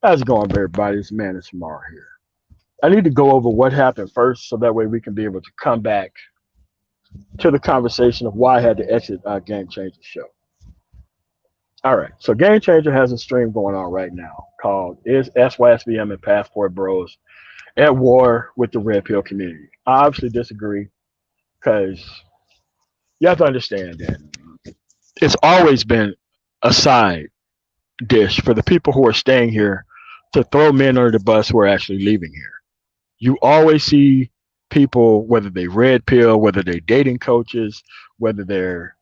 How's it going, everybody? It's Man It's Tomorrow here. I need to go over what happened first so that way we can be able to come back to the conversation of why I had to exit Game Changer show. All right, so Game Changer has a stream going on right now called Is SYSBM and Passport Bros at War with the Red Pill Community? I obviously disagree because you have to understand that it's always been a side dish for the people who are staying here to throw men under the bus who are actually leaving here. You always see people, whether they red pill, whether they're dating coaches, whether they're,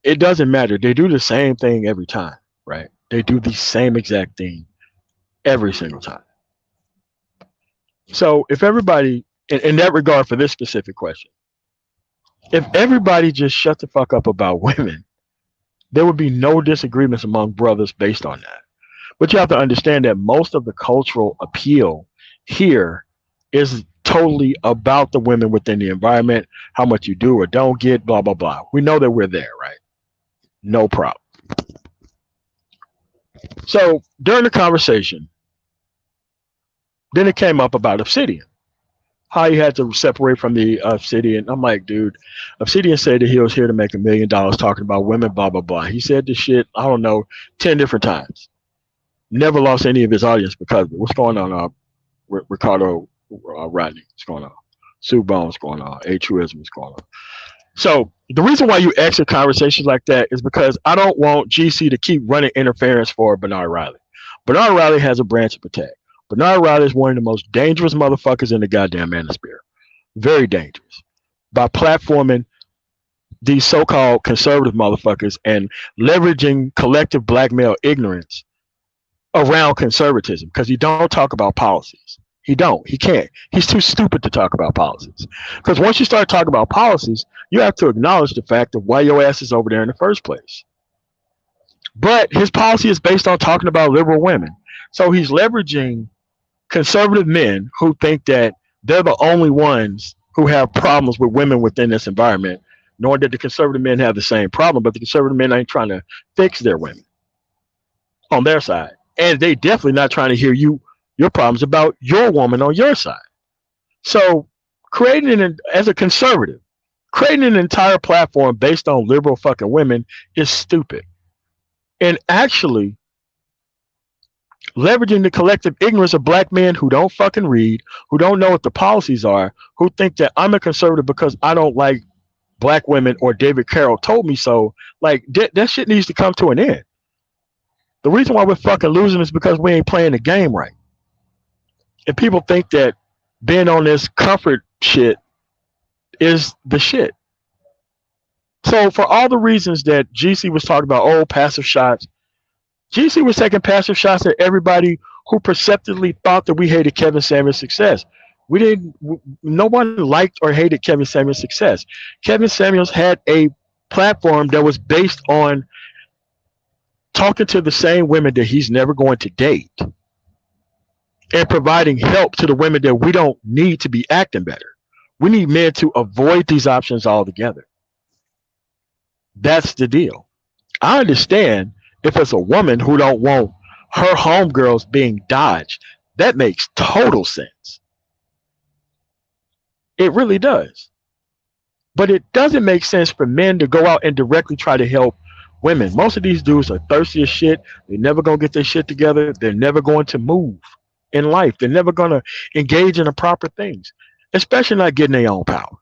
it doesn't matter. They do the same thing every time, right? They do the same exact thing every single time. So if everybody, in that regard for this specific question, if everybody just shut the fuck up about women, there would be no disagreements among brothers based on that. But you have to understand that most of the cultural appeal here is totally about the women within the environment, how much you do or don't get, blah, blah, blah. We know that we're there, right? No problem. So during the conversation, then it came up about Obsidian, how he had to separate from the Obsidian. I'm like, dude, Obsidian said that he was here to make $1 million talking about women, blah, blah, blah. He said this shit, I don't know, 10 different times. Never lost any of his audience because of it. What's going on, Ricardo Rodney? What's going on? Sue Bones, what's going on? A Truism, what's going on? So the reason why you exit conversations like that is because I don't want GC to keep running interference for Bernard Riley. Bernard Riley has a branch to protect. Bernard Riley is one of the most dangerous motherfuckers in the goddamn manosphere. Very dangerous. By platforming these so-called conservative motherfuckers and leveraging collective black male ignorance around conservatism, because he don't talk about policies. He can't. He's too stupid to talk about policies. Because once you start talking about policies, you have to acknowledge the fact of why your ass is over there in the first place. But his policy is based on talking about liberal women. So he's leveraging conservative men who think that they're the only ones who have problems with women within this environment, nor did the conservative men have the same problem, but the conservative men ain't trying to fix their women on their side. And they definitely not trying to hear your problems about your woman on your side. So as a conservative, creating an entire platform based on liberal fucking women is stupid. And actually leveraging the collective ignorance of black men who don't fucking read, who don't know what the policies are, who think that I'm a conservative because I don't like black women or David Carroll told me so. Like that shit needs to come to an end. The reason why we're fucking losing is because we ain't playing the game right. And people think that being on this comfort shit is the shit. So for all the reasons that GC was talking about, passive shots, GC was taking passive shots at everybody who perceptively thought that we hated Kevin Samuels' success. No one liked or hated Kevin Samuels' success. Kevin Samuels had a platform that was based on talking to the same women that he's never going to date and providing help to the women that we don't need to be acting better. We need men to avoid these options altogether. That's the deal. I understand if it's a woman who don't want her homegirls being dodged. That makes total sense. It really does. But it doesn't make sense for men to go out and directly try to help women. Most of these dudes are thirsty as shit. They're never going to get their shit together. They're never going to move in life. They're never going to engage in the proper things, especially not getting their own power.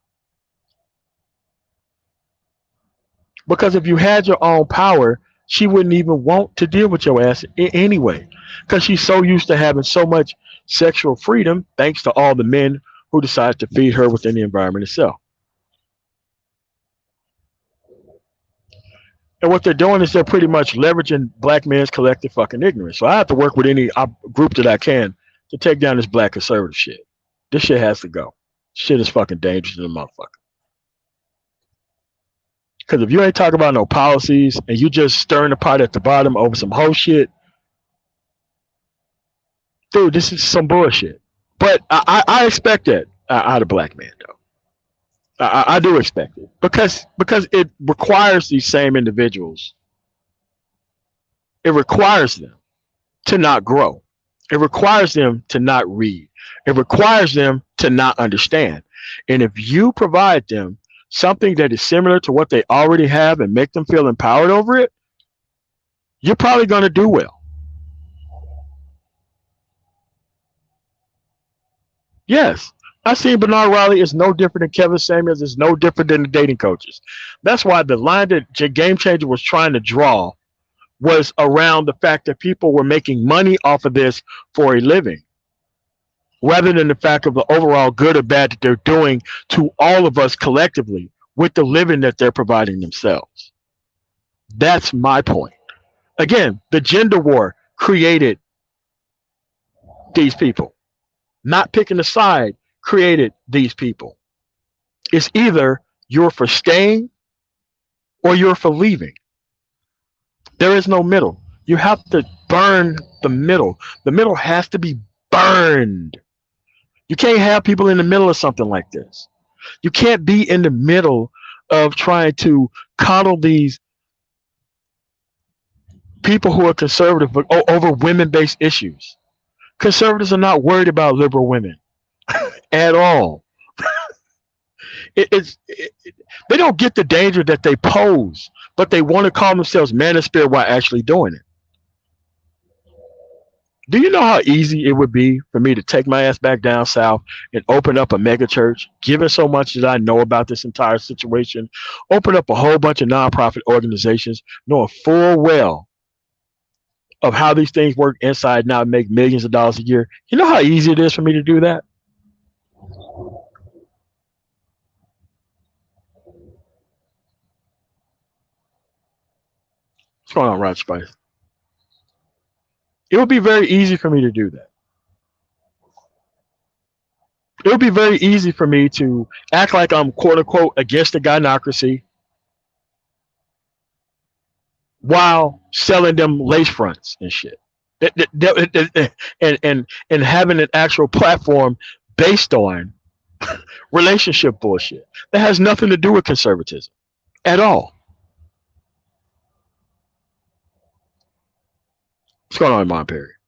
Because if you had your own power, she wouldn't even want to deal with your ass anyway, because she's so used to having so much sexual freedom thanks to all the men who decide to feed her within the environment itself. And what they're doing is they're pretty much leveraging black men's collective fucking ignorance. So I have to work with any group that I can to take down this black conservative shit. This shit has to go. Shit is fucking dangerous to the motherfucker. Because if you ain't talking about no policies and you just stirring the pot at the bottom over some whole shit, dude, this is some bullshit. But I expect that out of black men, though. I do expect it because it requires these same individuals It requires them to not grow. It requires them to not read. It requires them to not understand. And if you provide them something that is similar to what they already have and make them feel empowered over it, you're probably going to do well. Yes. I see Bernard Riley is no different than Kevin Samuels, is no different than the dating coaches. That's why the line that Game Changer was trying to draw was around the fact that people were making money off of this for a living, rather than the fact of the overall good or bad that they're doing to all of us collectively with the living that they're providing themselves. That's my point. Again, the gender war created these people. Not picking a side created these people. It's either you're for staying or you're for leaving. There is no middle. You have to burn the middle. The middle has to be burned. You can't have people in the middle of something like this. You can't be in the middle of trying to coddle these people who are conservative over women-based issues. Conservatives are not worried about liberal women at all. They don't get the danger that they pose, but they want to call themselves Manosphere while actually doing it. Do you know how easy it would be for me to take my ass back down south and open up a mega church, given so much that I know about this entire situation, open up a whole bunch of nonprofit organizations, knowing full well of how these things work inside and out, make millions of dollars a year? You know how easy it is for me to do that? What's going on, Rod Spice? It would be very easy for me to do that. It would be very easy for me to act like I'm quote unquote against the gynocracy while selling them lace fronts and shit. And having an actual platform based on relationship bullshit that has nothing to do with conservatism at all. What's going on in Montpellier?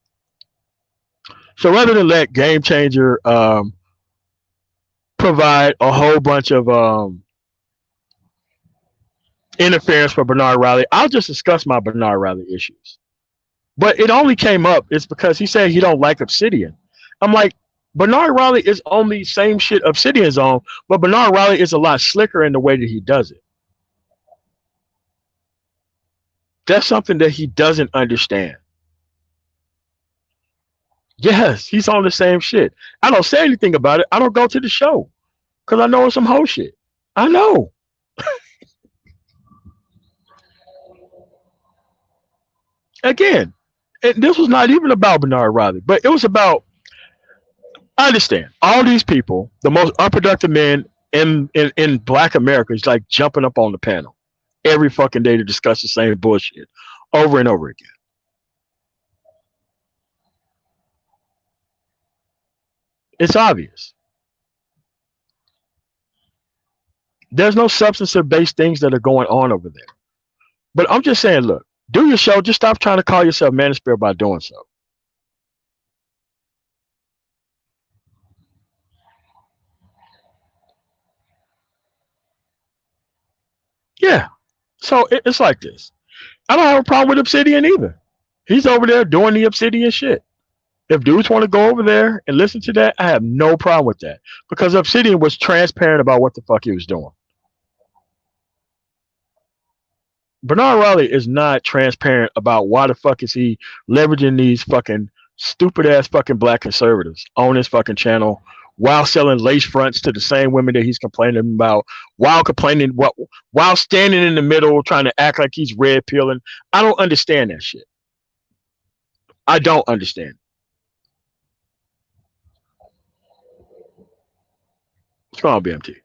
So rather than let Game Changer provide a whole bunch of interference for Bernard Riley, I'll just discuss my Bernard Riley issues. But it only came up, it's because he said he don't like Obsidian. I'm like, Bernard Riley is on the same shit Obsidian's on, but Bernard Riley is a lot slicker in the way that he does it. That's something that he doesn't understand. Yes, he's on the same shit. I don't say anything about it. I don't go to the show because I know it's some whole shit. I know. Again, this was not even about Bernard Riley, but it was about, I understand, all these people, the most unproductive men in Black America, is like jumping up on the panel every fucking day to discuss the same bullshit over and over again. It's obvious. There's no substance-based things that are going on over there. But I'm just saying, look, do your show. Just stop trying to call yourself Manosphere by doing so. Yeah. So it's like this. I don't have a problem with Obsidian either. He's over there doing the Obsidian shit. If dudes want to go over there and listen to that, I have no problem with that. Because Obsidian was transparent about what the fuck he was doing. Bernard Riley is not transparent about why the fuck is he leveraging these fucking stupid ass fucking Black conservatives on his fucking channel while selling lace fronts to the same women that he's complaining about, while standing in the middle trying to act like he's red pilling. I don't understand that shit. I don't understand. What's going on, BMT?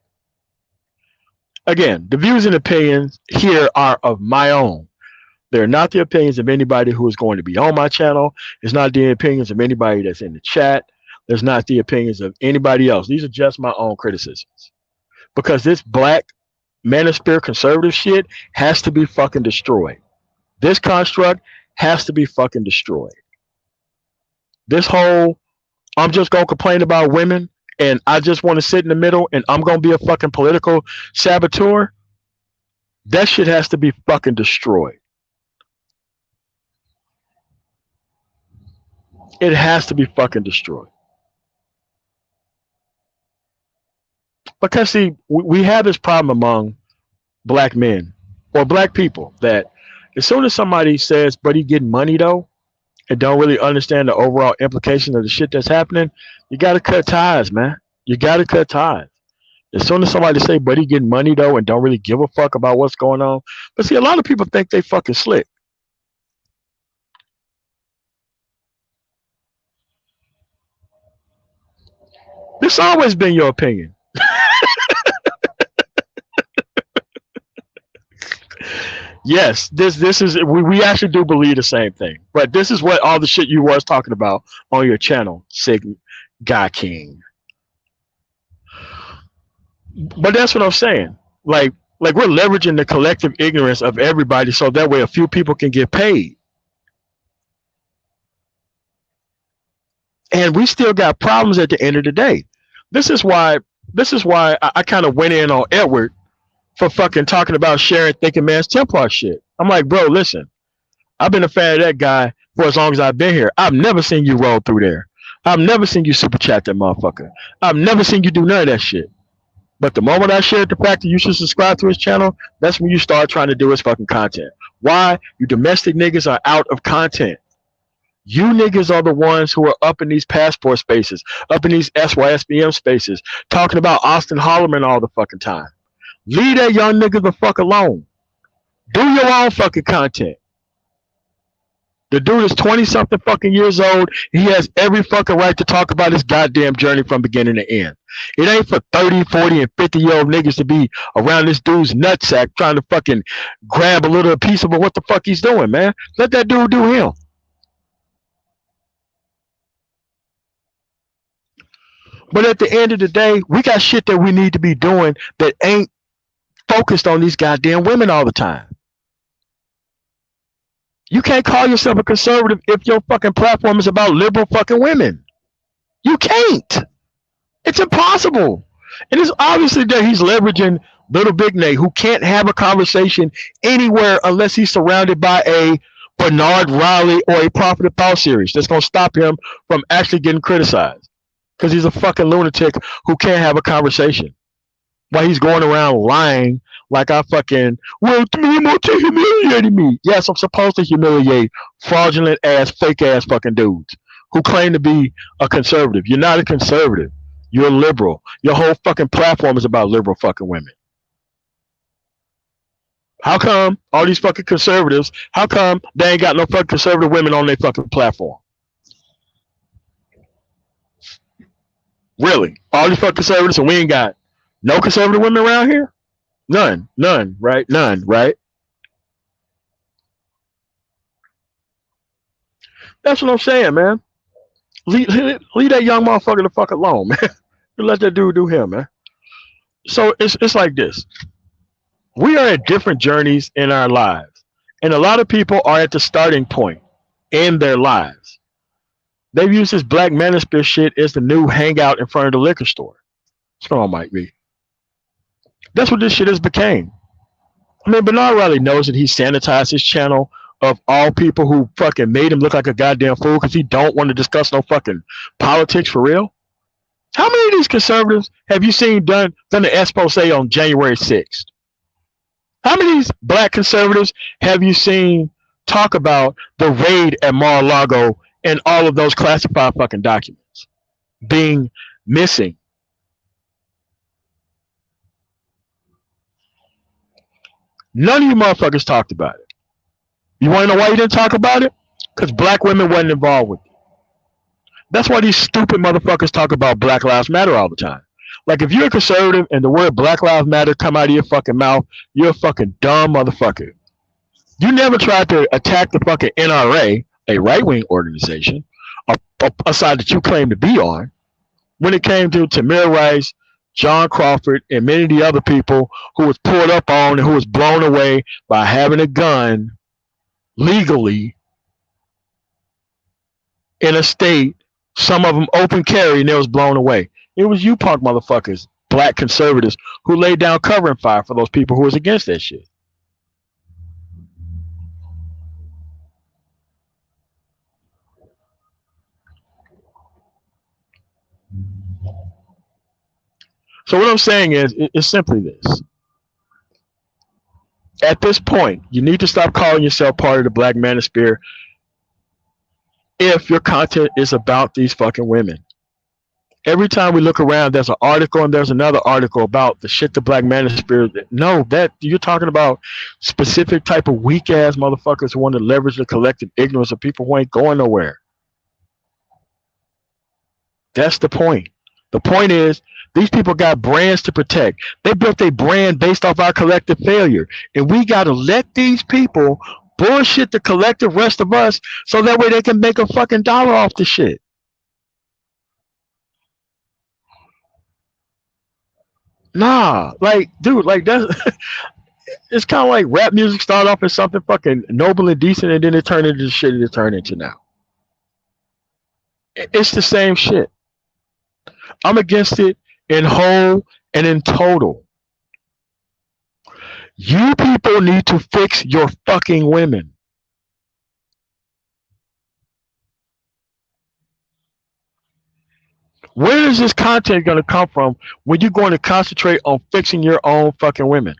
Again, the views and opinions here are of my own. They're not the opinions of anybody who is going to be on my channel. It's not the opinions of anybody that's in the chat. There's not the opinions of anybody else. These are just my own criticisms. Because this Black Manosphere conservative shit has to be fucking destroyed. This construct has to be fucking destroyed. This whole, I'm just going to complain about women and I just want to sit in the middle and I'm going to be a fucking political saboteur, that shit has to be fucking destroyed. It has to be fucking destroyed. Because see, we have this problem among black men or black people that as soon as somebody says, but he getting money though, and don't really understand the overall implication of the shit that's happening, you got to cut ties, man. You got to cut ties. As soon as somebody say, but he getting money though, and don't really give a fuck about what's going on. But see, a lot of people think they fucking slick. This always been your opinion. Yes, this is we actually do believe the same thing. But this is what all the shit you was talking about on your channel, Sig Guy King. But that's what I'm saying. Like we're leveraging the collective ignorance of everybody so that way a few people can get paid. And we still got problems at the end of the day. This is why I kind of went in on Edward for fucking talking about sharing Thinking Man's Templar shit. I'm like, bro, listen, I've been a fan of that guy for as long as I've been here. I've never seen you roll through there. I've never seen you super chat that motherfucker. I've never seen you do none of that shit. But the moment I shared the fact that you should subscribe to his channel, that's when you start trying to do his fucking content. Why? You domestic niggas are out of content. You niggas are the ones who are up in these passport spaces, up in these SYSBM spaces, talking about Austin Holloman all the fucking time. Leave that young nigga the fuck alone. Do your own fucking content. The dude is 20-something fucking years old. He has every fucking right to talk about his goddamn journey from beginning to end. It ain't for 30, 40, and 50-year-old niggas to be around this dude's nutsack trying to fucking grab a little piece of what the fuck he's doing, man. Let that dude do him. But at the end of the day, we got shit that we need to be doing that ain't focused on these goddamn women all the time. You can't call yourself a conservative if your fucking platform is about liberal fucking women. You can't. It's impossible. And it's obviously that he's leveraging Little Big Nate, who can't have a conversation anywhere unless he's surrounded by a Bernard Riley or a Prophet of Thought series that's going to stop him from actually getting criticized. Because he's a fucking lunatic who can't have a conversation. While he's going around lying like I fucking, well, to humiliating me. Yes, I'm supposed to humiliate fraudulent ass, fake ass fucking dudes who claim to be a conservative. You're not a conservative. You're a liberal. Your whole fucking platform is about liberal fucking women. How come all these fucking conservatives, how come they ain't got no fucking conservative women on their fucking platform? Really? All these fucking conservatives and we ain't got no conservative women around here? None, right? None, right? That's what I'm saying, man. Leave that young motherfucker the fuck alone, man. Let that dude do him, man. So it's like this. We are at different journeys in our lives. And a lot of people are at the starting point in their lives. They've used this Black Manosphere shit as the new hangout in front of the liquor store. What's going on, Mike B? That's what this shit has became. I mean, Bernard Riley knows that he sanitized his channel of all people who fucking made him look like a goddamn fool because he don't want to discuss no fucking politics for real. How many of these conservatives have you seen done the expose on January 6th? How many of these black conservatives have you seen talk about the raid at Mar-a-Lago and all of those classified fucking documents being missing? None of you motherfuckers talked about it. You want to know why you didn't talk about it? Because black women wasn't involved with it. That's why these stupid motherfuckers talk about Black Lives Matter all the time. Like, if you're a conservative and the word Black Lives Matter come out of your fucking mouth, you're a fucking dumb motherfucker. You never tried to attack the fucking NRA, a right-wing organization, a side that you claim to be on, when it came to Tamir Rice, John Crawford, and many of the other people who was pulled up on and who was blown away by having a gun legally in a state, some of them open carry, and it was blown away. It was you punk motherfuckers, black conservatives, who laid down covering fire for those people who was against that shit. So what I'm saying is, it's simply this. At this point, you need to stop calling yourself part of the black manosphere if your content is about these fucking women. Every time we look around, there's an article and there's another article about the shit the black manosphere. No, that you're talking about specific type of weak ass motherfuckers who want to leverage the collective ignorance of people who ain't going nowhere. That's the point. The point is, these people got brands to protect. They built a brand based off our collective failure. And we got to let these people bullshit the collective rest of us so that way they can make a fucking dollar off the shit. Nah, like, dude, like that's it's kind of like rap music started off as something fucking noble and decent, and then it turned into the shit it turned into now. It's the same shit. I'm against it in whole and in total. You people need to fix your fucking women. Where is this content going to come from when you're going to concentrate on fixing your own fucking women?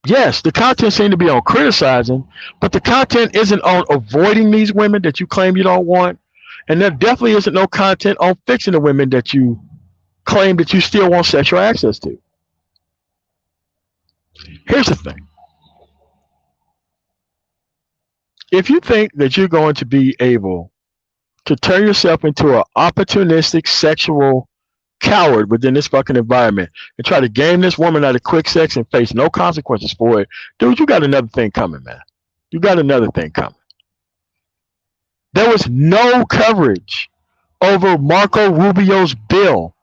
Yes, the content seems to be on criticizing, but the content isn't on avoiding these women that you claim you don't want. And there definitely isn't no content on fixing the women that you claim that you still want sexual access to. Here's the thing. If you think that you're going to be able to turn yourself into an opportunistic sexual coward within this fucking environment and try to game this woman out of quick sex and face no consequences for it, dude, you got another thing coming, man. You got another thing coming. There was no coverage over Marco Rubio's bill,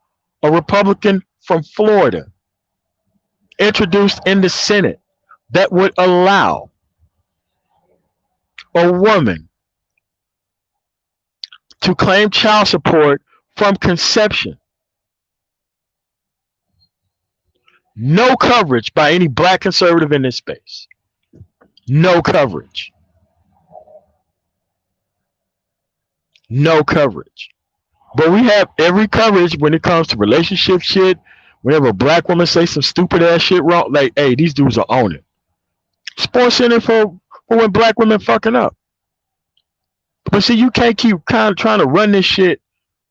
a Republican from Florida, introduced in the Senate that would allow a woman to claim child support from conception. No coverage by any black conservative in this space. No coverage. No coverage. But we have every coverage when it comes to relationship shit. Whenever a black woman say some stupid ass shit wrong, like, hey, these dudes are on it. Sports Center for when black women fucking up. But see, you can't keep kind of trying to run this shit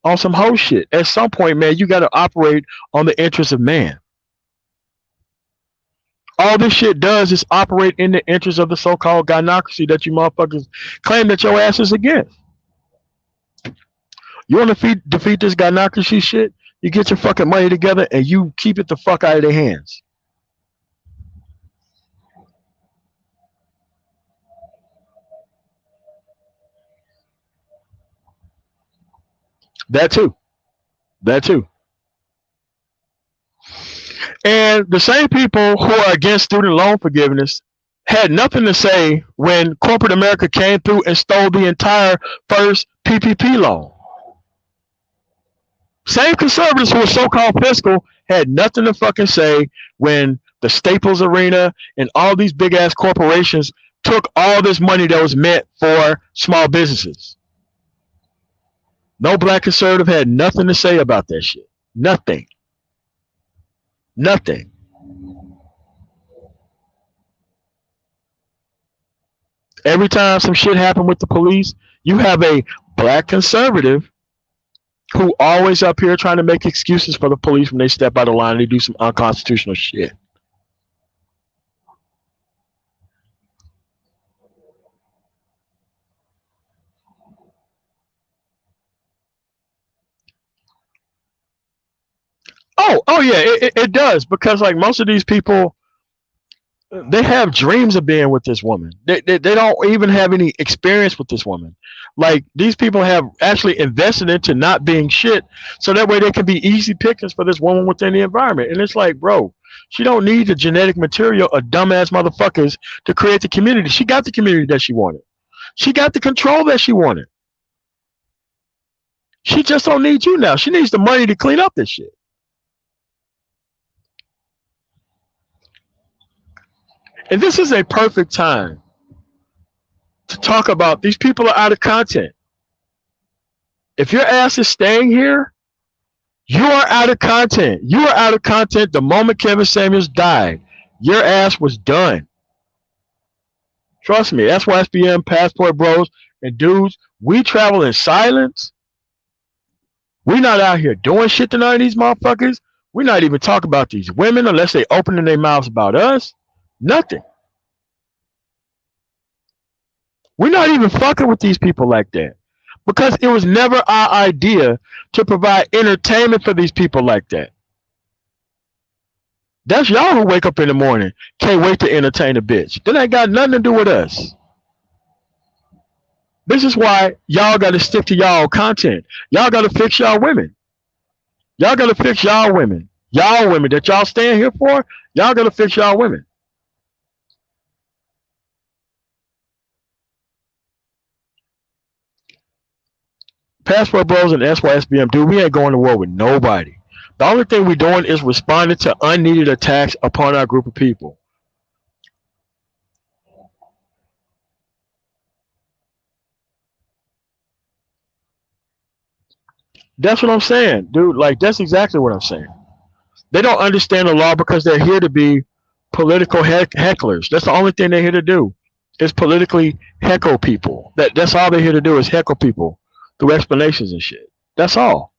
on some hoe shit. At some point, man, you got to operate on the interests of man. All this shit does is operate in the interest of the so-called gynocracy that you motherfuckers claim that your ass is against. You want to defeat this gynocracy shit? You get your fucking money together and you keep it the fuck out of their hands. That too. That too. And the same people who are against student loan forgiveness had nothing to say when corporate America came through and stole the entire first PPP loan. Same conservatives who were so-called fiscal had nothing to fucking say when the Staples Arena and all these big-ass corporations took all this money that was meant for small businesses. No black conservative had nothing to say about that shit. Nothing. Nothing. Every time some shit happened with the police, you have a black conservative who always up here trying to make excuses for the police when they step out of line and they do some unconstitutional shit. Oh yeah, it does, because like most of these people, they have dreams of being with this woman. They don't even have any experience with this woman. Like, these people have actually invested into not being shit, so that way they can be easy pickings for this woman within the environment. And it's like, bro, She don't need the genetic material of dumbass motherfuckers to create the community. She got the community that she wanted. She got the control that she wanted. She just don't need you now. She needs the money to clean up this shit. And this is a perfect time to talk about these people are out of content. If your ass is staying here, you are out of content. You are out of content the moment Kevin Samuels died. Your ass was done. Trust me, that's why SBM, Passport Bros, and dudes, we travel in silence. We're not out here doing shit to none of these motherfuckers. We're not even talking about these women unless they opening their mouths about us. Nothing. We're not even fucking with these people like that. Because it was never our idea to provide entertainment for these people like that. That's y'all who wake up in the morning, can't wait to entertain a bitch. That ain't got nothing to do with us. This is why y'all got to stick to y'all content. Y'all got to fix y'all women. Y'all got to fix y'all women. Y'all women that y'all stand here for, y'all got to fix y'all women. Passport Bros and SYSBM, dude, we ain't going to war with nobody. The only thing we're doing is responding to unneeded attacks upon our group of people. That's what I'm saying, dude. Like, that's exactly what I'm saying. They don't understand the law because they're here to be political hecklers. That's the only thing they're here to do is politically heckle people. That's all they're here to do is heckle people through explanations and shit. That's all.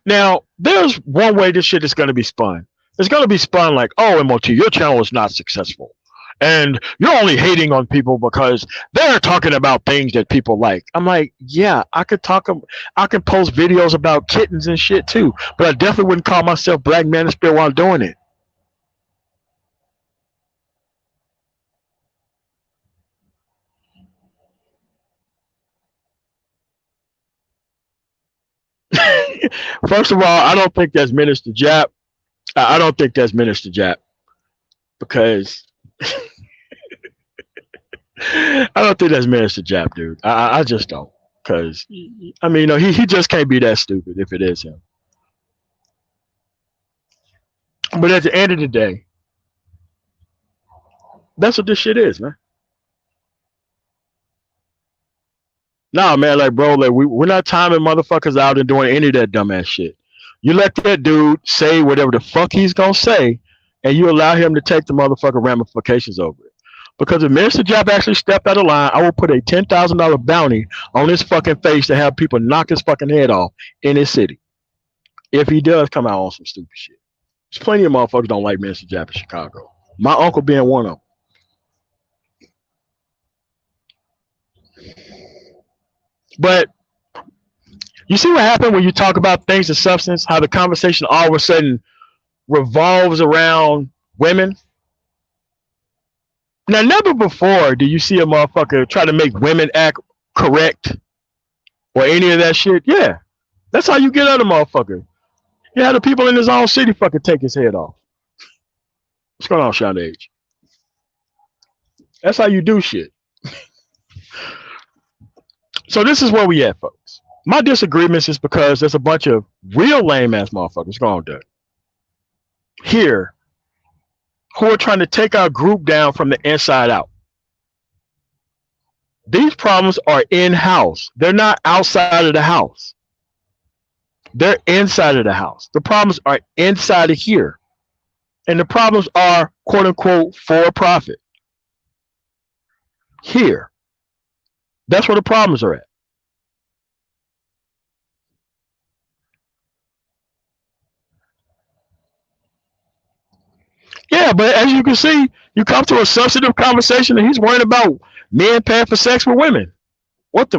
Now, there's one way this shit is going to be spun. It's going to be spun like, oh, MOT, your channel is not successful. And you're only hating on people because they're talking about things that people like. I'm like, yeah, I could post videos about kittens and shit too, but I definitely wouldn't call myself Black Manosphere while doing it. First of all, I don't think that's Minister Jap. I don't think that's Minister Jap because I don't think that's Minister Jap, dude. I just don't. Because, I mean, he just can't be that stupid if it is him. But at the end of the day, that's what this shit is, man. Nah, man, like, bro, like, we're not timing motherfuckers out and doing any of that dumbass shit. You let that dude say whatever the fuck he's gonna say, and you allow him to take the motherfucking ramifications over it. Because if Minister Jap actually stepped out of line, I will put a $10,000 bounty on his fucking face to have people knock his fucking head off in his city. If he does come out on some stupid shit. There's plenty of motherfuckers don't like Minister Jap in Chicago. My uncle being one of them. But you see what happened when you talk about things of substance, how the conversation all of a sudden revolves around women? Now, never before do you see a motherfucker try to make women act correct or any of that shit. Yeah, that's how you get at a motherfucker. You have the people in his own city fucking take his head off. What's going on, Sean Age? That's how you do shit. So this is where we at, folks. My disagreements is because there's a bunch of real lame ass motherfuckers going to here who are trying to take our group down from the inside out. These problems are in-house. They're not outside of the house. They're inside of the house. The problems are inside of here. And the problems are, quote unquote, for profit. Here. That's where the problems are at. Yeah, but as you can see, you come to a substantive conversation and he's worried about men paying for sex with women. What?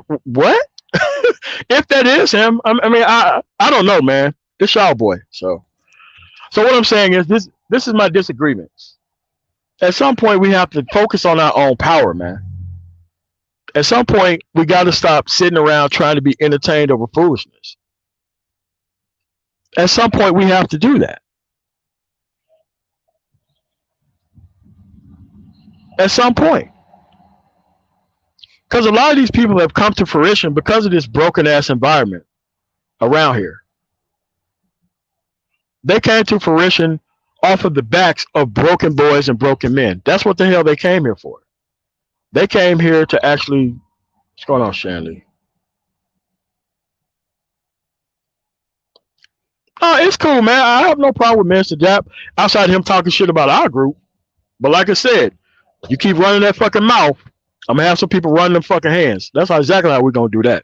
If that is him, I mean, I don't know, man. It's y'all boy. So what I'm saying is this is my disagreements. At some point, we have to focus on our own power, man. At some point, we got to stop sitting around trying to be entertained over foolishness. At some point, we have to do that. at some point. Because a lot of these people have come to fruition because of this broken ass environment around here. They came to fruition off of the backs of broken boys and broken men. That's what the hell they came here for. They came here to actually, what's going on, Shanley? Oh, it's cool, man. I have no problem with Mr. Jap outside of him talking shit about our group. But like I said, you keep running that fucking mouth, I'm gonna have some people running them fucking hands. That's exactly how we're gonna do that.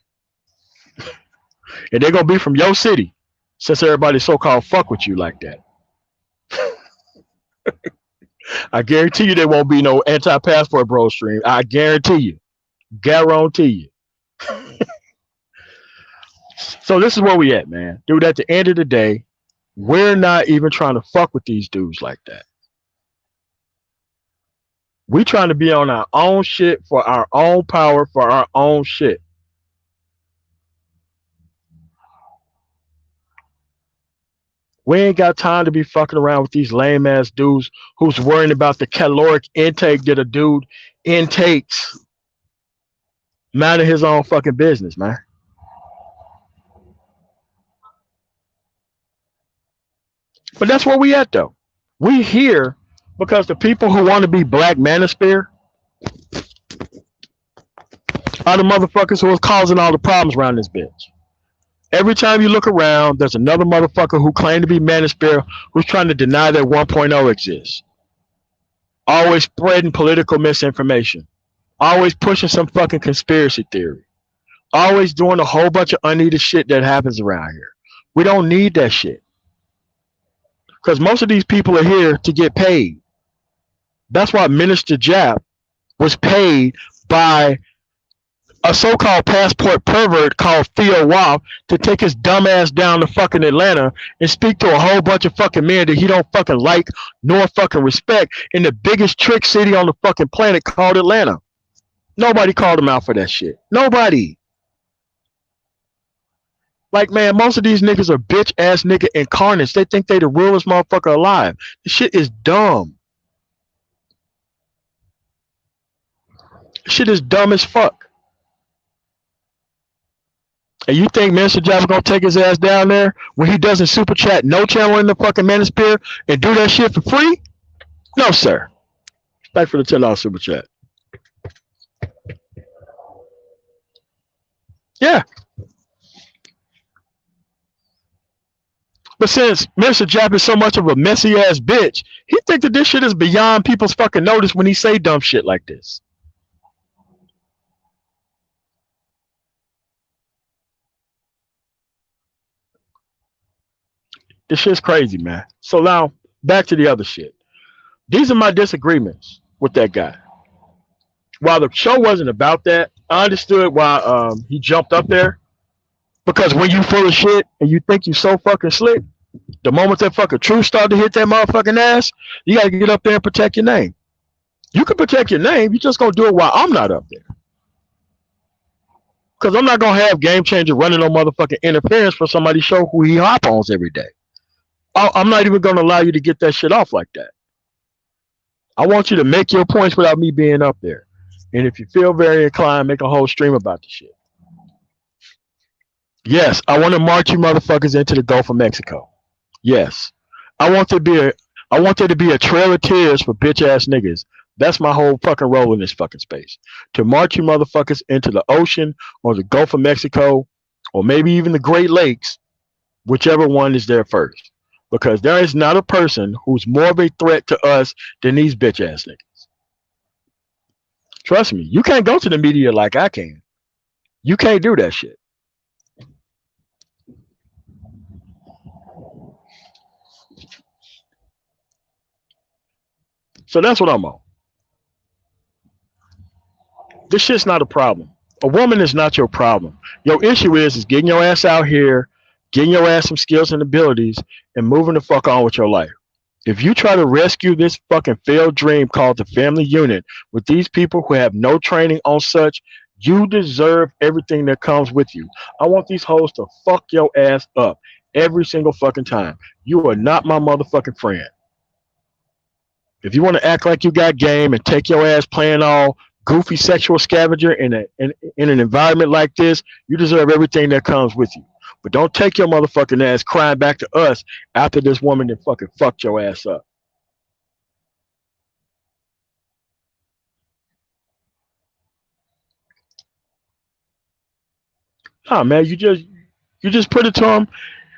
And they're gonna be from your city, since everybody so-called fuck with you like that. I guarantee you there won't be no anti-passport bro stream. I guarantee you. Guarantee you. So this is where we at, man. Dude, at the end of the day, we're not even trying to fuck with these dudes like that. We trying to be on our own shit for our own power, for our own shit. We ain't got time to be fucking around with these lame ass dudes who's worrying about the caloric intake that a dude intakes. Mind his own fucking business, man. But that's where we at, though. We here because the people who want to be Black Manosphere are the motherfuckers who are causing all the problems around this bitch. Every time you look around, there's another motherfucker who claimed to be Manosphere who's trying to deny that 1.0 exists. Always spreading political misinformation. Always pushing some fucking conspiracy theory. Always doing a whole bunch of unneeded shit that happens around here. We don't need that shit. Because most of these people are here to get paid. That's why Minister Jap was paid by a so-called passport pervert called 𝐶 to take his dumb ass down to fucking Atlanta and speak to a whole bunch of fucking men that he don't fucking like nor fucking respect in the biggest trick city on the fucking planet called Atlanta. Nobody called him out for that shit. Nobody. Like, man, most of these niggas are bitch ass nigga incarnates. They think they the realest motherfucker alive. This shit is dumb. This shit is dumb as fuck. And you think Mr. Java gonna take his ass down there when he doesn't super chat no channel in the fucking Manosphere and do that shit for free? No, sir. Thanks for the $10 super chat. Yeah. But since Mr. Jap is so much of a messy ass bitch, he think that this shit is beyond people's fucking notice when he say dumb shit like this. This shit's crazy, man. So now, back to the other shit. These are my disagreements with that guy. While the show wasn't about that, I understood why he jumped up there. Because when you full of shit and you think you so fucking slick, the moment that fucking truth start to hit that motherfucking ass, you gotta get up there and protect your name. You can protect your name, you just gonna do it while I'm not up there. Because I'm not gonna have Game Changer running on motherfucking interference for somebody to show who he hop-ons every day. I'm not even gonna allow you to get that shit off like that. I want you to make your points without me being up there. And if you feel very inclined, make a whole stream about the shit. Yes, I want to march you motherfuckers into the Gulf of Mexico. Yes. I want there to be a trail of tears for bitch ass niggas. That's my whole fucking role in this fucking space. To march you motherfuckers into the ocean or the Gulf of Mexico or maybe even the Great Lakes, whichever one is there first. Because there is not a person who's more of a threat to us than these bitch ass niggas. Trust me, you can't go to the media like I can. You can't do that shit. So that's what I'm on. This shit's not a problem. A woman is not your problem. Your issue is getting your ass out here, getting your ass some skills and abilities, and moving the fuck on with your life. If you try to rescue this fucking failed dream called the family unit with these people who have no training on such, you deserve everything that comes with you. I want these hoes to fuck your ass up every single fucking time. You are not my motherfucking friend. If you want to act like you got game and take your ass playing all goofy sexual scavenger in an environment like this, you deserve everything that comes with you. But don't take your motherfucking ass crying back to us after this woman that fucking fucked your ass up. Nah, man, you just put it to him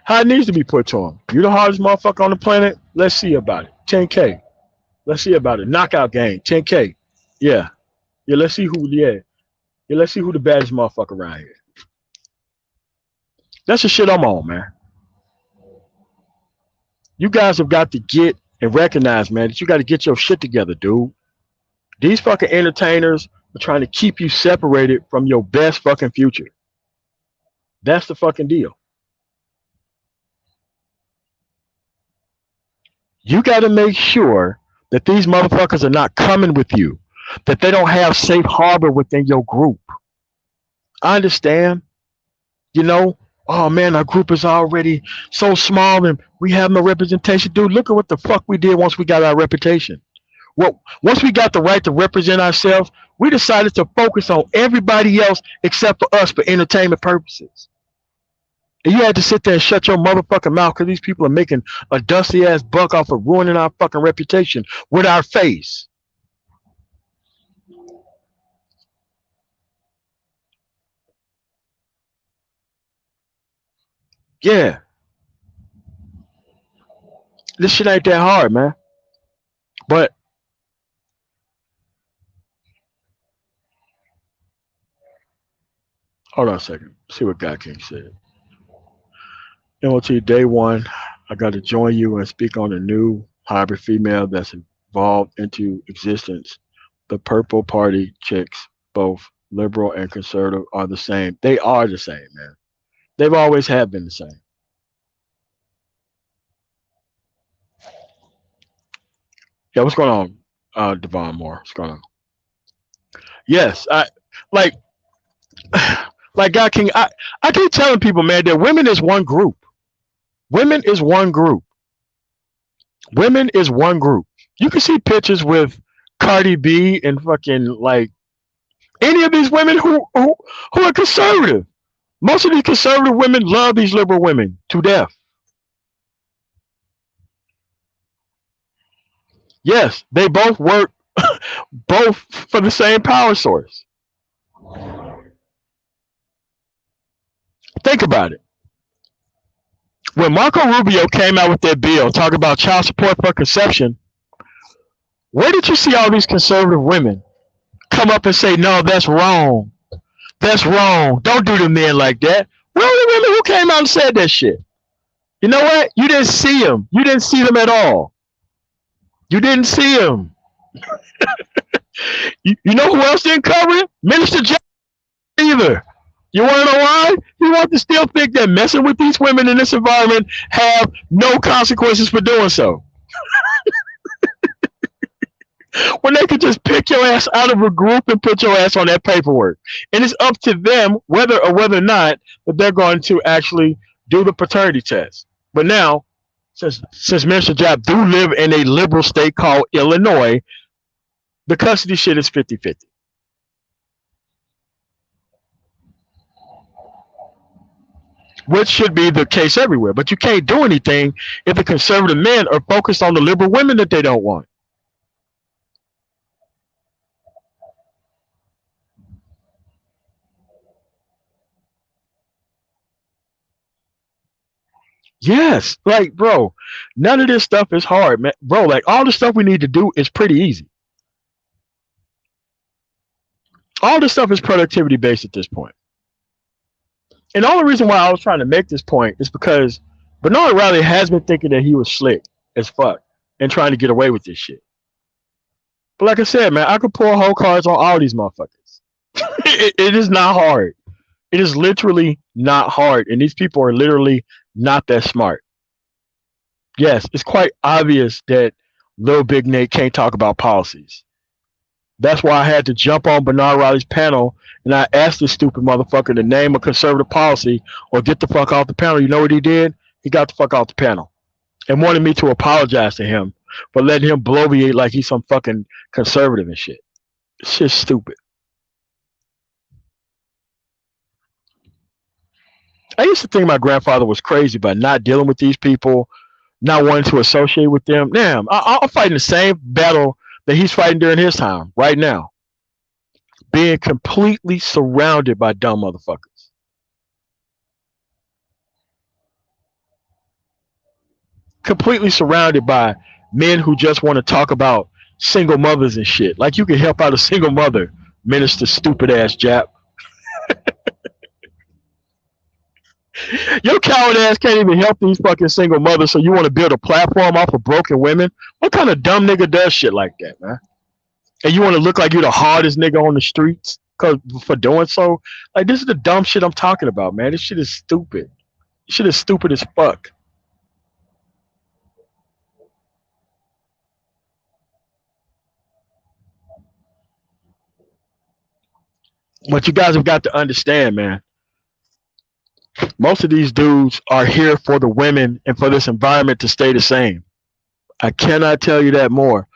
how it needs to be put to him. You the hardest motherfucker on the planet. Let's see about it. 10K. Let's see about it. Knockout game. 10K. Yeah. Yeah, let's see who let's see who the baddest motherfucker around here. That's the shit I'm on, man. You guys have got to get and recognize, man, that you got to get your shit together, dude. These fucking entertainers are trying to keep you separated from your best fucking future. That's the fucking deal. You got to make sure that these motherfuckers are not coming with you, that they don't have safe harbor within your group. I understand, you know, oh man, our group is already so small and we have no representation. Dude, look at what the fuck we did once we got our reputation. Well, once we got the right to represent ourselves, we decided to focus on everybody else except for us for entertainment purposes. And you had to sit there and shut your motherfucking mouth because these people are making a dusty ass buck off of ruining our fucking reputation with our face. Yeah. This shit ain't that hard, man. But hold on a second. See what 𝐷𝐄𝐋 said. MOT day one, I got to join you and speak on a new hybrid female that's evolved into existence. The Purple Party chicks, both liberal and conservative, are the same. They are the same, man. They've always have been the same. Yeah, what's going on, Devon Moore? What's going on? Yes, I like like 𝐷𝐿, I keep telling people, man, that women is one group. Women is one group. Women is one group. You can see pictures with Cardi B and fucking like any of these women who are conservative. Most of these conservative women love these liberal women to death. Yes, they both work both for the same power source. Think about it. When Marco Rubio came out with that bill talking about child support for conception, where did you see all these conservative women come up and say, no, that's wrong. That's wrong. Don't do the men like that. Where are the women who came out and said that shit? You know what? You didn't see them. You didn't see them at all. You didn't see them. You know who else didn't cover it? Minister J either. You want to know why? He wants to still think that messing with these women in this environment have no consequences for doing so. When they could just pick your ass out of a group and put your ass on that paperwork. And it's up to them whether or not that they're going to actually do the paternity test. But now, since Minister Jab do live in a liberal state called Illinois, the custody shit is 50-50. Which should be the case everywhere. But you can't do anything if the conservative men are focused on the liberal women that they don't want. Yes, like, bro, none of this stuff is hard, man. Bro, like, all the stuff we need to do is pretty easy. All this stuff is productivity based at this point. And the only reason why I was trying to make this point is because Bernard Riley has been thinking that he was slick as fuck and trying to get away with this shit. But like I said, man, I could pull whole cards on all these motherfuckers. It is not hard. It is literally not hard. And these people are literally not that smart. Yes, it's quite obvious that Lil Big Nate can't talk about policies. That's why I had to jump on Bernard Riley's panel and I asked this stupid motherfucker to name a conservative policy or get the fuck off the panel. You know what he did? He got the fuck off the panel and wanted me to apologize to him for letting him bloviate like he's some fucking conservative and shit. Shit's stupid. I used to think my grandfather was crazy by not dealing with these people, not wanting to associate with them. Damn, I'm fighting the same battle that he's fighting during his time right now. Being completely surrounded by dumb motherfuckers. Completely surrounded by men who just want to talk about single mothers and shit. Like you can help out a single mother, minister stupid ass Jap. Your coward ass can't even help these fucking single mothers, so you want to build a platform off of broken women? What kind of dumb nigga does shit like that, man? And you want to look like you're the hardest nigga on the streets for doing so? Like, this is the dumb shit I'm talking about, man. This shit is stupid. This shit is stupid as fuck. What you guys have got to understand, man, most of these dudes are here for the women and for this environment to stay the same. I cannot tell you that more.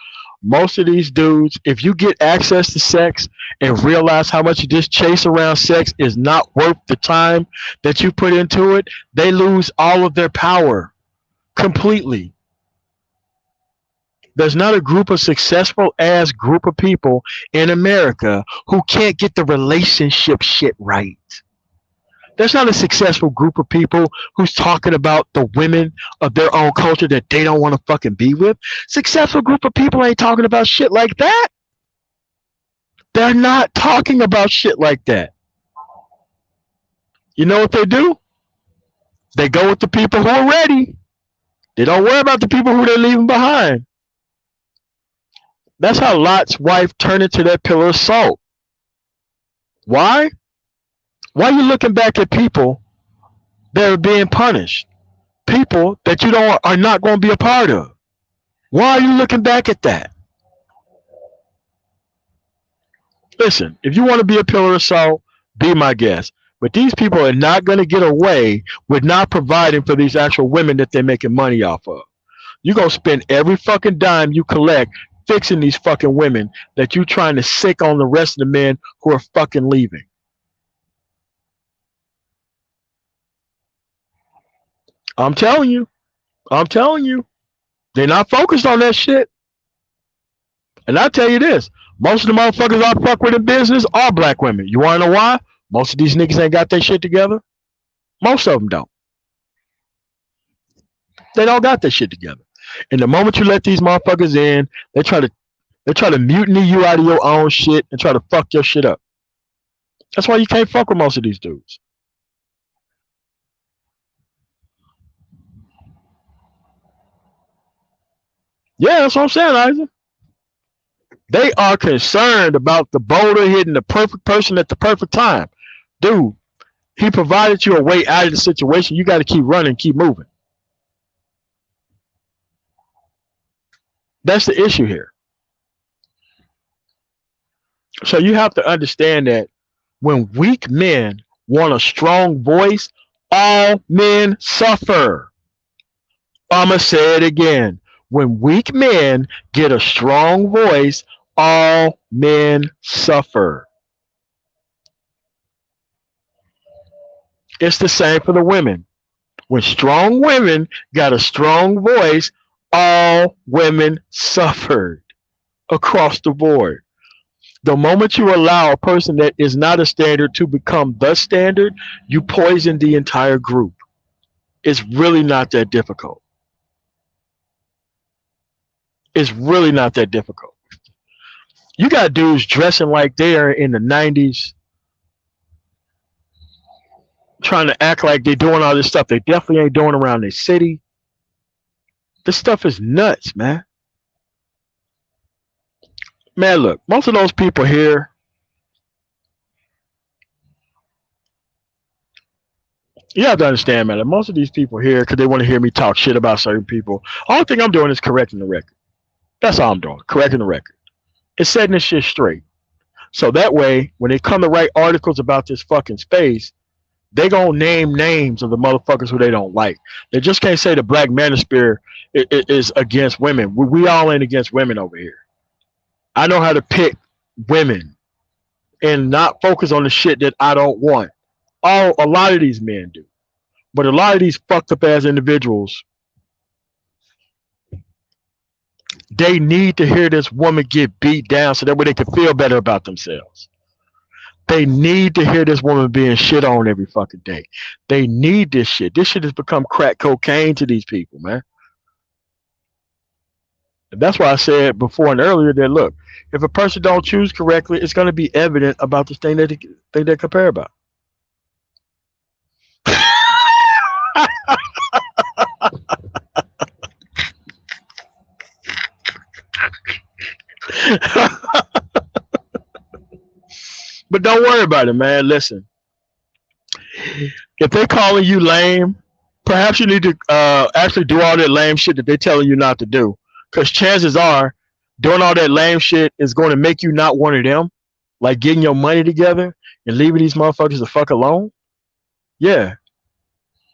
Most of these dudes, if you get access to sex and realize how much this chase around sex is not worth the time that you put into it, they lose all of their power completely. There's not a group of successful ass group of people in America who can't get the relationship shit right. There's not a successful group of people who's talking about the women of their own culture that they don't want to fucking be with. Successful group of people ain't talking about shit like that. They're not talking about shit like that. You know what they do? They go with the people who are ready. They don't worry about the people who they're leaving behind. That's how Lot's wife turned into that pillar of salt. Why? Why are you looking back at people that are being punished? People that you are not going to be a part of. Why are you looking back at that? Listen, if you want to be a pillar of salt, be my guest. But these people are not going to get away with not providing for these actual women that they're making money off of. You're going to spend every fucking dime you collect fixing these fucking women that you're trying to sick on the rest of the men who are fucking leaving. I'm telling you. They're not focused on that shit. And I tell you this, most of the motherfuckers I fuck with in business are black women. You want to know why? Most of these niggas ain't got their shit together. Most of them don't. They don't got their shit together. And the moment you let these motherfuckers in, they try to mutiny you out of your own shit and try to fuck your shit up. That's why you can't fuck with most of these dudes. Yeah, that's what I'm saying, Isaac. They are concerned about the boulder hitting the perfect person at the perfect time. Dude, he provided you a way out of the situation. You got to keep running, keep moving. That's the issue here. So you have to understand that when weak men want a strong voice, all men suffer. I'm going to say it again. When weak men get a strong voice, all men suffer. It's the same for the women. When strong women got a strong voice, all women suffered across the board. The moment you allow a person that is not a standard to become the standard, you poison the entire group. It's really not that difficult. It's really not that difficult. You got dudes dressing like they are in the 90s, trying to act like they're doing all this stuff they definitely ain't doing around their city. This stuff is nuts, man. Man, look, most of those people here, you have to understand, man, that most of these people here, because they want to hear me talk shit about certain people, all thing I'm doing is correcting the record. That's all I'm doing, correcting the record. It's setting this shit straight. So that way, when they come to write articles about this fucking space, they gonna name names of the motherfuckers who they don't like. They just can't say the Black Manosphere is against women. We all ain't against women over here. I know how to pick women and not focus on the shit that I don't want. A lot of these men do. But a lot of these fucked up ass individuals, they need to hear this woman get beat down so that way they can feel better about themselves. They need to hear this woman being shit on every fucking day. They need this shit. This shit has become crack cocaine to these people, man. And that's why I said before and earlier that, look, if a person don't choose correctly, it's going to be evident about this thing that they compare about. But don't worry about it, man. Listen, if they're calling you lame, perhaps you need to actually do all that lame shit that they're telling you not to do. Because chances are, doing all that lame shit is going to make you not one of them. Like getting your money together and leaving these motherfuckers the fuck alone. Yeah.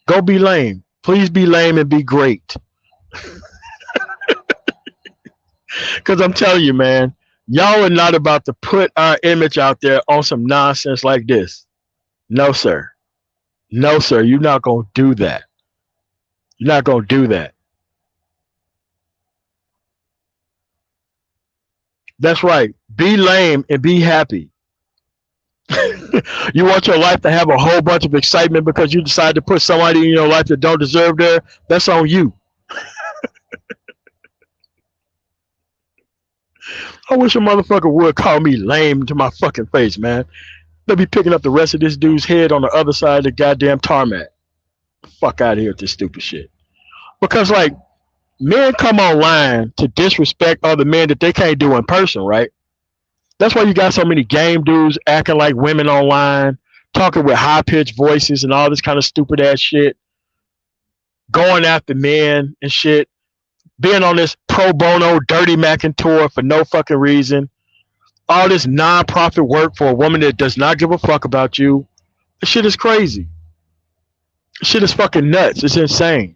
Go be lame. Please be lame and be great. Because I'm telling you, man, y'all are not about to put our image out there on some nonsense like this. No, sir. No, sir. You're not going to do that. You're not going to do that. That's right. Be lame and be happy. You want your life to have a whole bunch of excitement because you decide to put somebody in your life that don't deserve there? That's on you. I wish a motherfucker would call me lame to my fucking face, man. They'll be picking up the rest of this dude's head on the other side of the goddamn tarmac. Fuck out of here with this stupid shit. Because, like, men come online to disrespect other men that they can't do in person, right? That's why you got so many game dudes acting like women online, talking with high-pitched voices and all this kind of stupid-ass shit, going after men and shit, being on this pro bono dirty macking tour for no fucking reason, all this non-profit work for a woman that does not give a fuck about you. This shit is crazy. This shit is fucking nuts. It's insane.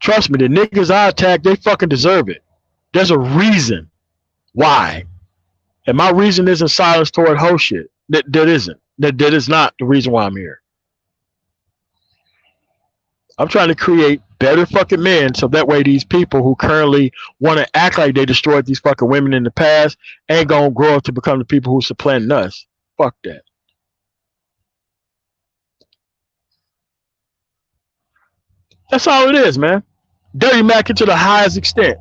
Trust me, the niggas I attack, they fucking deserve it. There's a reason why. And my reason isn't silence toward hoe shit. That isn't. That is not the reason why I'm here. I'm trying to create better fucking men so that way these people who currently want to act like they destroyed these fucking women in the past ain't gonna grow up to become the people who supplanting us. Fuck that. That's all it is, man. Dirty macking to the highest extent.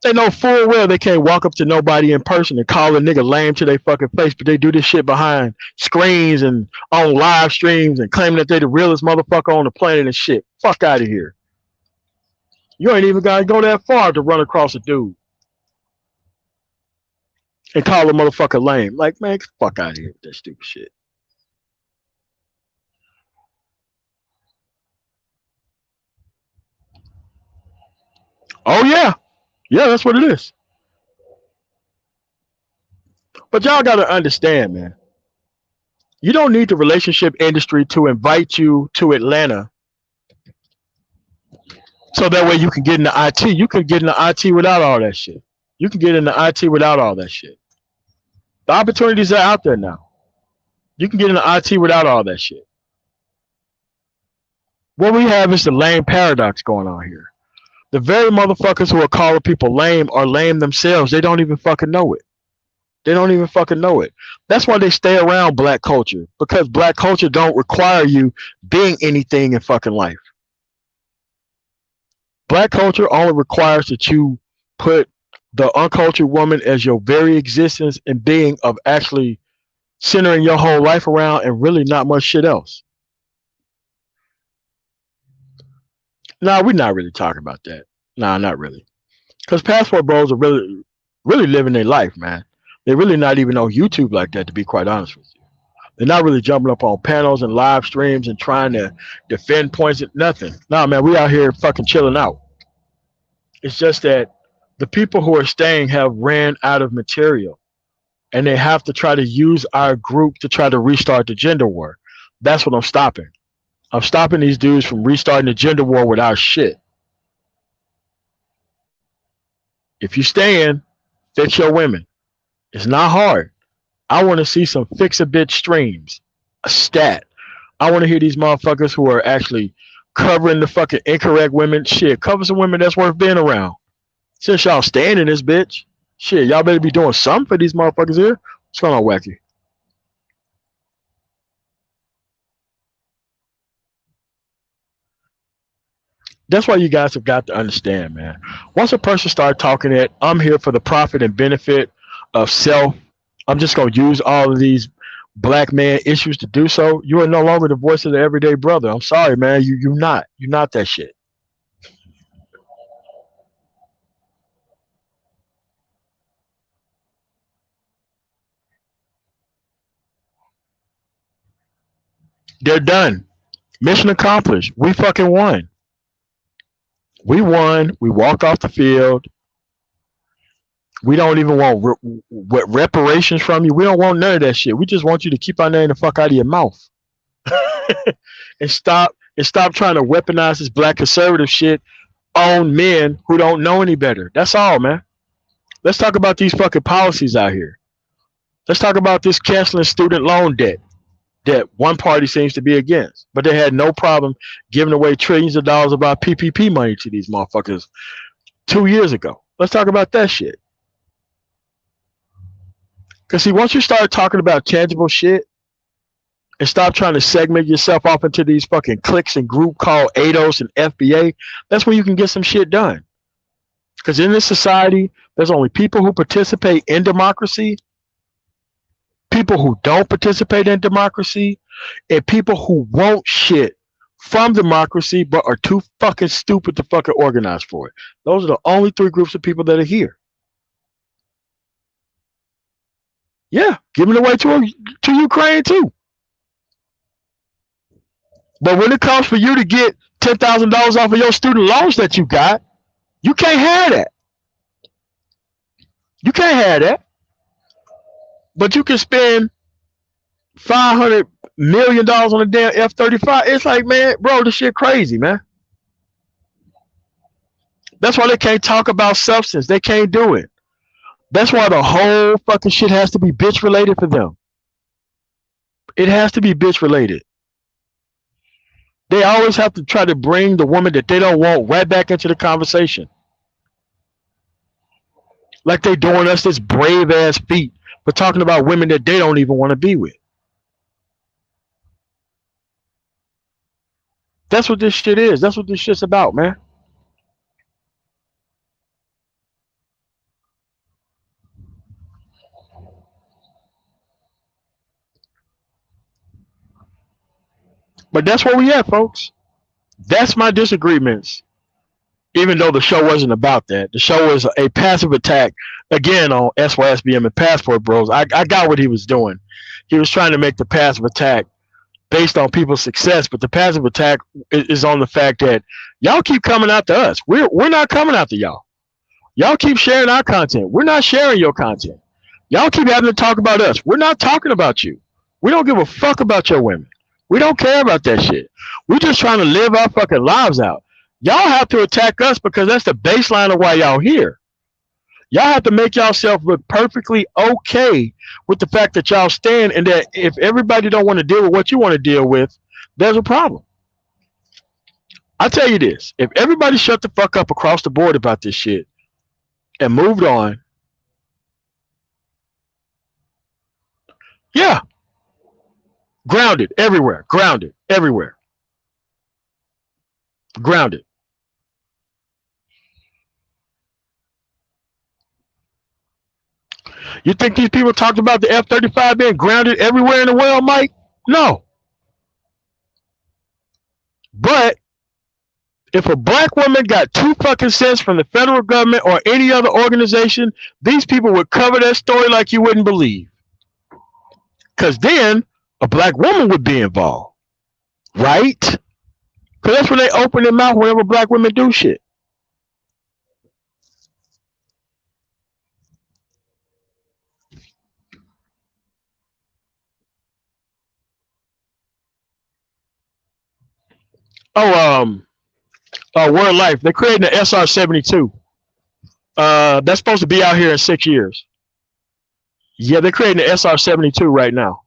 They know full well they can't walk up to nobody in person and call a nigga lame to their fucking face, but they do this shit behind screens and on live streams and claiming that they the realest motherfucker on the planet and shit. Fuck out of here. You ain't even gotta go that far to run across a dude and call a motherfucker lame. Like, man, fuck out of here with that stupid shit. Oh yeah. Yeah, that's what it is. But y'all gotta understand, man. You don't need the relationship industry to invite you to Atlanta so that way you can get into IT. You can get into IT without all that shit. You can get into IT without all that shit. The opportunities are out there now. You can get into IT without all that shit. What we have is the lame paradox going on here. The very motherfuckers who are calling people lame are lame themselves. They don't even fucking know it. They don't even fucking know it. That's why they stay around black culture, because black culture don't require you being anything in fucking life. Black culture only requires that you put the uncultured woman as your very existence and being of actually centering your whole life around and really not much shit else. No, we're not really talking about that. Nah, not really. Because passport bros are really living their life, man. They're really not even on YouTube like that, to be quite honest with you. They're not really jumping up on panels and live streams and trying to defend points at nothing. Nah, man, we out here fucking chilling out. It's just that the people who are staying have ran out of material. and they have to try to use our group to try to restart the gender war. That's what I'm stopping. I'm stopping these dudes from restarting the gender war with our shit. If you stand, fix your women. It's not hard. I want to see some fix-a-bitch streams. A stat. I want to hear these motherfuckers who are actually covering the fucking incorrect women. Shit, cover some women that's worth being around. Since y'all stand in this bitch, shit, y'all better be doing something for these motherfuckers here. What's going on, Wacky? That's why you guys have got to understand, man. Once a person starts talking that I'm here for the profit and benefit of self, I'm just going to use all of these black man issues to do so, you are no longer the voice of the everyday brother. I'm sorry, man. You're not. You're not that shit. They're done. Mission accomplished. We fucking won. We won. We walked off the field. We don't even want reparations from you. We don't want none of that shit. We just want you to keep our name the fuck out of your mouth. and stop trying to weaponize this black conservative shit on men who don't know any better. That's all, man. Let's talk about these fucking policies out here. Let's talk about this canceling student loan debt that one party seems to be against, but they had no problem giving away trillions of dollars of our PPP money to these motherfuckers 2 years ago. Let's talk about that shit. Because see, once you start talking about tangible shit and stop trying to segment yourself off into these fucking cliques and group called ADOS and FBA, that's when you can get some shit done. Because in this society, there's only people who participate in democracy, people who don't participate in democracy, and people who want shit from democracy but are too fucking stupid to fucking organize for it. Those are the only three groups of people that are here. Yeah, giving away to Ukraine too. But when it comes for you to get $10,000 off of your student loans that you got, you can't have that. You can't have that. But you can spend $500 million on a damn F-35. It's like, man, bro, this shit crazy, man. That's why they can't talk about substance. They can't do it. That's why the whole fucking shit has to be bitch related for them. It has to be bitch related. They always have to try to bring the woman that they don't want right back into the conversation. Like they doing us this brave ass feat for talking about women that they don't even want to be with. That's what this shit is. That's what this shit's about, man. But that's where we at, folks. That's my disagreements. Even though the show wasn't about that. The show was a passive attack, again, on SYSBM and Passport Bros. I got what he was doing. He was trying to make the passive attack based on people's success, but the passive attack is on the fact that y'all keep coming after us. We're not coming after y'all. Y'all keep sharing our content. We're not sharing your content. Y'all keep having to talk about us. We're not talking about you. We don't give a fuck about your women. We don't care about that shit. We're just trying to live our fucking lives out. Y'all have to attack us because that's the baseline of why y'all here. Y'all have to make yourself look perfectly okay with the fact that y'all stand, and that if everybody don't want to deal with what you want to deal with, there's a problem. I tell you this, if everybody shut the fuck up across the board about this shit and moved on, yeah, grounded everywhere, grounded everywhere, grounded. You think these people talked about the F-35 being grounded everywhere in the world, Mike? No. But if a black woman got 2 fucking cents from the federal government or any other organization, these people would cover that story like you wouldn't believe. Because then a black woman would be involved. Right? Because that's when they open their mouth whenever black women do shit. Oh, Word Life. They're creating an SR-72. That's supposed to be out here in 6 years. Yeah, they're creating an SR-72 right now.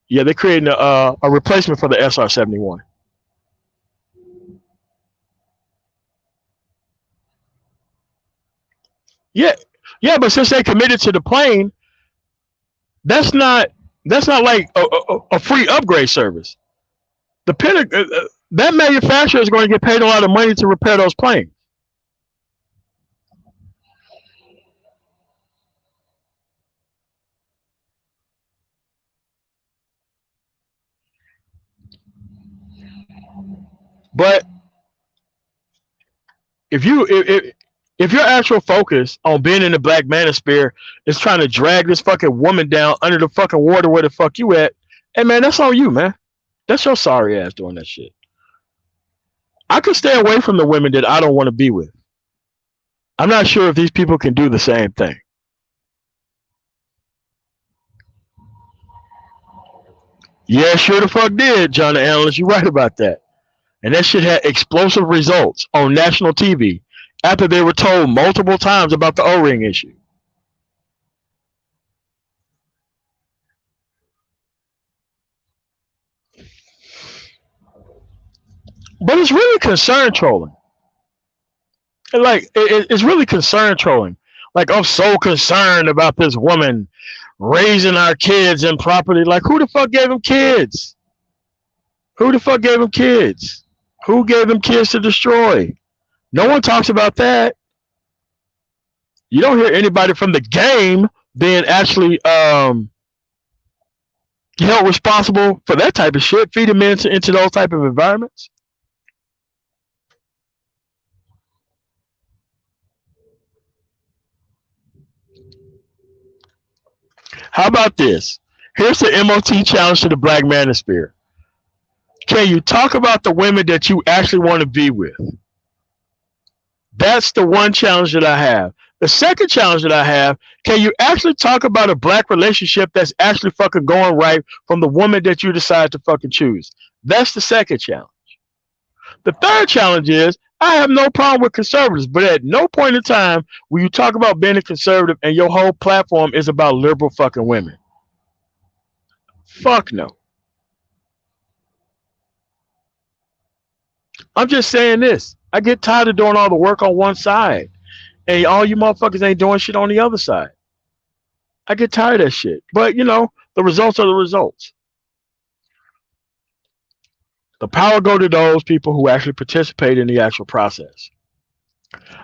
Yeah, they're creating a replacement for the SR-71. Yeah, yeah, but since they committed to the plane, that's not like a free upgrade service. The that manufacturer is going to get paid a lot of money to repair those planes. But if you if your actual focus on being in the black manosphere is trying to drag this fucking woman down under the fucking water where the fuck you at, hey man, that's on you, man. That's your sorry ass doing that shit. I could stay away from the women that I don't want to be with. I'm not sure if these people can do the same thing. Yeah, sure the fuck did, John the Analyst. You're right about that. And that shit had explosive results on national TV after they were told multiple times about the O-ring issue. But it's really concern trolling. Like it's really concern trolling. Like I'm so concerned about this woman raising our kids improperly. Like who the fuck gave them kids? Who the fuck gave them kids? Who gave them kids to destroy? No one talks about that. You don't hear anybody from the game being actually held responsible for that type of shit, feeding men into those type of environments. How about this? Here's the MOT challenge to the Black Manosphere. Can you talk about the women that you actually want to be with? That's the one challenge that I have. The second challenge that I have, can you actually talk about a black relationship that's actually fucking going right from the woman that you decide to fucking choose? That's the second challenge. The third challenge is I have no problem with conservatives, but at no point in time will you talk about being a conservative and your whole platform is about liberal fucking women. Fuck no. I'm just saying this. I get tired of doing all the work on one side. And all you motherfuckers ain't doing shit on the other side. I get tired of that shit. But you know, the results are the results. The power go to those people who actually participate in the actual process.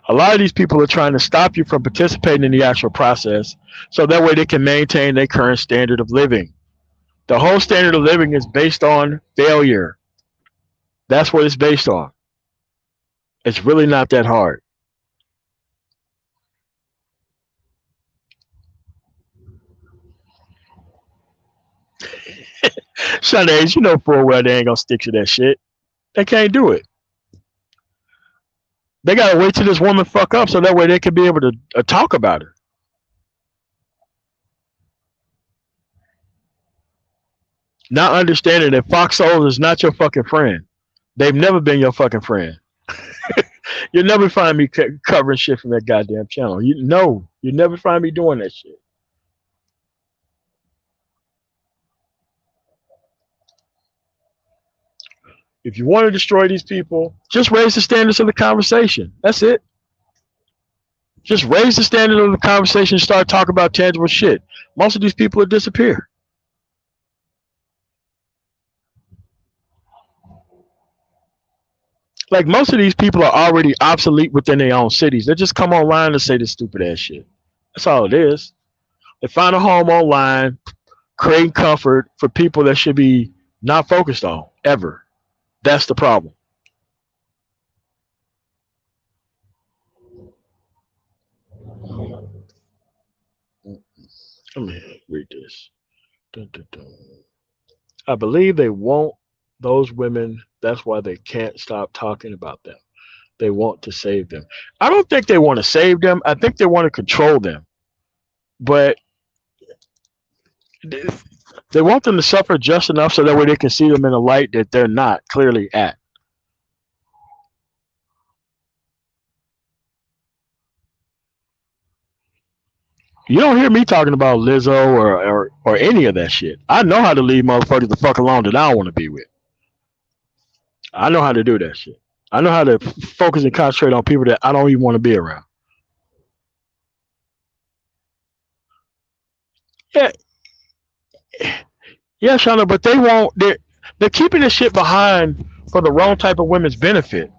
A lot of these people are trying to stop you from participating in the actual process so that way they can maintain their current standard of living. The whole standard of living is based on failure. That's what it's based on. It's really not that hard. Sundays, you know full well they ain't gonna stick to that shit. They can't do it. They gotta wait till this woman fuck up so that way they can be able to talk about her. Not understanding that Fox Souls is not your fucking friend. They've never been your fucking friend. You'll never find me covering shit from that goddamn channel. You never find me doing that shit. If you want to destroy these people, just raise the standards of the conversation. That's it. Just raise the standard of the conversation and start talking about tangible shit. Most of these people will disappear. Like most of these people are already obsolete within their own cities. They just come online to say this stupid ass shit. That's all it is. They find a home online, creating comfort for people that should be not focused on ever. That's the problem. Let me read this. Dun, dun, dun. I believe they want those women. That's why they can't stop talking about them. They want to save them. I don't think they want to save them. I think they want to control them. But They want them to suffer just enough so that way they can see them in a light that they're not clearly at. You don't hear me talking about Lizzo or any of that shit. I know how to leave motherfuckers the fuck alone that I don't want to be with. I know how to do that shit. I know how to focus and concentrate on people that I don't even want to be around. Yeah, yeah, Shauna, but they won't. They're keeping this shit behind for the wrong type of women's benefit.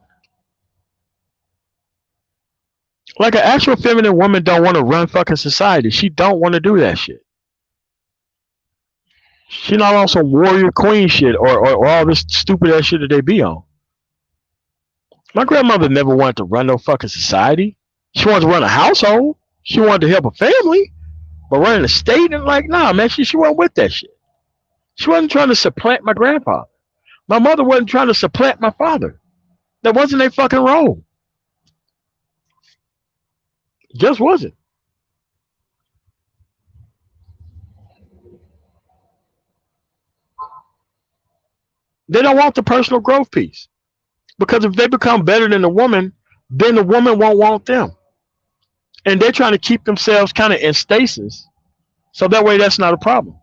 Like an actual feminine woman don't want to run fucking society. She don't want to do that shit. She not on some warrior queen shit or all this stupid ass shit that they be on. My grandmother never wanted to run no fucking society. She wanted to run a household. She wanted to help a family, but running a state and like, nah, man, she wasn't with that shit. She wasn't trying to supplant my grandfather. My mother wasn't trying to supplant my father. That wasn't their fucking role. It just wasn't. They don't want the personal growth piece. Because if they become better than the woman, then the woman won't want them. And they're trying to keep themselves kind of in stasis. So that way that's not a problem.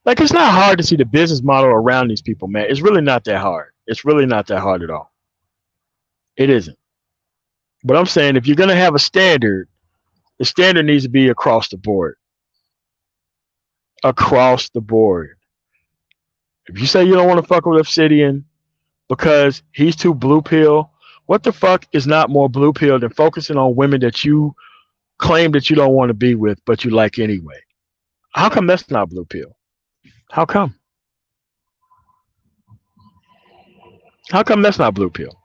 Like it's not hard to see the business model around these people, man. It's really not that hard. It's really not that hard at all. It isn't. But I'm saying if you're gonna have a standard, the standard needs to be across the board. Across the board. If you say you don't want to fuck with Obsidian because he's too blue pill, what the fuck is not more blue pill than focusing on women that you claim that you don't want to be with, but you like anyway? How come that's not blue pill? How come? How come that's not blue pill?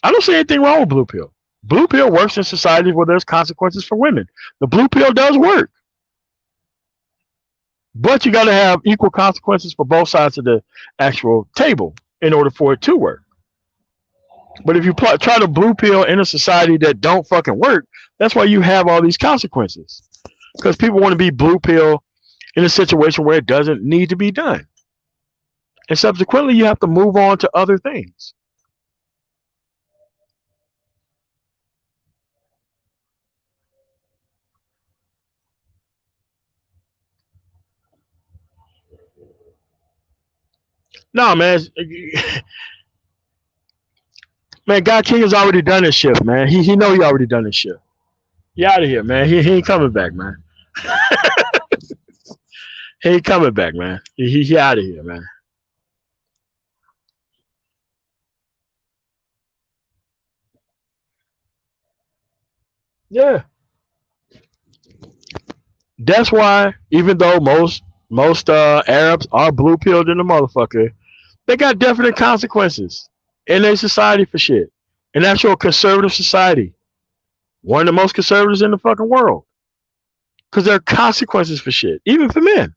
I don't see anything wrong with blue pill. Blue pill works in societies where there's consequences for women. The blue pill does work. But you got to have equal consequences for both sides of the actual table in order for it to work. But if you try to blue pill in a society that don't fucking work, that's why you have all these consequences. Because people want to be blue pill in a situation where it doesn't need to be done. And subsequently, you have to move on to other things. No, man. Man, God King has already done his shift, man. He know he already done his shift. He out of here, man. He ain't coming back, man. He ain't coming back, man. He out of here, man. Yeah. That's why, even though most Arabs are blue pilled in the motherfucker, they got definite consequences in their society for shit. An actual conservative society, one of the most conservatives in the fucking world, because there are consequences for shit, even for men.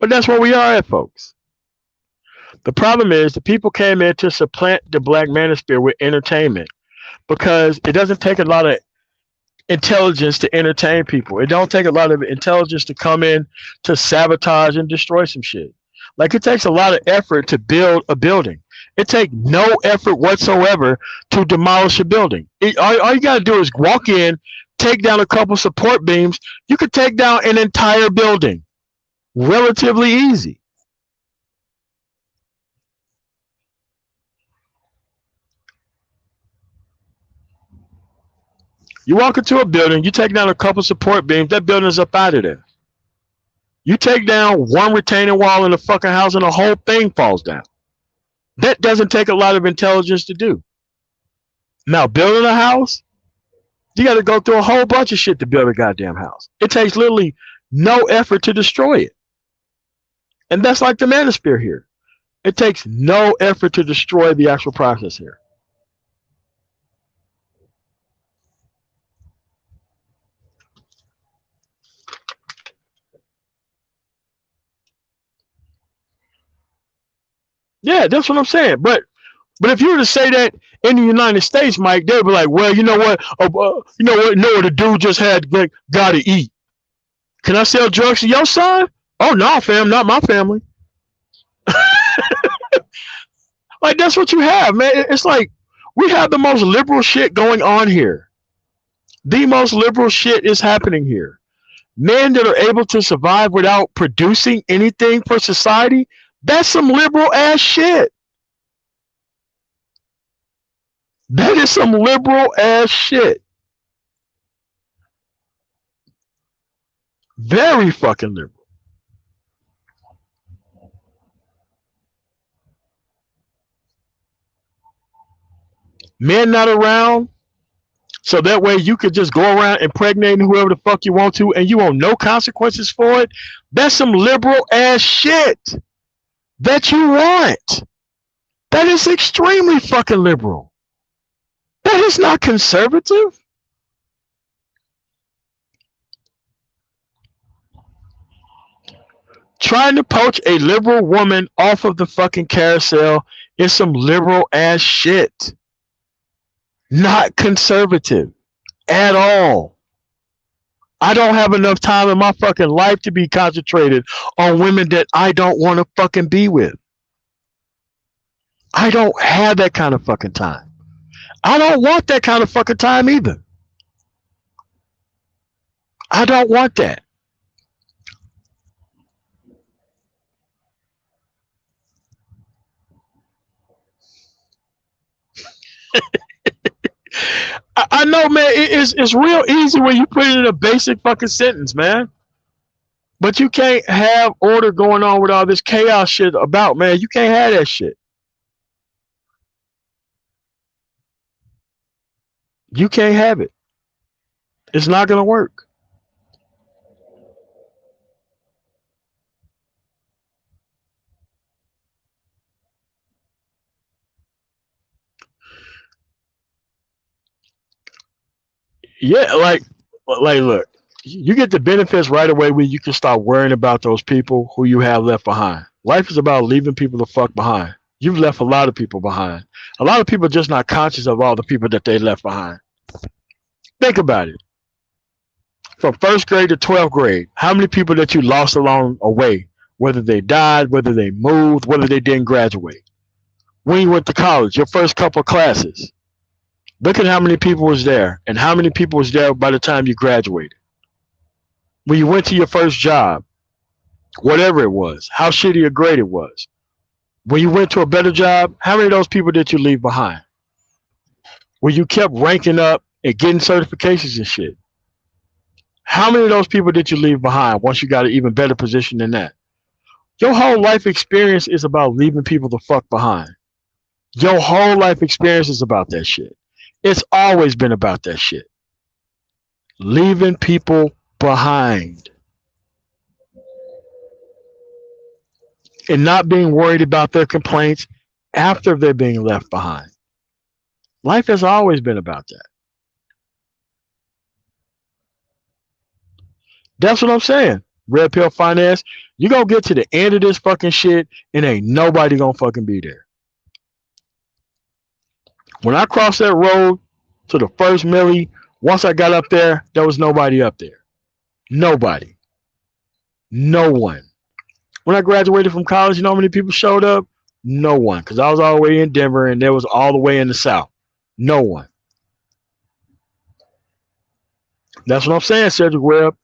But that's where we are at, folks. The problem is the people came in to supplant the black manosphere with entertainment because it doesn't take a lot of intelligence to entertain people. It don't take a lot of intelligence to come in to sabotage and destroy some shit. Like it takes a lot of effort to build a building. It takes no effort whatsoever to demolish a building. All you got to do is walk in, take down a couple support beams. You could take down an entire building relatively easy. You walk into a building, you take down a couple support beams, that building's up out of there. You take down one retaining wall in the fucking house and the whole thing falls down. That doesn't take a lot of intelligence to do. Now, building a house, you got to go through a whole bunch of shit to build a goddamn house. It takes literally no effort to destroy it. And that's like the manosphere here. It takes no effort to destroy the actual process here. Yeah, that's what I'm saying. But if you were to say that in the United States, Mike, they'd be like, well, you know what? You know what? No, the dude just had got to eat. Can I sell drugs to your son? Oh no, fam, not my family. Like that's what you have, man. It's like we have the most liberal shit going on here. The most liberal shit is happening here. Men that are able to survive without producing anything for society, that's some liberal ass shit. That is some liberal ass shit. Very fucking liberal. Men not around, so that way you could just go around impregnating whoever the fuck you want to and you want no consequences for it. That's some liberal ass shit that you want. That is extremely fucking liberal. That is not conservative. Trying to poach a liberal woman off of the fucking carousel is some liberal ass shit. Not conservative at all. I don't have enough time in my fucking life to be concentrated on women that I don't want to fucking be with. I don't have that kind of fucking time. I don't want that kind of fucking time either. I don't want that. I know, man. It's real easy when you put it in a basic fucking sentence, man. But you can't have order going on with all this chaos shit about, man. You can't have that shit. You can't have it. It's not gonna work. Yeah, look, you get the benefits right away when you can start worrying about those people who you have left behind. Life is about leaving people the fuck behind. You've left a lot of people behind. A lot of people are just not conscious of all the people that they left behind. Think about it. From first grade to 12th grade, how many people that you lost along the way, whether they died, whether they moved, whether they didn't graduate. When you went to college, your first couple of classes, look at how many people was there and how many people was there by the time you graduated. When you went to your first job, whatever it was, how shitty or great it was. When you went to a better job, how many of those people did you leave behind? When you kept ranking up and getting certifications and shit, how many of those people did you leave behind once you got an even better position than that? Your whole life experience is about leaving people the fuck behind. Your whole life experience is about that shit. It's always been about that shit. Leaving people behind. And not being worried about their complaints after they're being left behind. Life has always been about that. That's what I'm saying. Red Pill Finance, you're going to get to the end of this fucking shit and ain't nobody going to fucking be there. When I crossed that road to the first millie, once I got up there was nobody up there. Nobody. No one. When I graduated from college, you know how many people showed up? No one. Because I was all the way in Denver and there was all the way in the South. No one. That's what I'm saying, Cedric Webb.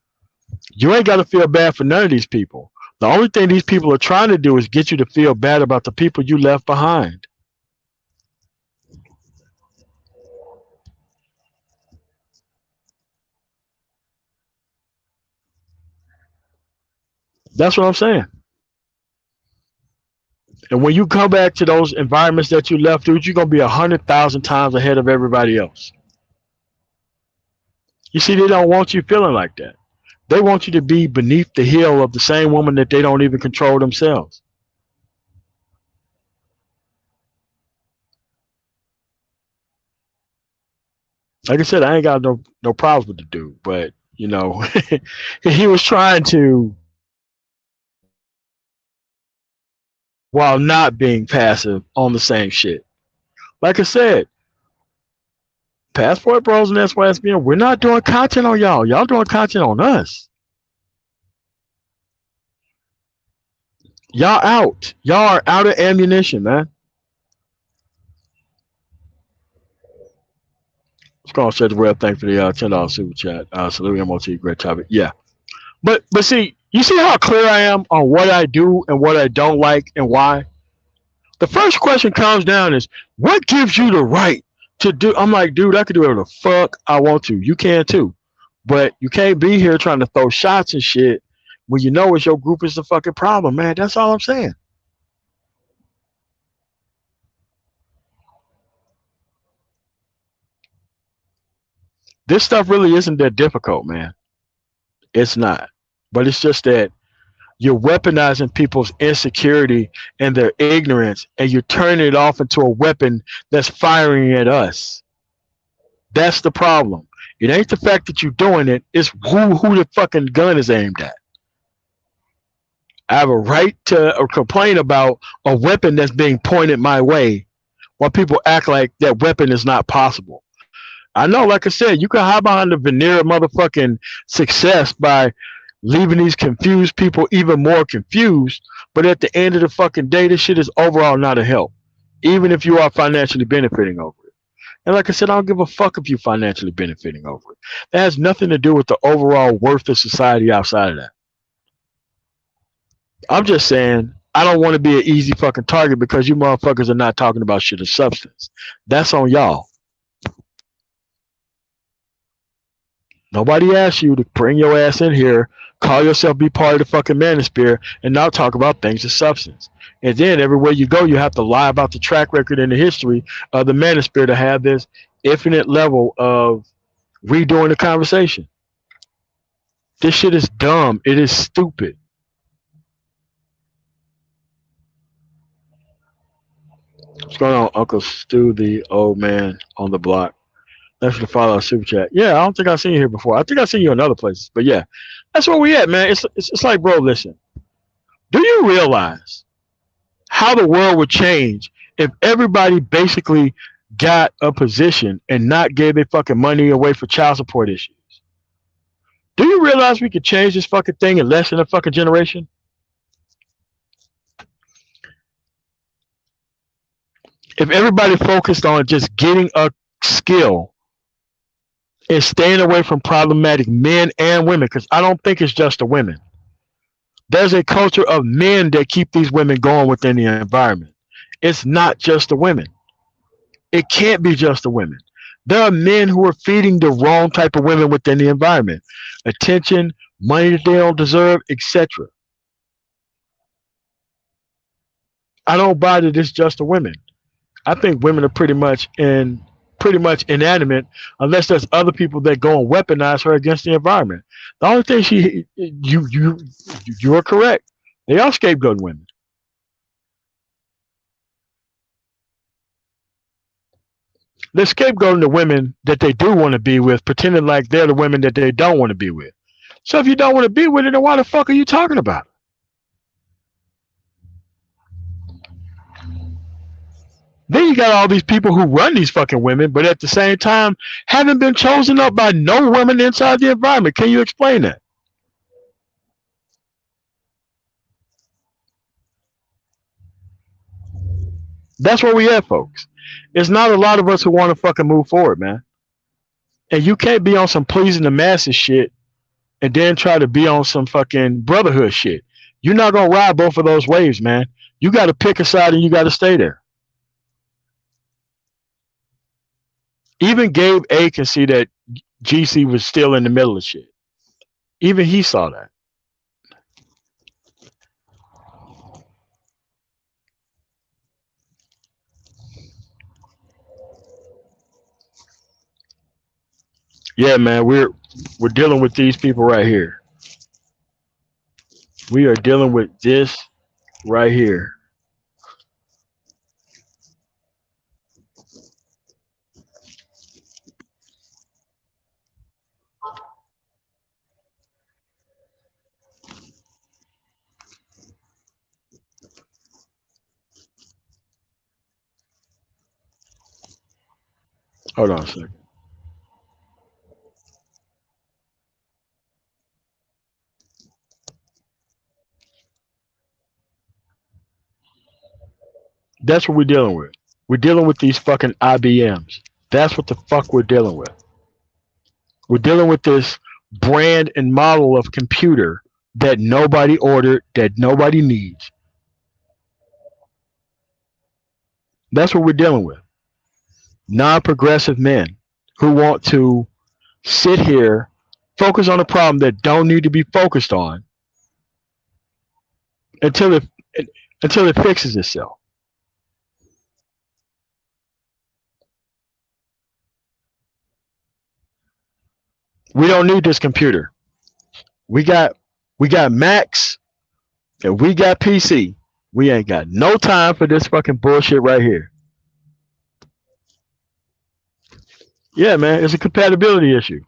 You ain't got to feel bad for none of these people. The only thing these people are trying to do is get you to feel bad about the people you left behind. That's what I'm saying. And when you come back to those environments that you left, dude, you're going to be 100,000 times ahead of everybody else. You see, they don't want you feeling like that. They want you to be beneath the heel of the same woman that they don't even control themselves. Like I said, I ain't got no problems with the dude, but you know, he was trying to while not being passive on the same shit. Like I said, Passport Bros and SYSBN, we're not doing content on y'all. Y'all doing content on us. Y'all out. Y'all are out of ammunition, man. Let's go on set the real thing for the $10 super chat. Salute MOT, great topic. Yeah. But see, you see how clear I am on what I do and what I don't like and why? The first question comes down is what gives you the right to do? I'm like, dude, I can do whatever the fuck I want to. You can too. But you can't be here trying to throw shots and shit when you know it's your group is the fucking problem, man. That's all I'm saying. This stuff really isn't that difficult, man. It's not. But it's just that you're weaponizing people's insecurity and their ignorance, and you're turning it off into a weapon that's firing at us. That's the problem. It ain't the fact that you're doing it, it's who the fucking gun is aimed at. I have a right to complain about a weapon that's being pointed my way while people act like that weapon is not possible. I know, like I said, you can hide behind the veneer of motherfucking success by leaving these confused people even more confused. But at the end of the fucking day, this shit is overall not a help, even if you are financially benefiting over it. And like I said, I don't give a fuck if you're financially benefiting over it. That has nothing to do with the overall worth of society outside of that. I'm just saying, I don't want to be an easy fucking target because you motherfuckers are not talking about shit of substance. That's on y'all. Nobody asked you to bring your ass in here, call yourself be part of the fucking manosphere, and not talk about things of substance. And then everywhere you go, you have to lie about the track record and the history of the manosphere to have this infinite level of redoing the conversation. This shit is dumb. It is stupid. What's going on, Uncle Stu, the old man on the block? Thanks for the follow super chat. Yeah, I don't think I've seen you here before. I think I've seen you in other places, but yeah, that's where we at, man. It's like, bro, listen. Do you realize how the world would change if everybody basically got a position and not gave their fucking money away for child support issues? Do you realize we could change this fucking thing in less than a fucking generation? If everybody focused on just getting a skill and staying away from problematic men and women, because I don't think it's just the women. There's a culture of men that keep these women going within the environment. It's not just the women. It can't be just the women. There are men who are feeding the wrong type of women within the environment. Attention, money that they don't deserve, etc. I don't buy that it's just the women. I think women are pretty much inanimate unless there's other people that go and weaponize her against the environment. The only thing you are correct. They are scapegoat women. They're scapegoating the women that they do want to be with, pretending like they're the women that they don't want to be with. So if you don't want to be with it, then why the fuck are you talking about it? Then you got all these people who run these fucking women, but at the same time haven't been chosen up by no women inside the environment. Can you explain that? That's where we at, folks. It's not a lot of us who want to fucking move forward, man. And you can't be on some pleasing the masses shit and then try to be on some fucking brotherhood shit. You're not gonna ride both of those waves, man. You got to pick a side and you got to stay there. Even 𝐷𝐿 can see that GC was still in the middle of shit. Even he saw that. Yeah, man, we're dealing with these people right here. We are dealing with this right here. Hold on a second. That's what we're dealing with. We're dealing with these fucking IBMs. That's what the fuck we're dealing with. We're dealing with this brand and model of computer that nobody ordered, that nobody needs. That's what we're dealing with. Non-progressive men who want to sit here, focus on a problem that don't need to be focused on until it fixes itself. We don't need this computer. We got Macs and we got PC. We ain't got no time for this fucking bullshit right here. Yeah, man, it's a compatibility issue.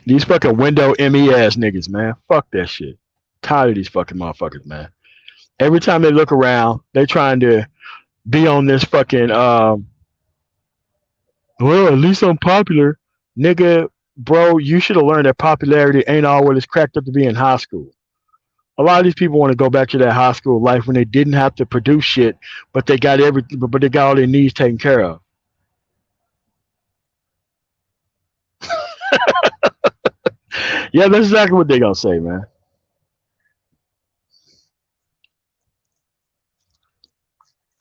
These fucking window ME ass niggas, man. Fuck that shit. Tired of these fucking motherfuckers, man. Every time they look around, they trying to be on this fucking well, at least I'm popular. Nigga, bro, you should have learned that popularity ain't all what it's cracked up to be in high school. A lot of these people want to go back to that high school life when they didn't have to produce shit, but they got everything, but they got all their needs taken care of. Yeah, that's exactly what they gonna say, man.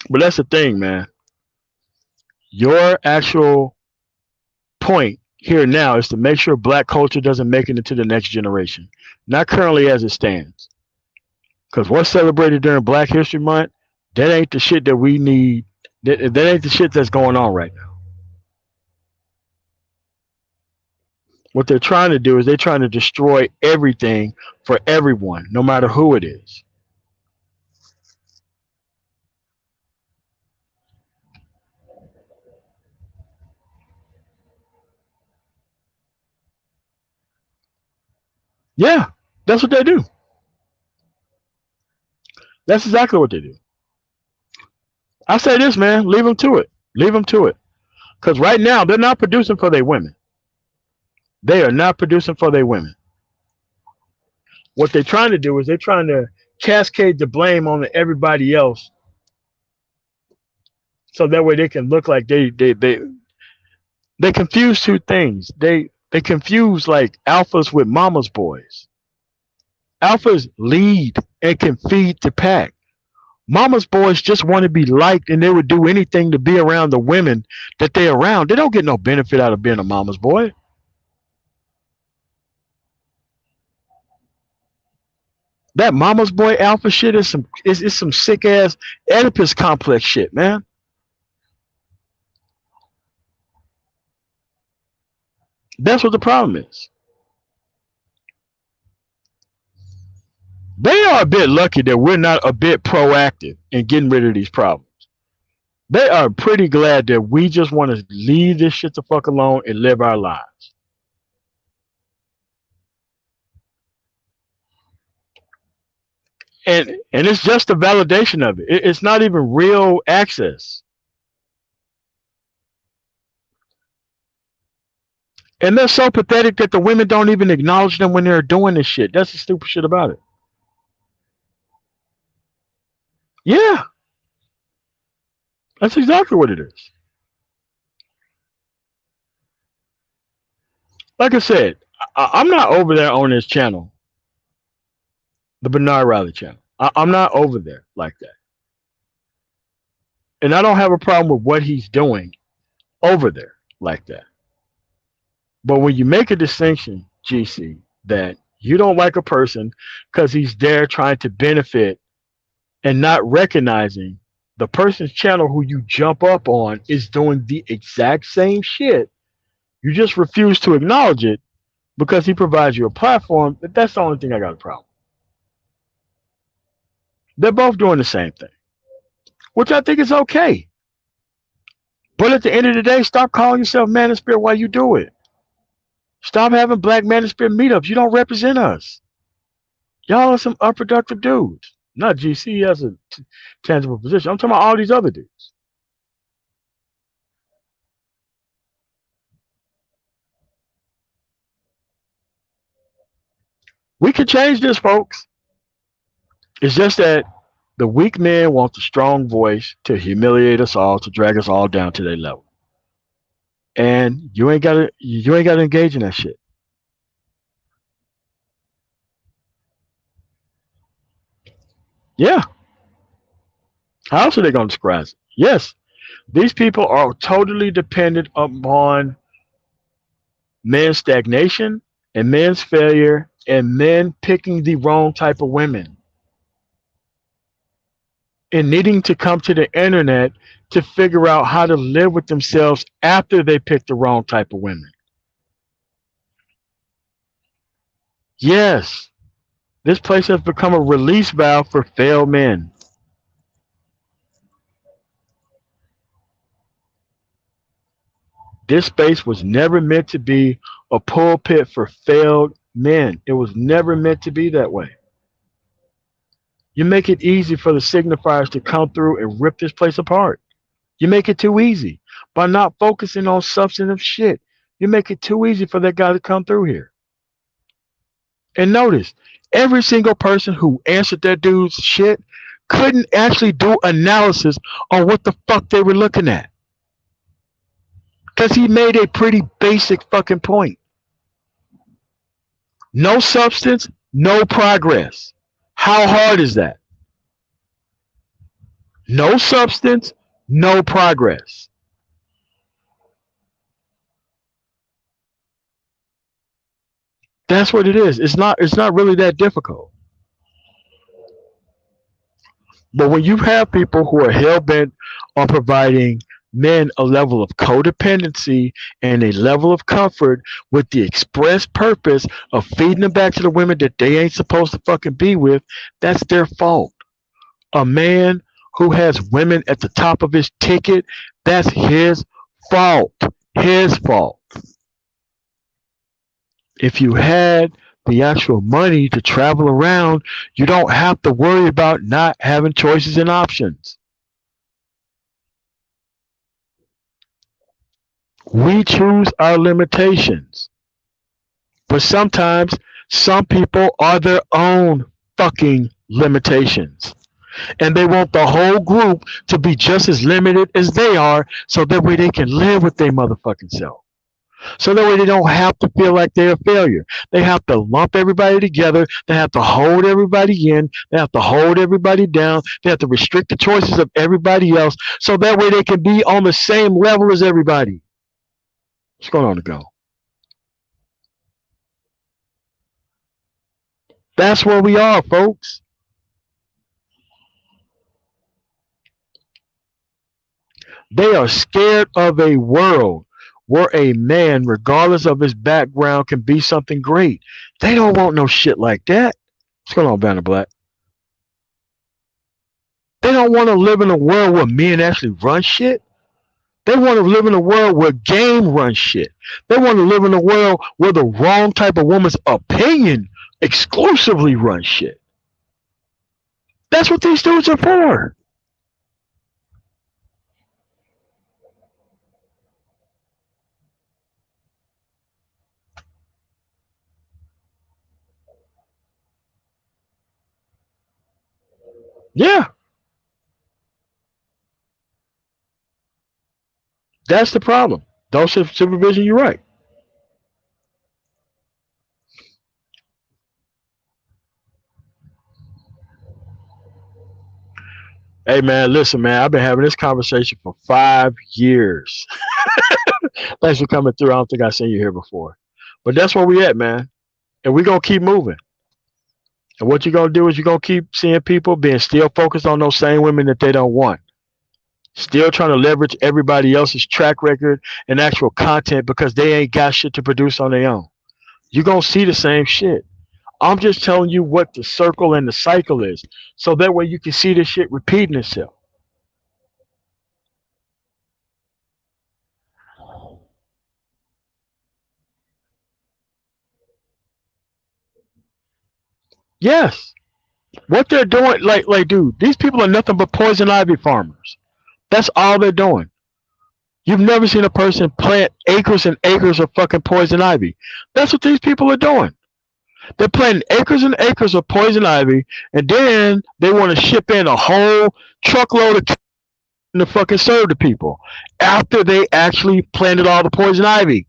But that's the thing, man. Your actual point here now is to make sure black culture doesn't make it into the next generation. Not currently as it stands. Because what's celebrated during Black History Month, that ain't the shit that we need. That ain't the shit that's going on right now. What they're trying to do is they're trying to destroy everything for everyone, no matter who it is. Yeah, that's what they do. That's exactly what they do. I say this, man, leave them to it. Leave them to it. Because right now, they're not producing for their women. They are not producing for their women. What they're trying to do is they're trying to cascade the blame on everybody else, so that way they can look like they confuse two things. They confuse like alphas with mama's boys. Alphas lead and can feed the pack. Mama's boys just want to be liked, and they would do anything to be around the women that they're around. They don't get no benefit out of being a mama's boy. That mama's boy alpha shit is some sick ass Oedipus complex shit, man. That's what the problem is. They are a bit lucky that we're not a bit proactive in getting rid of these problems. They are pretty glad that we just want to leave this shit the fuck alone and live our lives. And it's just a validation of it. It's not even real access. And they're so pathetic that the women don't even acknowledge them when they're doing this shit. That's the stupid shit about it. Yeah, that's exactly what it is. Like I said, I'm not over there on this channel, the Bernard Riley channel. I'm not over there like that. And I don't have a problem with what he's doing over there like that. But when you make a distinction, GC, that you don't like a person because he's there trying to benefit and not recognizing the person's channel who you jump up on is doing the exact same shit, you just refuse to acknowledge it because he provides you a platform, that's the only thing I got a problem. They're both doing the same thing, which I think is okay. But at the end of the day, stop calling yourself Manosphere while you do it. Stop having black Manosphere meetups. You don't represent us. Y'all are some unproductive dudes. Not GC has a tangible position. I'm talking about all these other dudes. We can change this, folks. It's just that the weak men want the strong voice to humiliate us all, to drag us all down to their level. And you ain't gotta engage in that shit. Yeah. How else are they gonna describe it? Yes. These people are totally dependent upon men's stagnation and men's failure and men picking the wrong type of women and needing to come to the internet to figure out how to live with themselves after they pick the wrong type of women. Yes, this place has become a release valve for failed men. This space was never meant to be a pulpit for failed men. It was never meant to be that way. You make it easy for the signifiers to come through and rip this place apart. You make it too easy by not focusing on substantive shit. You make it too easy for that guy to come through here. And notice, every single person who answered that dude's shit couldn't actually do analysis on what the fuck they were looking at. Because he made a pretty basic fucking point. No substance, no progress. How hard is that? No substance, no progress. That's what it is. It's not really that difficult. But when you have people who are hell bent on providing men a level of codependency and a level of comfort with the express purpose of feeding them back to the women that they ain't supposed to fucking be with, that's their fault. A man who has women at the top of his ticket, that's his fault. His fault. If you had the actual money to travel around, you don't have to worry about not having choices and options. We choose our limitations. But sometimes some people are their own fucking limitations. And they want the whole group to be just as limited as they are so that way they can live with their motherfucking self. So that way they don't have to feel like they're a failure. They have to lump everybody together. They have to hold everybody in. They have to hold everybody down. They have to restrict the choices of everybody else so that way they can be on the same level as everybody. What's going on to go? That's where we are, folks. They are scared of a world where a man, regardless of his background, can be something great. They don't want no shit like that. What's going on, Banner Black? They don't want to live in a world where men actually run shit. They want to live in a world where game runs shit. They want to live in a world where the wrong type of woman's opinion exclusively runs shit. That's what these dudes are for. Yeah, that's the problem. Don't supervision, you're right. Hey man, listen man, I've been having this conversation for 5 years. Thanks for coming through. I don't think I've seen you here before. But that's where we at, man. And we're gonna keep moving. And what you're gonna do is you're gonna keep seeing people being still focused on those same women that they don't want. Still trying to leverage everybody else's track record and actual content because they ain't got shit to produce on their own. You're gonna see the same shit. I'm just telling you what the circle and the cycle is. So that way you can see this shit repeating itself. Yes. What they're doing, dude, these people are nothing but poison ivy farmers. That's all they're doing. You've never seen a person plant acres and acres of fucking poison ivy. That's what these people are doing. They're planting acres and acres of poison ivy, and then they want to ship in a whole truckload of to fucking serve the people after they actually planted all the poison ivy.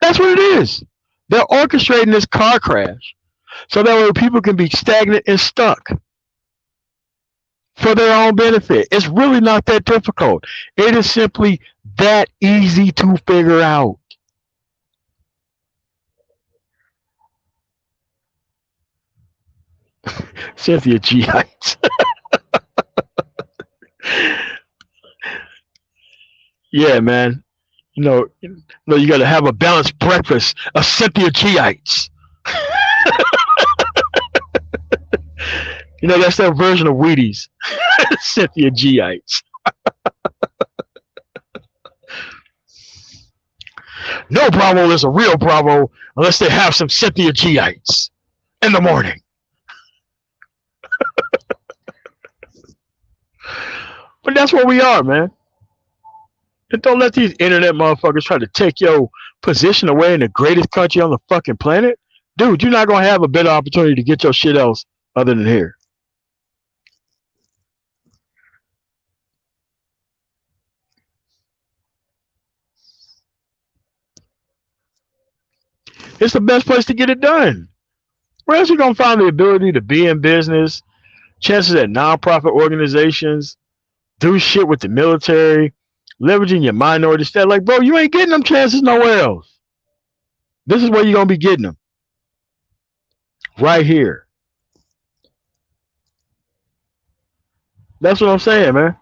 That's what it is. They're orchestrating this car crash so that way people can be stagnant and stuck for their own benefit. It's really not that difficult. It is simply that easy to figure out. Cynthia G.Heights. Yeah, man. You got to have a balanced breakfast of Cynthia G.Heights. That's their version of Wheaties. Cynthia G.Heights. No Bravo is a real Bravo unless they have some Cynthia G.Heights in the morning. But that's what we are, man. And don't let these internet motherfuckers try to take your position away in the greatest country on the fucking planet. Dude, you're not going to have a better opportunity to get your shit else other than here. It's the best place to get it done. Where else are you going to find the ability to be in business, chances at nonprofit organizations, do shit with the military, leveraging your minority status? Like, bro, you ain't getting them chances nowhere else. This is where you're going to be getting them. Right here. That's what I'm saying, man.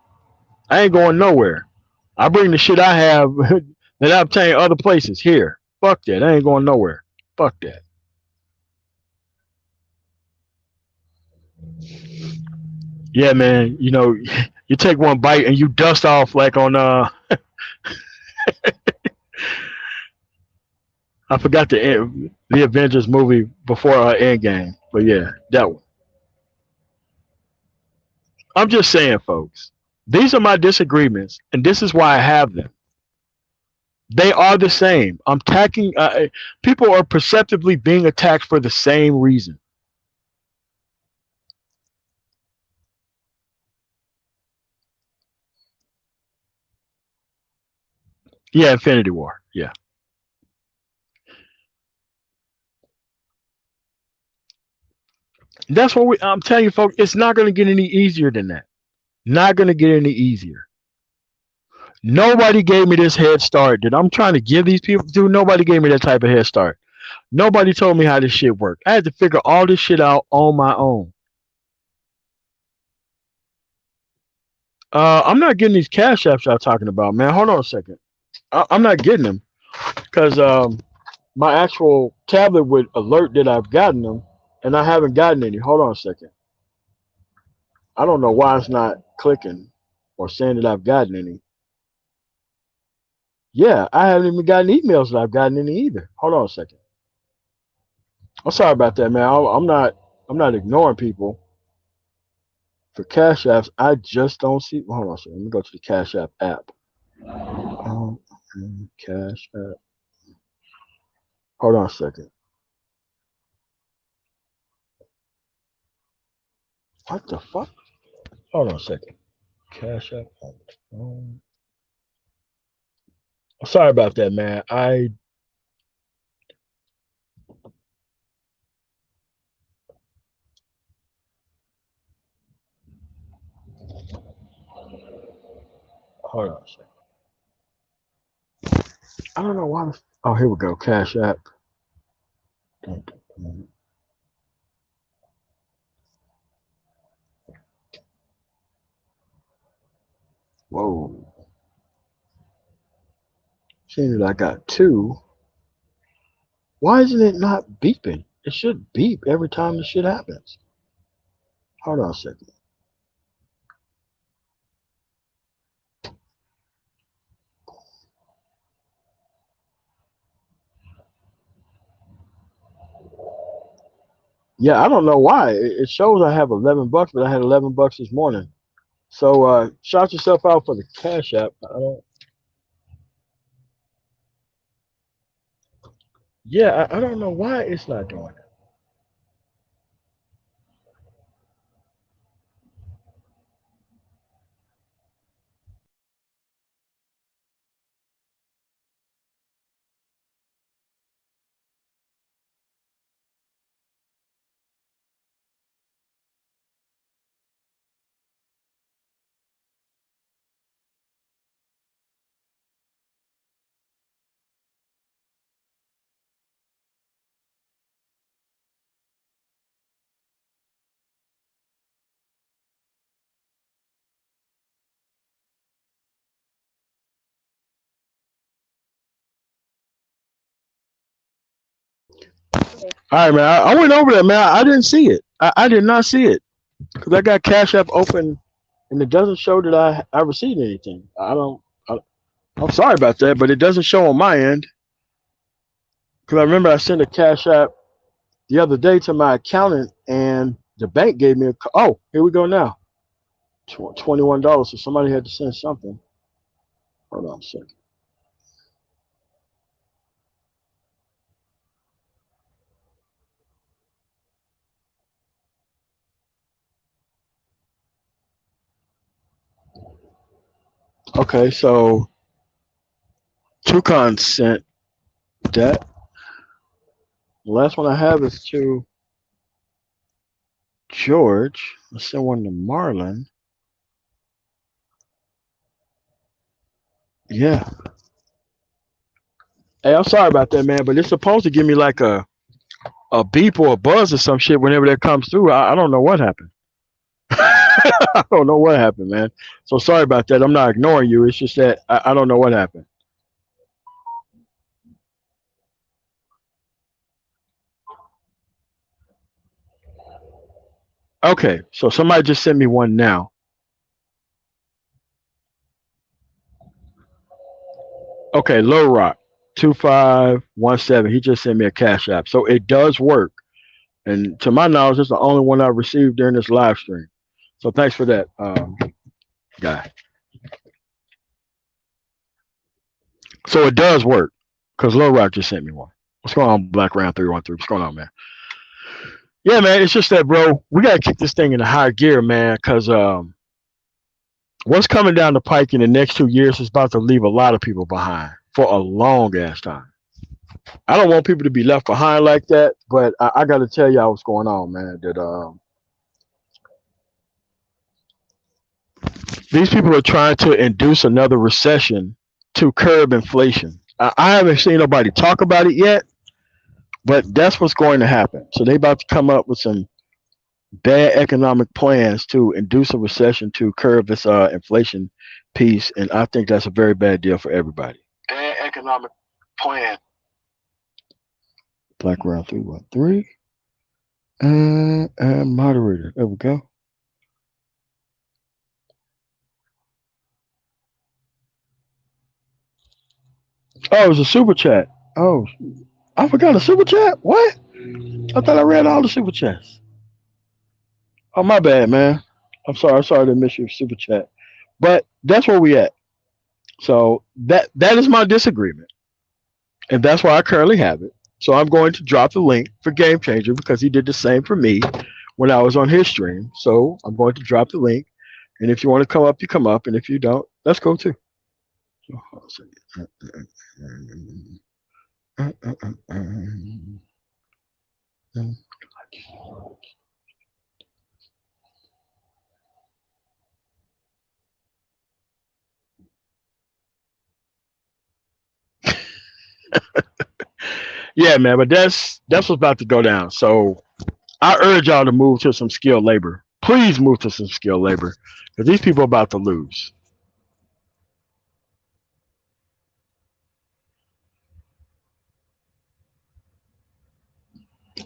I ain't going nowhere. I bring the shit I have that I obtain other places here. Fuck that. I ain't going nowhere. Fuck that. Yeah, man. You take one bite and you dust off like on I forgot the Avengers movie before Endgame, but yeah, that one. I'm just saying, folks. These are my disagreements, and this is why I have them. They are the same. I'm attacking. People are perceptively being attacked for the same reason. Yeah, Infinity War. Yeah. That's what I'm telling you, folks. It's not going to get any easier than that. Not going to get any easier. Nobody gave me this head start that I'm trying to give these people. Dude, nobody gave me that type of head start. Nobody told me how this shit worked. I had to figure all this shit out on my own. I'm not getting these cash apps y'all talking about, man. Hold on a second. I'm not getting them because my actual tablet would alert that I've gotten them, and I haven't gotten any. Hold on a second. I don't know why it's not clicking or saying that I've gotten any. Yeah, I haven't even gotten emails that I've gotten any either. Hold on a second. I'm sorry about that, man. I'm not ignoring people for cash apps. I just don't see. Hold on a second. Let me go to the Cash App. Cash App. Hold on a second. What the fuck? Hold on a second. Cash App. Sorry about that, man. Hold on a second. I don't know why. Oh, here we go. Cash App. Whoa. Seeing that I got two. Why isn't it not beeping? It should beep every time this shit happens. Hold on a second. Yeah, I don't know why. It shows I have $11, but I had $11 this morning. So shout yourself out for the Cash App. I don't. Yeah, I don't know why it's not doing it. All right, man. I went over there, man. I didn't see it. I did not see it because I got Cash App open and it doesn't show that I received anything. I don't. I, I'm sorry about that, but it doesn't show on my end because I remember I sent a Cash App the other day to my accountant and the bank gave me a. Oh, here we go now. $21. So somebody had to send something. Hold on a second. Okay, so Toucan sent that. The last one I have is to George. Let's send one to Marlon. Yeah. Hey, I'm sorry about that, man, but it's supposed to give me like a beep or a buzz or some shit whenever that comes through. I don't know what happened. I don't know what happened, man. So sorry about that. I'm not ignoring you. It's just that I don't know what happened. Okay, so somebody just sent me one now. Okay, Low Rock 2517. He just sent me a Cash App. So it does work. And to my knowledge, it's the only one I received during this live stream. So thanks for that, guy. So it does work because Low Rock just sent me one. What's going on, Black Round 313? What's going on, man? Yeah, man. It's just that, bro. We gotta kick this thing into higher gear, man. Because what's coming down the pike in the next 2 years is about to leave a lot of people behind for a long ass time. I don't want people to be left behind like that, but I got to tell y'all what's going on, man. That these people are trying to induce another recession to curb inflation. I haven't seen nobody talk about it yet, but that's what's going to happen. So they about to come up with some bad economic plans to induce a recession to curb this inflation piece, and I think that's a very bad deal for everybody. Bad economic plan. Black Round 313. And moderator. There we go. Oh, it was a super chat. Oh, I forgot a super chat. What? I thought I read all the super chats. Oh, my bad, man. I'm sorry. I'm sorry to miss your super chat. But that's where we at. So that is my disagreement. And that's why I currently have it. So I'm going to drop the link for Game Changer because he did the same for me when I was on his stream. So I'm going to drop the link. And if you want to come up, you come up. And if you don't, that's cool too. Yeah, man, but that's what's about to go down. So I urge y'all to move to some skilled labor. Please move to some skilled labor because these people are about to lose.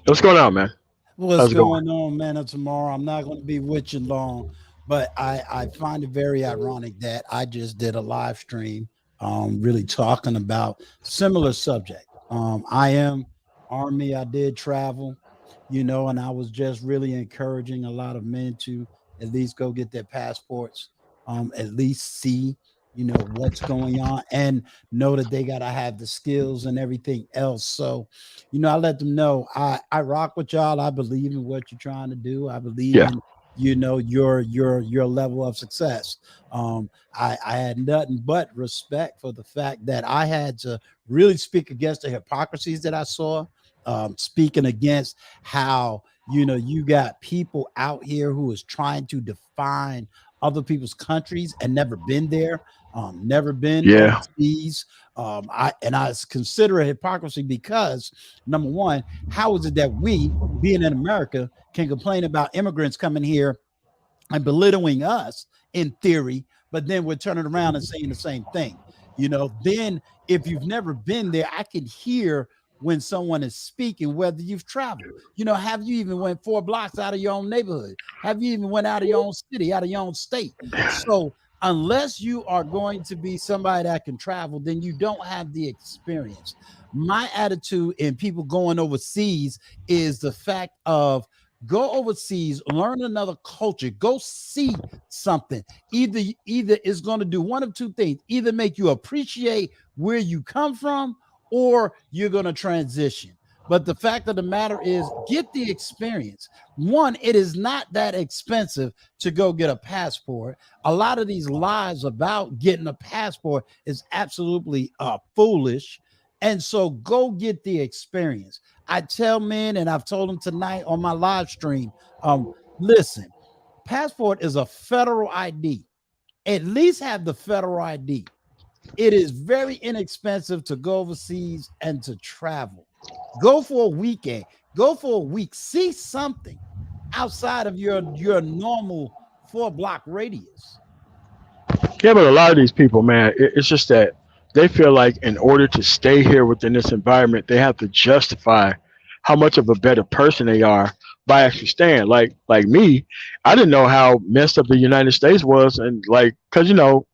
What's going on, man? What's going on, man? Of tomorrow, I'm not going to be with you long, but I find it very ironic that I just did a live stream, really talking about similar subject. I am Army. I did travel, and I was just really encouraging a lot of men to at least go get their passports, at least see, what's going on and know that they got to have the skills and everything else. So, I let them know I rock with y'all. I believe in what you're trying to do. I believe Yeah. in, your level of success. I had nothing but respect for the fact that I had to really speak against the hypocrisies that I saw, speaking against how you got people out here who is trying to define other people's countries and never been there, never been Yeah. overseas. I consider it hypocrisy because, number one, how is it that we, being in America, can complain about immigrants coming here and belittling us in theory, but then we're turning around and saying the same thing. Then if you've never been there, I can hear when someone is speaking, whether you've traveled. Have you even went 4 blocks out of your own neighborhood? Have you even went out of your own city, out of your own state? So unless you are going to be somebody that can travel, then you don't have the experience. My attitude in people going overseas is the fact of go overseas, learn another culture, go see something. Either it's going to do one of two things: either make you appreciate where you come from, or you're going to transition. But the fact of the matter is, get the experience. One, it is not that expensive to go get a passport. A lot of these lies about getting a passport is absolutely foolish. And so go get the experience. I tell men, and I've told them tonight on my live stream, listen, passport is a federal ID. At least have the federal ID. It is very inexpensive to go overseas and to travel. Go for a weekend, go for a week, see something outside of your normal 4-block radius. Yeah, but a lot of these people, man, it's just that they feel like in order to stay here within this environment, they have to justify how much of a better person they are by actually staying. Like me, I didn't know how messed up the United States was, and like, cause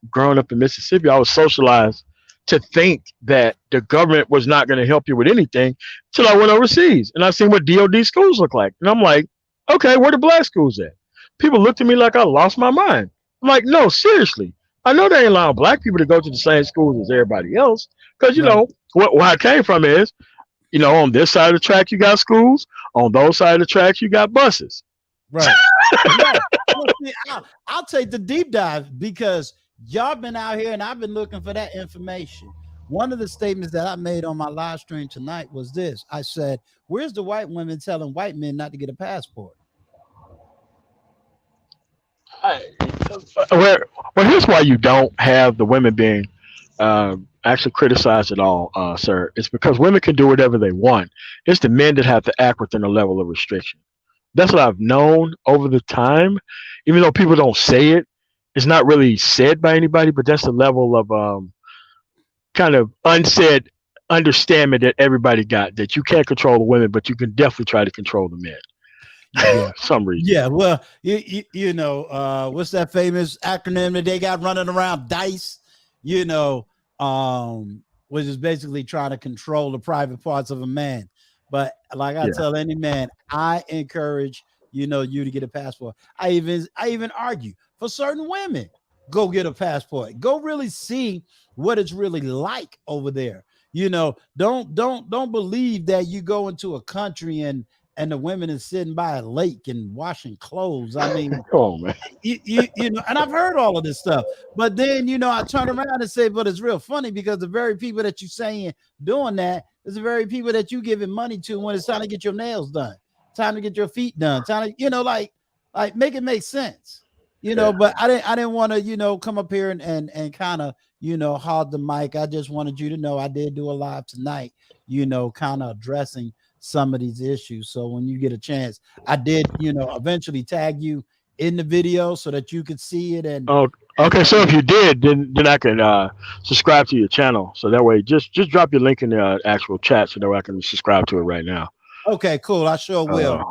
growing up in Mississippi, I was socialized to think that the government was not going to help you with anything till I went overseas and I seen what DoD schools look like, and I'm like, okay, where the black schools at? People looked at me like I lost my mind. I'm like, no, seriously. I know they ain't allowing black people to go to the same schools as everybody else. Because, Right, where I came from is, on this side of the track, you got schools. On those side of the tracks, you got buses. right. Yeah. Well, see, I'll take the deep dive because y'all been out here and I've been looking for that information. One of the statements that I made on my live stream tonight was this. I said, where's the white women telling white men not to get a passport? I, well, here's why you don't have the women being actually criticized at all, sir. It's because women can do whatever they want. It's the men that have to act within a level of restriction. That's what I've known over the time. Even though people don't say it, it's not really said by anybody, but that's the level of kind of unsaid understanding that everybody got, that you can't control the women, but you can definitely try to control the men. Yeah. Some reason. Yeah, well, what's that famous acronym that they got running around? DICE, which is basically trying to control the private parts of a man. But like I Yeah. tell any man, I encourage you to get a passport. I even argue for certain women, go get a passport. Go really see what it's really like over there. Don't believe that you go into a country and the women is sitting by a lake and washing clothes. I mean, Come on, man. and I've heard all of this stuff, but then I turn around and say, but it's real funny because the very people that you saying doing that is the very people that you giving money to when it's time to get your nails done, time to get your feet done, time to like make it make sense. Yeah. But I didn't want to come up here and kind of hog the mic. I just wanted you to know I did do a live tonight, kind of addressing some of these issues. So when you get a chance, I did, eventually tag you in the video so that you could see it. And Oh, okay. So if you did, then I can subscribe to your channel. So that way, just drop your link in the actual chat so that way I can subscribe to it right now. okay, cool. I sure will. Uh,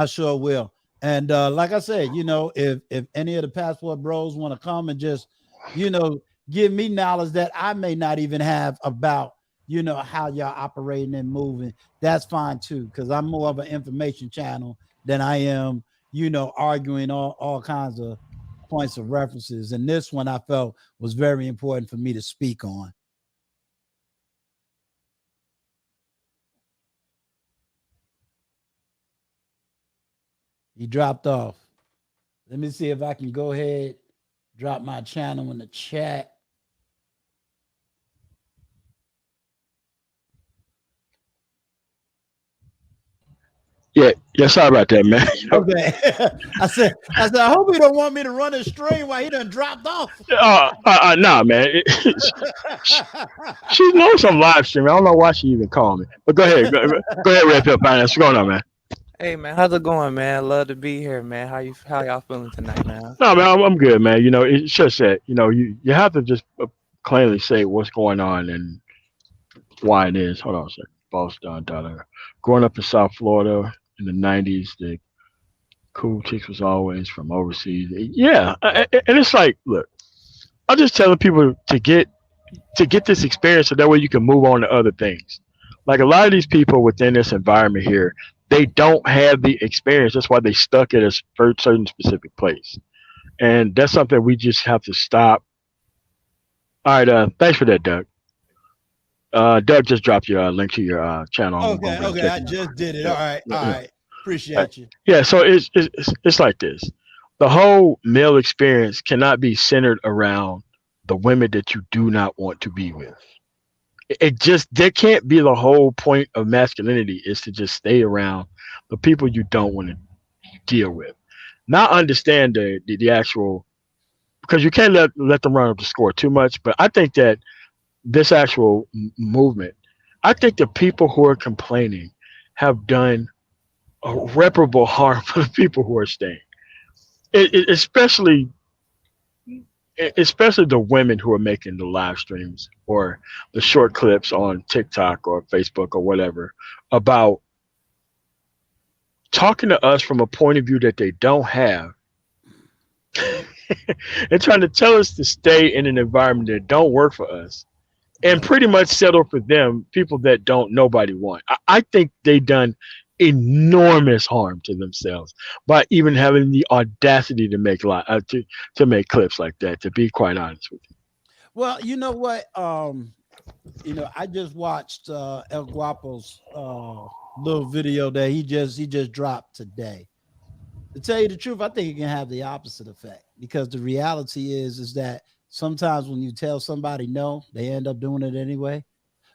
I sure will. And like I said, if any of the passport bros want to come and just, give me knowledge that I may not even have about how y'all operating and moving. That's fine too, because I'm more of an information channel than I am, arguing all kinds of points of references. And this one I felt was very important for me to speak on. He dropped off. Let me see if I can go ahead, drop my channel in the chat. Yeah, sorry about that, man. Okay. I said, I hope he don't want me to run a stream while he done dropped off. Nah, man. She knows I'm live streaming. I don't know why she even called me. But go ahead, Red Pill Finance. What's going on, man? Hey man, how's it going, man? Love to be here, man. How y'all feeling tonight, man? No, man, I'm good, man. It's just that you have to just plainly say what's going on and why it is. Hold on a second. Boss Don Dollar. Growing up in South Florida in the '90s, the cool chicks was always from overseas. Yeah, and it's like, look, I'm just telling people to get this experience so that way you can move on to other things. Like a lot of these people within this environment here, they don't have the experience. That's why they stuck at a certain specific place, and that's something we just have to stop. All right, thanks for that, Doug. Doug just dropped your link to your channel. Okay, I just did it. All right. Appreciate you. Yeah, so it's like this. The whole male experience cannot be centered around the women that you do not want to be with. That can't be the whole point of masculinity, is to just stay around the people you don't want to deal with. Not understand the actual, because you can't let them run up the score too much. But I think that this actual movement, I think the people who are complaining have done irreparable harm for the people who are staying. Especially the women who are making the live streams or the short clips on TikTok or Facebook or whatever about talking to us from a point of view that they don't have and trying to tell us to stay in an environment that don't work for us and pretty much settle for them, people that nobody want. I think they done enormous harm to themselves by even having the audacity to make to make clips like that, to be quite honest with you. Well, you know what? I just watched El Guapo's little video that he just dropped today. To tell you the truth, I think it can have the opposite effect, because the reality is that sometimes when you tell somebody no, they end up doing it anyway.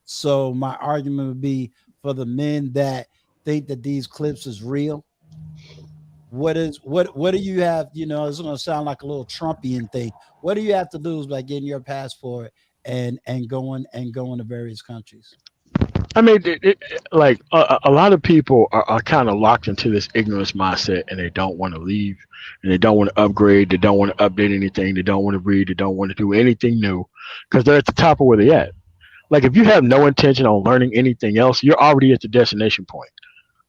So my argument would be for the men that think that these clips is real. What do you have? It's going to sound like a little Trumpian thing. What do you have to lose by getting your passport and going to various countries? I mean, like a lot of people are kind of locked into this ignorance mindset, and they don't want to leave, and they don't want to upgrade, they don't want to update anything, they don't want to read, they don't want to do anything new, because they're at the top of where they're at. Like, if you have no intention on learning anything else, you're already at the destination point.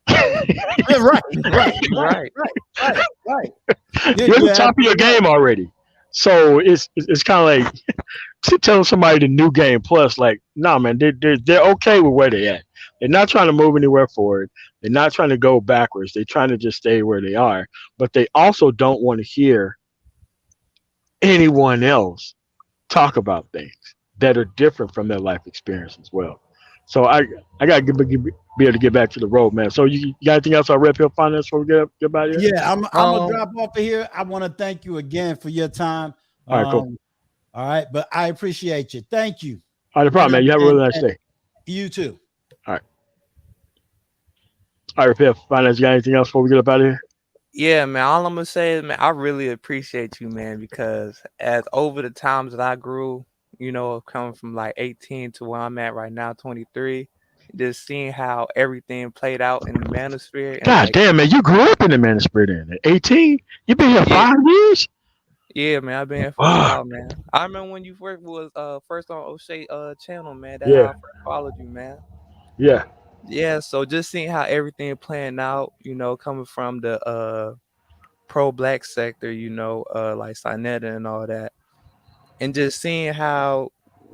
Right. You're at the top of your game already. So it's kind of like telling somebody the new game plus, like, nah, man, they're okay with where they're at. They're not trying to move anywhere forward. They're not trying to go backwards. They're trying to just stay where they are. But they also don't want to hear anyone else talk about things that are different from their life experience as well. So I gotta be able to get back to the road, man. So you got anything else on Red Pill Finance before we get out of here? Yeah, I'm gonna drop off of here. I want to thank you again for your time. All right, cool. All right, but I appreciate you. Thank you. All right, no problem, man. You have a really nice day. You too. All right. All right, Red Pill Finance. You got anything else before we get up out of here? Yeah, man. All I'm gonna say is, man, I really appreciate you, man, because as over the times that I grew, coming from like 18 to where I'm at right now, 23, just seeing how everything played out in the Manosphere. God damn, man, you grew up in the Manosphere then. At 18? You been here 5 years? Yeah, man, I've been here for a while, man. I remember when you was first on O'Shea channel, man. That's how I first followed you, man. Yeah. Yeah, so just seeing how everything playing out, coming from the pro-black sector, like Sinetta and all that, and just seeing how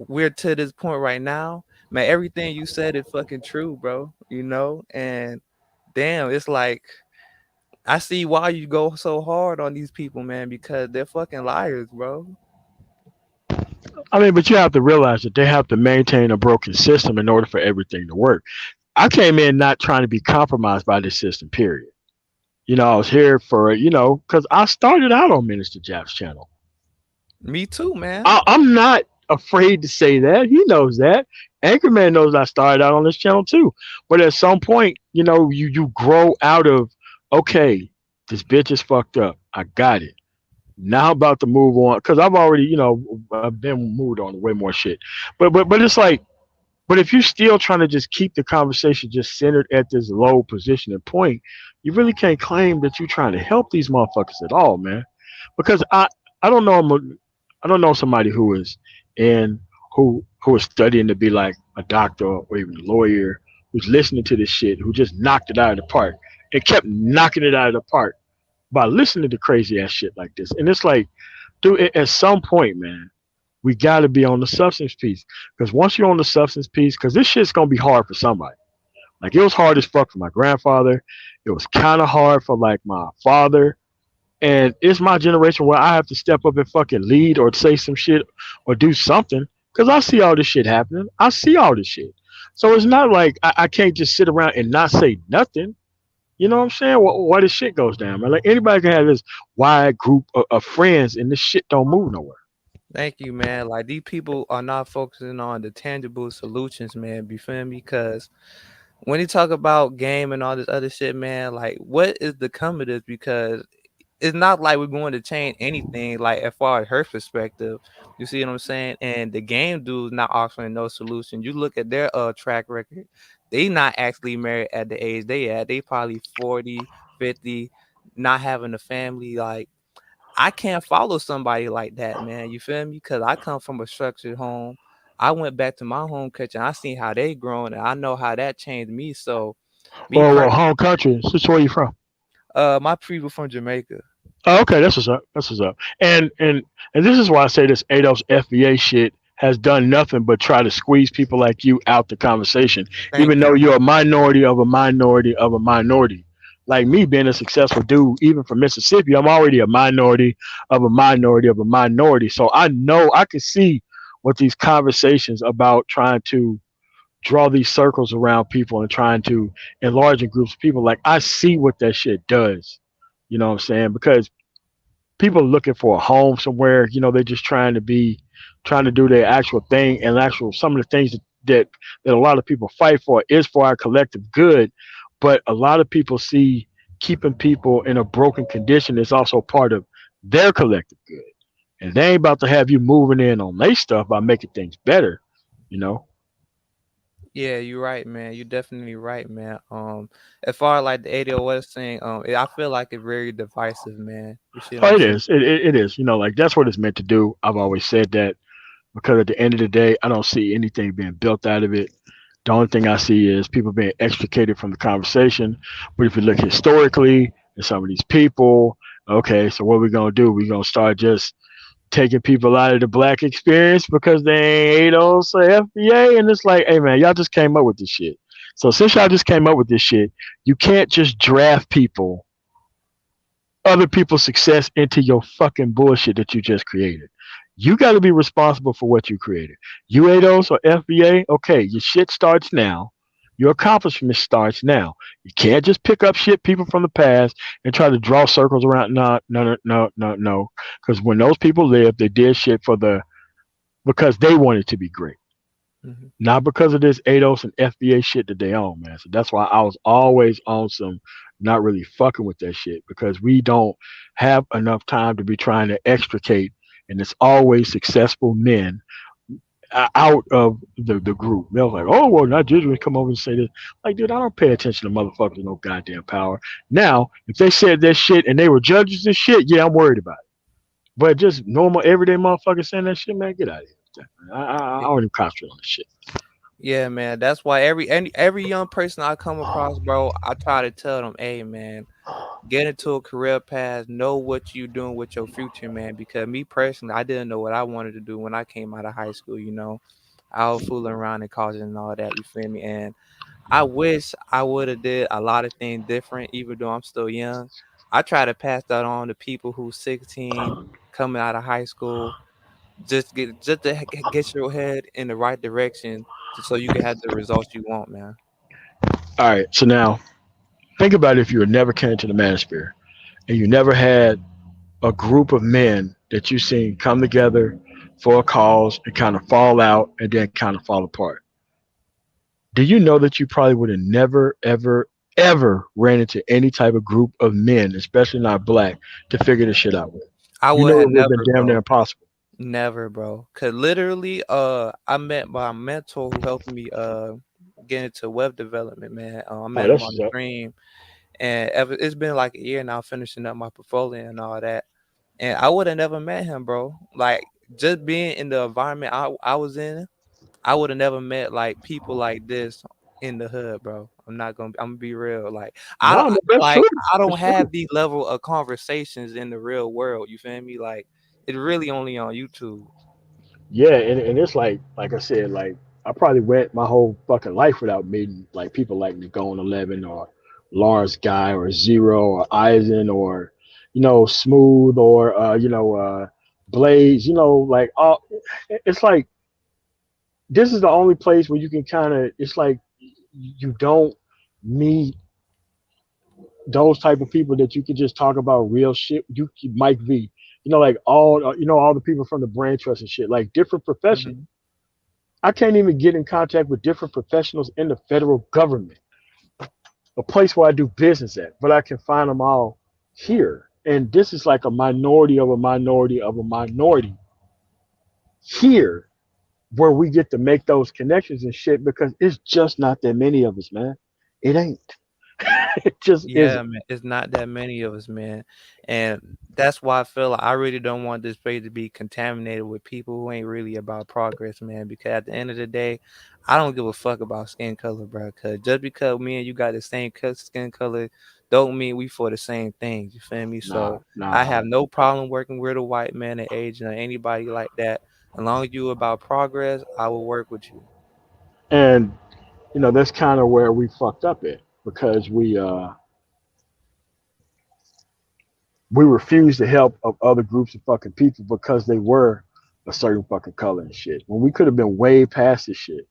we're to this point right now, man, everything you said is fucking true, bro. You know, and damn, it's like I see why you go so hard on these people, man, because they're fucking liars, bro. I mean, but you have to realize that they have to maintain a broken system in order for everything to work. I came in not trying to be compromised by this system, period. I was here for, because I started out on Minister Jap's channel. Me too, man. I'm not afraid to say that. He knows that. Anchorman knows I started out on this channel too. But at some point, you grow out of, okay, this bitch is fucked up. I got it. Now I'm about to move on because I've already, I've been moved on to way more shit. But it's like, but if you're still trying to just keep the conversation just centered at this low position and point, you really can't claim that you're trying to help these motherfuckers at all, man. Because I don't know I don't know somebody who is in who is studying to be like a doctor or even a lawyer who's listening to this shit who just knocked it out of the park and kept knocking it out of the park by listening to crazy ass shit like this. And it's like, dude, at some point, man, we got to be on the substance piece. Because once you're on the substance piece, because this shit's going to be hard for somebody. Like, it was hard as fuck for my grandfather. It was kind of hard for, like, my father. And it's my generation where I have to step up and fucking lead or say some shit or do something. Because I see all this shit happening. I see all this shit. So it's not like I can't just sit around and not say nothing. You know what I'm saying? Why this shit goes down, man? Like, anybody can have this wide group of friends and this shit don't move nowhere. Thank you, man. Like these people are not focusing on the tangible solutions, man. You feel me? Because when you talk about game and all this other shit, man, like what is the come of this? Because it's not like we're going to change anything, like as far as her perspective. You see what I'm saying? And the game dude's not offering no solution. You look at their track record, they not actually married at the age they at. They probably 40, 50, not having a family. Like I can't follow somebody like that, man. You feel me? Because I come from a structured home. I went back to my home country. And I seen how they grown, and I know how that changed me. So, me Well, personally, home country. So where you from? my people from Jamaica. Oh, okay, that's what's up. That's what's up. And this is why I say this ADOS FBA shit has done nothing but try to squeeze people like you out the conversation, even Thank though you. you're a minority of a minority of a minority. Like me being a successful dude, even from Mississippi, I'm already a minority of a minority of a minority. So I know I can see what these conversations about trying to draw these circles around people and trying to enlarge in groups of people. Like I see what that shit does. You know what I'm saying? Because people are looking for a home somewhere. They're just trying to do their actual thing and actual some of the things that a lot of people fight for is for our collective good. But a lot of people see keeping people in a broken condition is also part of their collective good. And they ain't about to have you moving in on their stuff by making things better, you know. Yeah, you're right, man. You're definitely right, man. As far as like the ADOS thing, I feel like it's very divisive, man. You see what Oh, I'm it saying? is. It is. Like that's what it's meant to do. I've always said that because at the end of the day, I don't see anything being built out of it. The only thing I see is people being extricated from the conversation. But if you look historically at some of these people, okay, so what are we gonna do? We're gonna start just taking people out of the black experience because they ain't also FBA, and it's like, hey man, y'all just came up with this shit. So since y'all just came up with this shit, you can't just draft other people's success into your fucking bullshit that you just created. You got to be responsible for what you created. UADOS or FBA, okay, your shit starts now. Your accomplishment starts now. You can't just pick up shit people from the past and try to draw circles around. No, no, no, no, no, no. Because when those people lived, they did shit because they wanted to be great, Mhm. not because of this ADOS and FBA shit that they own, man. So that's why I was always on some not really fucking with that shit because we don't have enough time to be trying to extricate, and it's always successful men out of the group. They're like, oh, well, not usually come over and say this. Like, dude, I don't pay attention to motherfuckers with no goddamn power. Now, if they said that shit and they were judges and shit, yeah, I'm worried about it. But just normal, everyday motherfuckers saying that shit, man, get out of here. I don't even concentrate on this shit. Yeah, man. That's why every young person I come across, bro, I try to tell them, hey, man, get into a career path, know what you're doing with your future, man. Because me personally, I didn't know what I wanted to do when I came out of high school. I was fooling around in college and all that. You feel me? And I wish I would have did a lot of things different, even though I'm still young. I try to pass that on to people who's 16, coming out of high school. Just to get your head in the right direction, so you can have the results you want, man. All right. So now think about if you had never came to the Manosphere and you never had a group of men that you seen come together for a cause and kind of fall out and then kind of fall apart. Do you know that you probably would have never, ever, ever ran into any type of group of men, especially not black, to figure this shit out with? I You would know have it would have been never, damn near bro. impossible. Never, bro. Cause literally, I met my mentor who helped me get into web development, man. I Oh, met him that's on what's the up. stream, and it's been like a year now, finishing up my portfolio and all that. And I would have never met him, bro. Like just being in the environment I was in, I would have never met like people like this in the hood, bro. I'm gonna be real. Like I don't No, no, that's true. like I don't That's true. have these level of conversations in the real world. You feel me? Like it's really only on YouTube. Yeah, and it's like I said, like I probably went my whole fucking life without meeting like people like Nicole 11 or Lawrence Guy or Zero or Eisen or Smooth or Blaze. Like all it's like this is the only place where you can kind of it's like you don't meet those type of people that you can just talk about real shit. Mike V, like all the people from the brain trust and shit, like different professions. Mhm. I can't even get in contact with different professionals in the federal government, a place where I do business at, but I can find them all here. And this is like a minority of a minority of a minority here where we get to make those connections and shit because it's just not that many of us, man. It ain't. It just Yeah, isn't. man, it's not that many of us, man, and that's why I feel like I really don't want this space to be contaminated with people who ain't really about progress, man. Because at the end of the day, I don't give a fuck about skin color, bro. Cause just because me and you got the same skin color, don't mean we for the same things. You feel me? Nah, So I nah. have no problem working with a white man at age or anybody like that. As long as you about progress, I will work with you. And that's kind of where we fucked up at because we refused the help of other groups of fucking people because they were a certain fucking color and shit. When we could have been way past this shit.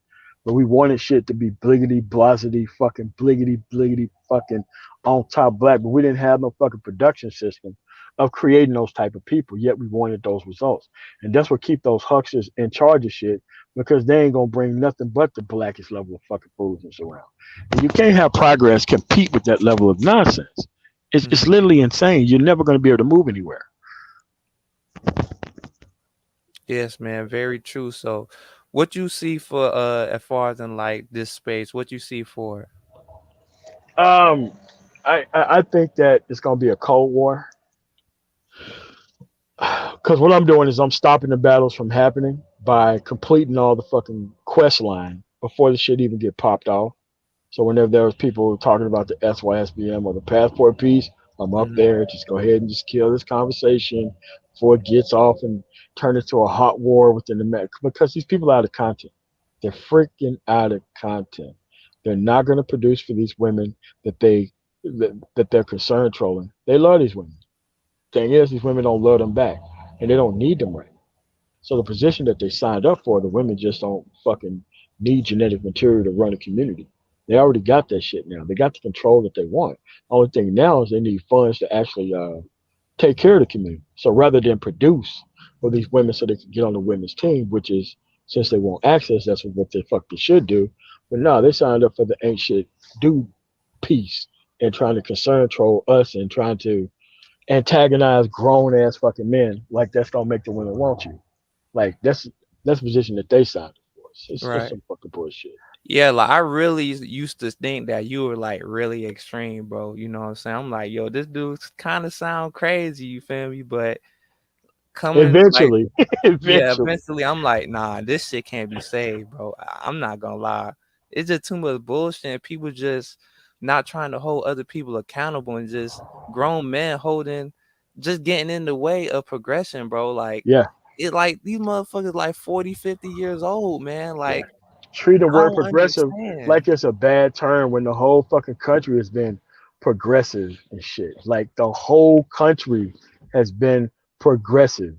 But we wanted shit to be bliggity, blasity, fucking bliggity, bliggity, fucking on top black. But we didn't have no fucking production system of creating those type of people. Yet we wanted those results. And that's what keep those hucksters in charge of shit because they ain't gonna bring nothing but the blackest level of fucking foolishness around. And you can't have progress compete with that level of nonsense. It's Mhm. literally insane. You're never going to be able to move anywhere. Yes, man, very true. So, what you see for as far as in like this space, what you see for it? Um, I think that it's going to be a cold war because what I'm doing is I'm stopping the battles from happening by completing all the fucking quest line before the shit even get popped off. So whenever there was people talking about the SYSBM or the passport piece, I'm up Mhm. there. Just go ahead and just kill this conversation before it gets off and turn into a hot war within the because these people are out of content. They're freaking out of content. They're not going to produce for these women that they're concerned trolling. They love these women. Thing is, these women don't love them back, and they don't need them right. So the position that they signed up for, the women just don't fucking need genetic material to run a community. They already got that shit now. They got the control that they want. Only thing now is they need funds to actually take care of the community. So rather than produce for these women so they can get on the women's team, which is since they want access, that's what the fuck they should do. But no, they signed up for the ain't shit do piece and trying to concern troll us and trying to antagonize grown ass fucking men like that's gonna make the women want you. Like that's the position that they signed up for. It's Right. some fucking bullshit. Yeah, like I really used to think that you were like really extreme, bro. You know what I'm saying? I'm like, yo, this dude kind of sound crazy. You feel me? But coming like, Eventually, yeah, eventually. eventually, I'm like, nah, this shit can't be saved, bro. I'm not gonna lie. It's just too much bullshit. And people just not trying to hold other people accountable and just grown men holding, just getting in the way of progression, bro. Like Yeah. it like these motherfuckers like 40, 50 years old, man. Like Treat the I word don't progressive understand. like it's a bad term when the whole fucking country has been progressive and shit. Like the whole country has been progressive.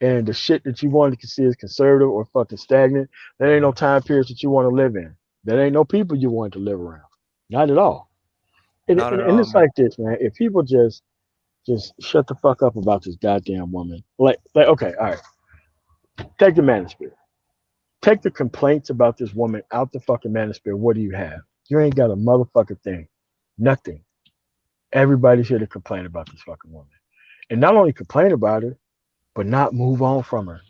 And the shit that you want to see as conservative or fucking stagnant, that ain't no time periods that you want to live in. That ain't no people you want to live around. Not at all. And, Not and, at and all, it's man. like this, man. If people just shut the fuck up about this goddamn woman. Like okay, all right. Take the manosphere. Take the complaints about this woman out the fucking manosphere. What do you have? You ain't got a motherfucking thing. Nothing. Everybody's here to complain about this fucking woman. And not only complain about her, but not move on from her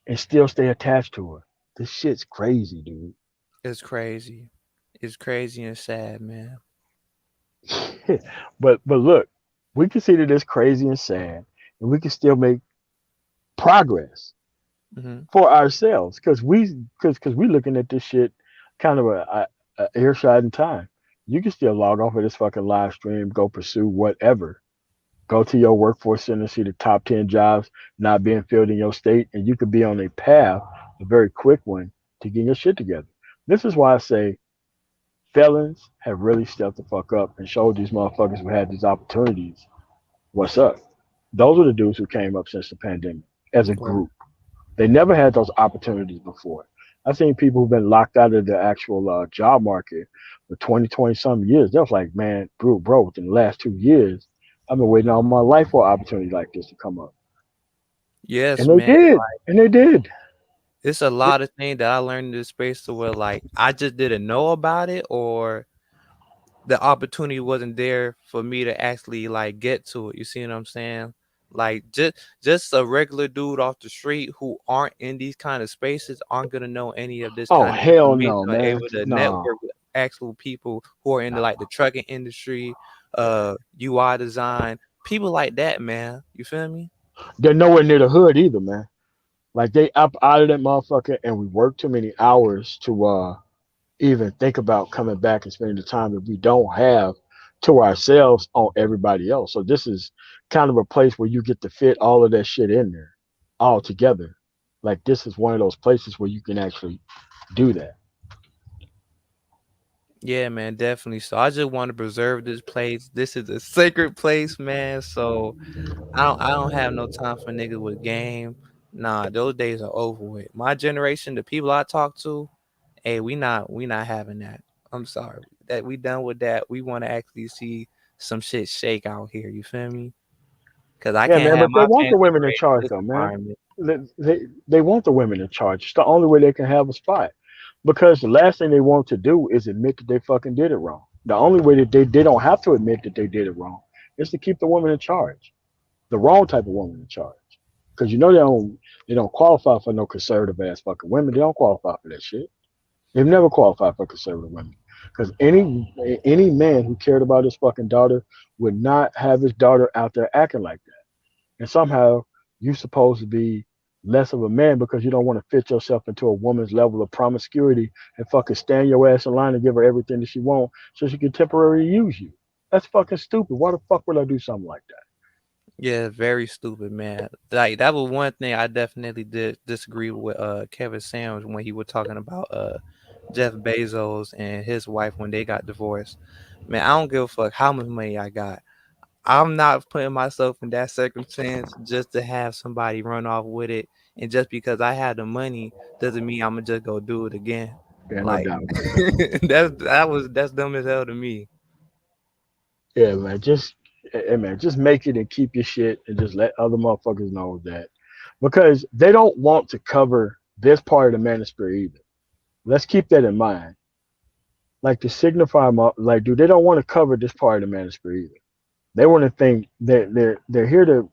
and still stay attached to her. This shit's crazy, dude. It's crazy. It's crazy and sad, man. but look, we consider this crazy and sad, and we can still make progress Hmm. for ourselves because we looking at this shit kind of a earshot in time. You can still log off of this fucking live stream, go pursue whatever. Go to your workforce center, see the top 10 jobs not being filled in your state, and you could be on a path, a very quick one, to get your shit together. This is why I say felons have really stepped the fuck up and showed these motherfuckers who had these opportunities what's up. Those are the dudes who came up since the pandemic as a Right. group. They never had those opportunities before. I've seen people who've been locked out of the actual job market for 20, 20 some years. They was like, man, bro, within the last 2 years, I've been waiting all my life for an opportunity like this to come up. And Yes, they man. did. And they did. It's a lot of things that I learned in this space to where like I just didn't know about it, or the opportunity wasn't there for me to actually like get to it. You see what I'm saying? Like just a regular dude off the street who aren't in these kind of spaces aren't gonna know any of this Oh, kind of hell information no, or man. able to No. network with actual people who are in the like the trucking industry, UI design, people like that, man. You feel me? They're nowhere near the hood either, man. Like they up out of that motherfucker and we work too many hours to even think about coming back and spending the time that we don't have to ourselves on everybody else. So this is kind of a place where you get to fit all of that shit in there all together. Like this is one of those places where you can actually do that. Yeah, man, definitely. So I just want to preserve this place. This is a sacred place, man. So I don't have no time for niggas with game. Nah, those days are over with. My generation, the people I talk to, hey, we not having that. I'm sorry. That we done with that. We want to actually see some shit shake out here. You feel me? Cause I Yeah, can't man, have but they my want family the women in raised in charge this though, man. environment. They want the women in charge. It's the only way they can have a spot. Because the last thing they want to do is admit that they fucking did it wrong. The only way that they don't have to admit that they did it wrong is to keep the woman in charge. The wrong type of woman in charge. Because you know they don't qualify for no conservative ass fucking women. They don't qualify for that shit. They've never qualified for conservative women. Because any man who cared about his fucking daughter would not have his daughter out there acting like that. And somehow you're supposed to be less of a man because you don't want to fit yourself into a woman's level of promiscuity and fucking stand your ass in line and give her everything that she wants so she can temporarily use you. That's fucking stupid. Why the fuck would I do something like that? Yeah, very stupid, man. Like that was one thing I definitely did disagree with Kevin Sanders when he was talking about Jeff Bezos and his wife when they got divorced. Man, I don't give a fuck how much money I got. I'm not putting myself in that circumstance just to have somebody run off with it. And just because I have the money doesn't mean I'm gonna just go do it again. Yeah, no Like doubt about that. that's dumb as hell to me. Yeah, man. Just make it and keep your shit and just let other motherfuckers know that. Because they don't want to cover this part of the manosphere either. Let's keep that in mind. Like to signify, like, dude, they don't want to cover this part of the manosphere either. They want to think that they're here to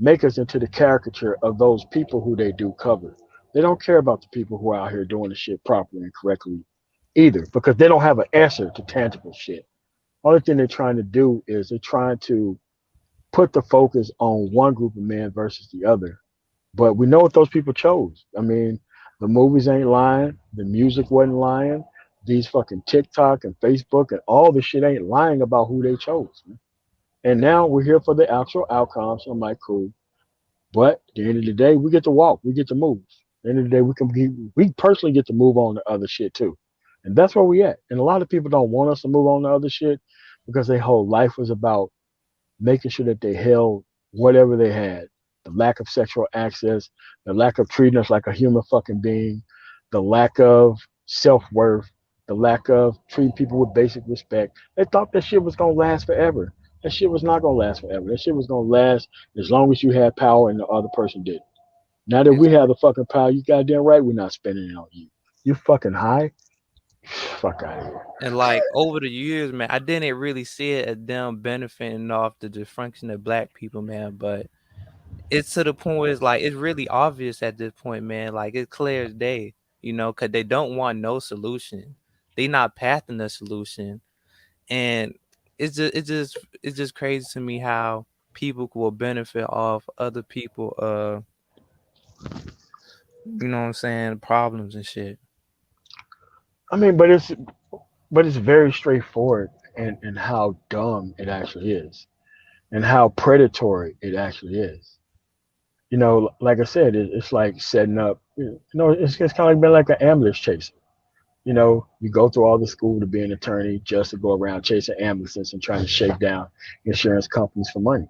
make us into the caricature of those people who they do cover. They don't care about the people who are out here doing the shit properly and correctly either, because they don't have an answer to tangible shit. Only thing they're trying to do is they're trying to put the focus on one group of men versus the other. But we know what those people chose. I mean, the movies ain't lying, the music wasn't lying, these fucking TikTok and Facebook and all this shit ain't lying about who they chose. Man. And now we're here for the actual outcomes. So I'm like, cool. But at the end of the day, we get to walk, we get to move. At the end of the day, we personally get to move on to other shit too, and that's where we at. And a lot of people don't want us to move on to other shit because their whole life was about making sure that they held whatever they had. The lack of sexual access, the lack of treating us like a human fucking being, the lack of self worth, the lack of treating people with basic respect. They thought that shit was gonna last forever. That shit was not gonna last forever. That shit was gonna last as long as you had power and the other person didn't. Now that we have the fucking power, you goddamn right we're not spending it on you. You fucking high? Fuck out of here. And like over the years, man, I didn't really see it as them benefiting off the dysfunction of black people, man. But it's to the point where it's like it's really obvious at this point, man. Like it's clear as day, because they don't want no solution. They not pathing the solution, and it's just crazy to me how people will benefit off other people, you know what I'm saying, problems and shit. I mean, but it's very straightforward in how dumb it actually is and how predatory it actually is. Like I said, it's like setting up. It's kind of like being like an ambulance chaser. You go through all the school to be an attorney just to go around chasing ambulances and trying to shake down insurance companies for money.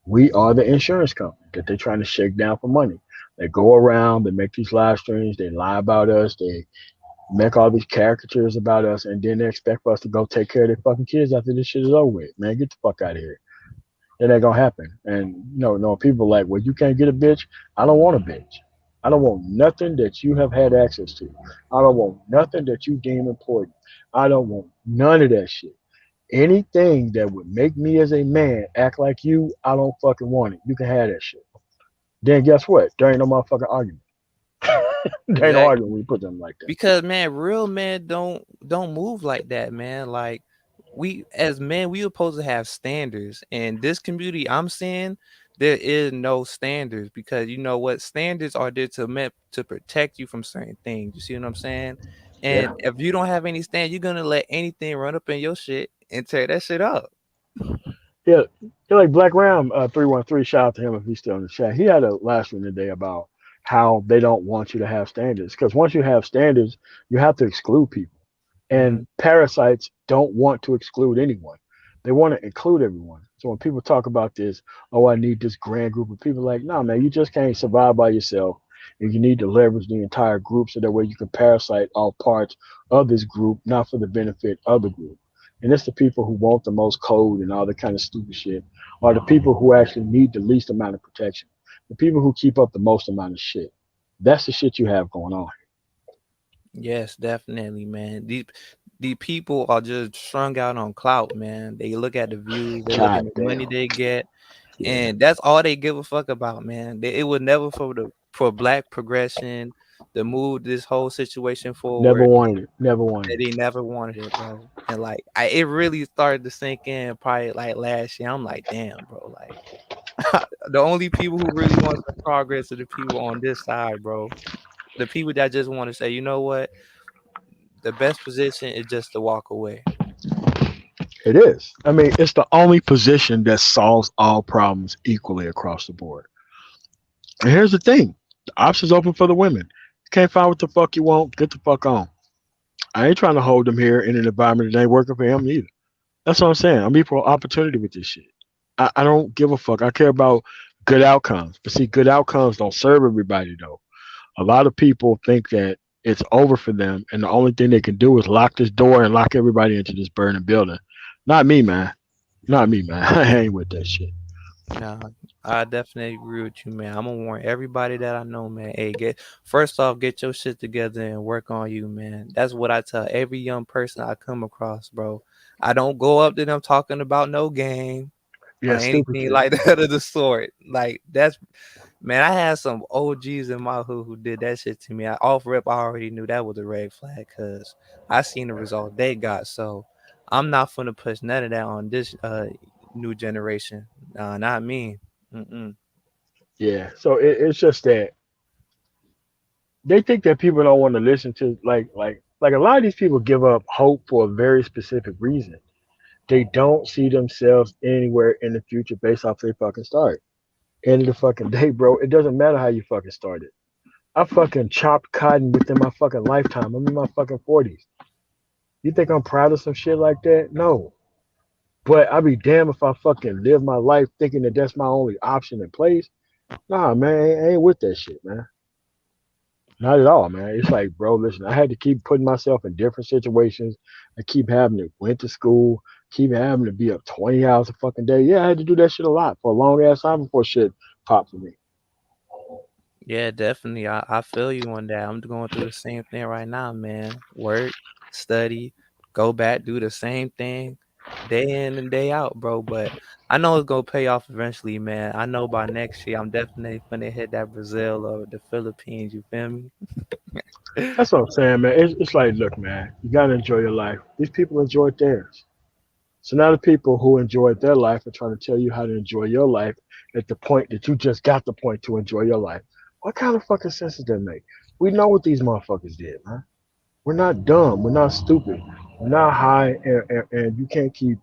We are the insurance company that they're trying to shake down for money. They go around, they make these live streams, they lie about us, they make all these caricatures about us, and then they expect us to go take care of their fucking kids after this shit is over with. Man, get the fuck out of here. It ain't gonna happen. And no, people are like, well, you can't get a bitch. I don't want a bitch. I don't want nothing that you have had access to. I don't want nothing that you deem important. I don't want none of that shit. Anything that would make me as a man act like you, I don't fucking want it. You can have that shit. Then guess what? There ain't no motherfucking argument. There ain't no Exactly. argument when you put them like that. Because man, real men don't move like that, man. Like we as men, we supposed to have standards. And this community I'm seeing, there is no standards because you know what? Standards are there to protect you from certain things. You see what I'm saying? Yeah. And if you don't have any stand, you're gonna let anything run up in your shit and tear that shit up. Yeah. You're like Black Ram 313, shout out to him if he's still in the chat. He had a last stream today about how they don't want you to have standards. Because once you have standards, you have to exclude people. Mm-hmm. And parasites don't want to exclude anyone. They want to include everyone. So when people talk about this, oh, I need this grand group of people, like, no, man, you just can't survive by yourself. And you need to leverage the entire group so that way you can parasite all parts of this group, not for the benefit of the group. And it's the people who want the most code and all that kind of stupid shit, are the people who actually need the least amount of protection. The people who keep up the most amount of shit. That's the shit you have going on. Yes, definitely, man. The people are just strung out on clout, man. They look at the views, they look at God the money damn. they get, Yeah. and that's all they give a fuck about, man. It was never for black progression to move this whole situation Never forward. wanted it. Never wanted They it. never wanted it, bro. And like, it really started to sink in probably like last year. I'm like, damn, bro. Like, the only people who really want some progress are the people on this side, bro. The people that just want to say, you know what, the best position is just to walk away. It is. I mean, it's the only position that solves all problems equally across the board. And here's the thing: the option's open for the women. You can't find what the fuck you want, get the fuck on. I ain't trying to hold them here in an environment that ain't working for him either. That's what I'm saying. I'm equal opportunity with this shit. I don't give a fuck. I care about good outcomes. But see, good outcomes don't serve everybody though. A lot of people think that it's over for them, and the only thing they can do is lock this door and lock everybody into this burning building. Not me, man. Not me, man. I ain't with that shit. Nah, I definitely agree with you, man. I'm gonna warn everybody that I know, man. Hey, first off, get your shit together and work on you, man. That's what I tell every young person I come across, bro. I don't go up to them talking about no game or Yeah, stupid anything shit. like that of the sort. Like that's man, I had some OGs in my hood who did that shit to me. Off rip, I already knew that was a red flag because I seen the result they got. So I'm not gonna push none of that on this new generation. Nah, not me. Mm-mm. Yeah. So it's just that they think that people don't want to listen to like a lot of these people give up hope for a very specific reason. They don't see themselves anywhere in the future based off their fucking start. End of the fucking day, bro. It doesn't matter how you fucking started. I fucking chopped cotton within my fucking lifetime. I'm in my fucking 40s. You think I'm proud of some shit like that? No. But I'd be damned if I fucking live my life thinking that that's my only option in place. Nah, man, I ain't with that shit, man. Not at all, man. It's like, bro, listen, I had to keep putting myself in different situations. I keep having to went to school, keep having to be up 20 hours a fucking day. Yeah, I had to do that shit a lot for a long ass time before shit popped for me. Yeah, definitely. I feel you on that. I'm going through the same thing right now, man. Work, study, go back, do the same thing day in and day out, bro. But I know it's gonna pay off eventually, man. I know by next year I'm definitely gonna hit that Brazil or the Philippines, you feel me? That's what I'm saying, man. It's like, look, man, you gotta enjoy your life. These people enjoyed theirs. So now the people who enjoyed their life are trying to tell you how to enjoy your life at the point that you just got the point to enjoy your life. What kind of fucking sense does that make? We know what these motherfuckers did, man. We're not dumb. We're not stupid. We're not high, and you can't keep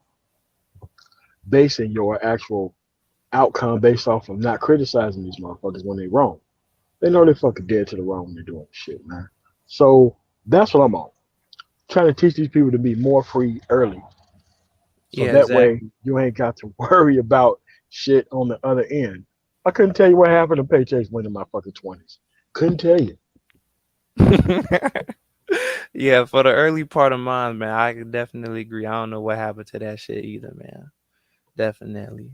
basing your actual outcome based off of not criticizing these motherfuckers when they wrong. They know they fucking dead to the wrong when they're doing this shit, man. So that's what I'm on. Trying to teach these people to be more free early. So Yeah, that way exactly. you ain't got to worry about shit on the other end. I couldn't tell you what happened to paychecks when in my fucking 20s. Couldn't tell you. Yeah, for the early part of mine, man, I can definitely agree. I don't know what happened to that shit either, man. Definitely.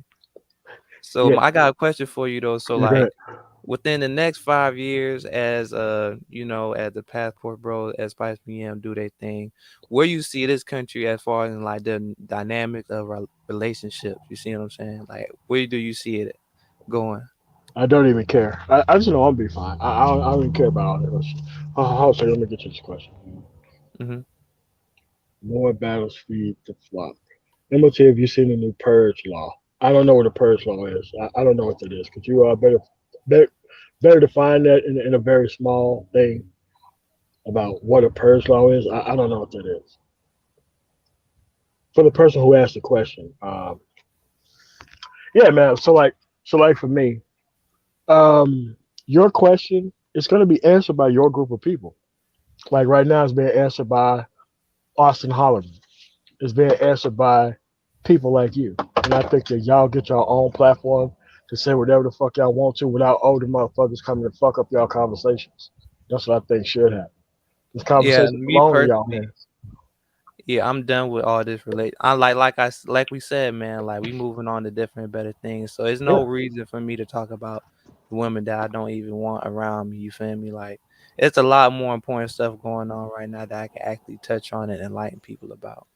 So Yeah, I got a question for you though. So yeah, go like ahead. within the next 5 years, as as the passport bro, as Spice PM do their thing, where you see this country as far as in, like the dynamic of relationships? You see what I'm saying? Like where do you see it going? I don't even care. I just know I'm gonna be fine. I don't even care about all that other shit. Hold on a second, let me get to this question. Hmm. More battles feed the flock. I'm gonna tell you if you've seen the new purge law. I don't know what a purge law is. I don't know what that is. Could you better better define that in a very small thing about what a purge law is? I don't know what that is. For the person who asked the question, yeah, man. So like for me, um, your question is gonna be answered by your group of people. Like right now, it's being answered by Austin Holland. It's being answered by people like you. And I think that y'all get your own platform to say whatever the fuck y'all want to without older motherfuckers coming to fuck up y'all conversations. That's what I think should happen. This Yeah, conversation me belongs in y'all personally, hands. yeah, I'm done with all this relate. I like we said, man. Like we moving on to different, better things. So there's no Yeah. reason for me to talk about the women that I don't even want around me. You feel me? Like it's a lot more important stuff going on right now that I can actually touch on and enlighten people about.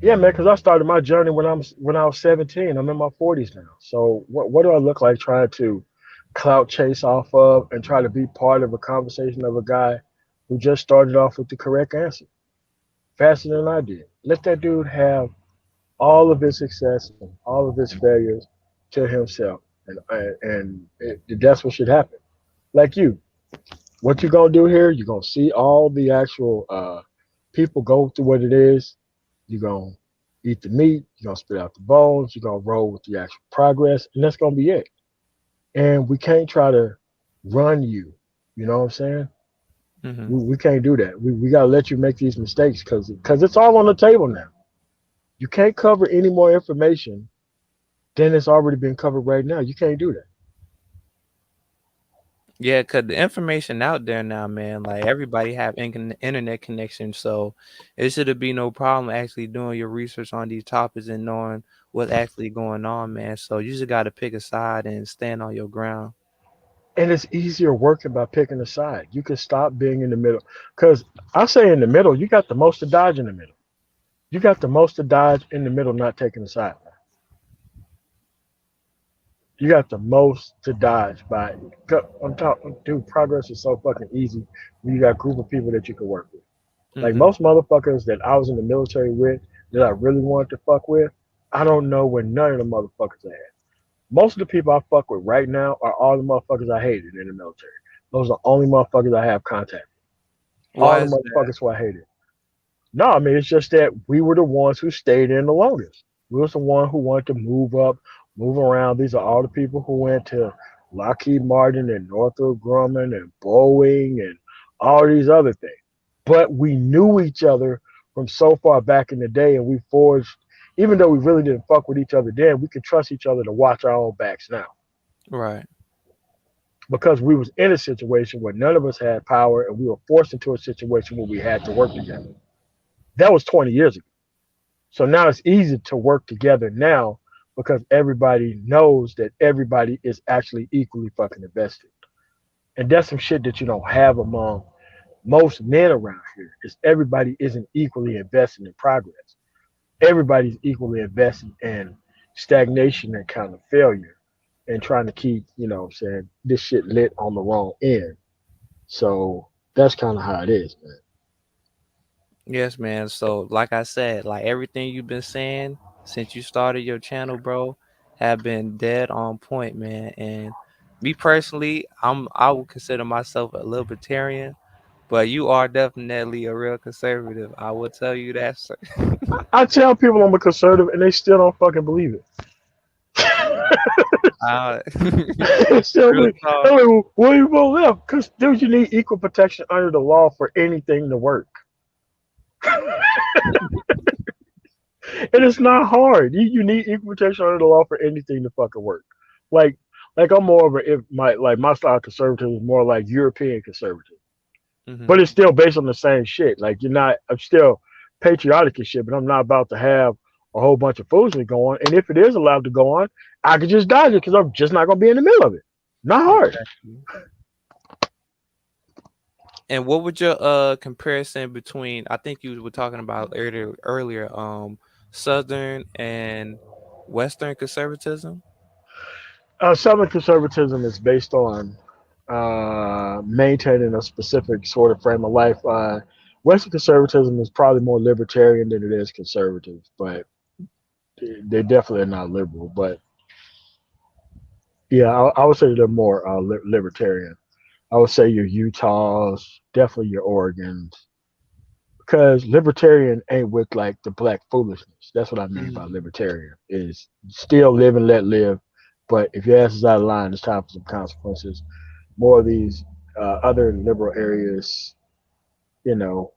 Yeah, man, because I started my journey when I was 17. I'm in my 40s now. So what do I look like trying to clout chase off of and try to be part of a conversation of a guy who just started off with the correct answer faster than I did? Let that dude have all of his success and all of his failures to himself, and that's what should happen. Like you, what you gonna do here? You're gonna see all the actual people go through what it is. You're gonna eat the meat. You're gonna spit out the bones. You're gonna roll with the actual progress, and that's gonna be it. And we can't try to run you. You know what I'm saying? Hmm. We can't do that. We gotta let you make these mistakes because it's all on the table now. You can't cover any more information than it's already been covered right now. You can't do that. Yeah, cause the information out there now, man. Like everybody have internet connection, so it should be no problem actually doing your research on these topics and knowing what's actually going on, man. So you just got to pick a side and stand on your ground. And it's easier working by picking a side. You can stop being in the middle. Because I say in the middle, you got the most to dodge in the middle. You got the most to dodge in the middle, not taking a side. You got the most to dodge by. I'm talking, dude. Progress is so fucking easy when you got a group of people that you can work with. Like Hmm. most motherfuckers that I was in the military with, that I really wanted to fuck with, I don't know where none of the motherfuckers are at. Most of the people I fuck with right now are all the motherfuckers I hated in the military. Those are the only motherfuckers I have contact with. All Why the is that? motherfuckers who I hated. No, I mean it's just that we were the ones who stayed in the longest. We was the one who wanted to move up, move around. These are all the people who went to Lockheed Martin and Northrop Grumman and Boeing and all these other things. But we knew each other from so far back in the day, and we forged. Even though we really didn't fuck with each other then, we could trust each other to watch our own backs now Right. because we was in a situation where none of us had power, and we were forced into a situation where we had to work together. That was 20 years ago. So now it's easy to work together now because everybody knows that everybody is actually equally fucking invested. And that's some shit that you don't have among most men around here is everybody isn't equally invested in progress. Everybody's equally invested in stagnation and kind of failure and trying to keep, what I'm saying, this shit lit on the wrong end. So that's kind of how it is, man. Yes, man. So, like I said, like everything you've been saying since you started your channel, bro, have been dead on point, man. And me personally, I would consider myself a libertarian, but you are definitely a real conservative. I will tell you that, sir. I tell people I'm a conservative and they still don't fucking believe it. Uh, Still real believe. talk. I'm like, well, what do you vote left? Because dude, you need equal protection under the law for anything to work. And it's not hard. You need equal protection under the law for anything to fucking work. Like like I'm more of a if my style of conservative is more like European conservative. Hmm. But it's still based on the same shit. Like I'm still patriotic and shit, but I'm not about to have a whole bunch of foolishness going. And if it is allowed to go on, I could just dodge it because I'm just not gonna be in the middle of it. Not hard. Exactly. And what would your comparison between? I think you were talking about earlier, Southern and Western conservatism. Southern conservatism is based on maintaining a specific sort of frame of life. Western conservatism is probably more libertarian than it is conservative, but they definitely are not liberal. But yeah, I would say they're more libertarian. I would say your Utahs, definitely your Oregons, because libertarian ain't with like the black foolishness. That's what I mean by Mhm. libertarian is still live and let live. But if your ass is out of line, it's time for some consequences. More of these other liberal areas, you know,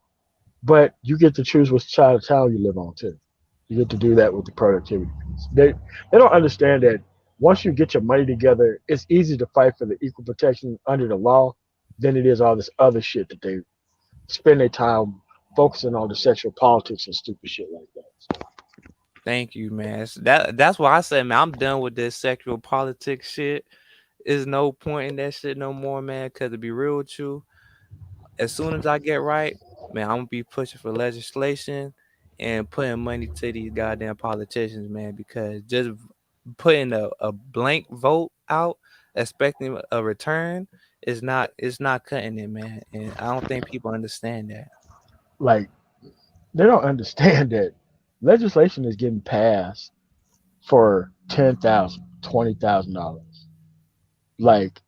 but you get to choose which side of town you live on too. You get to do that with the productivity piece. They don't understand that once you get your money together, it's easy to fight for the equal protection under the law than it is all this other shit that they spend their time focusing on the sexual politics and stupid shit like that. Thank you, man. That's why I said, man, I'm done with this sexual politics shit. There's no point in that shit no more, man. Cause to be real with you, as soon as I get right, man, I'm gonna be pushing for legislation and putting money to these goddamn politicians, man. Because just putting a blank vote out, expecting a return, is not cutting it, man. And I don't think people understand that. Like they don't understand that legislation is getting passed for $10,000, $20,000. Like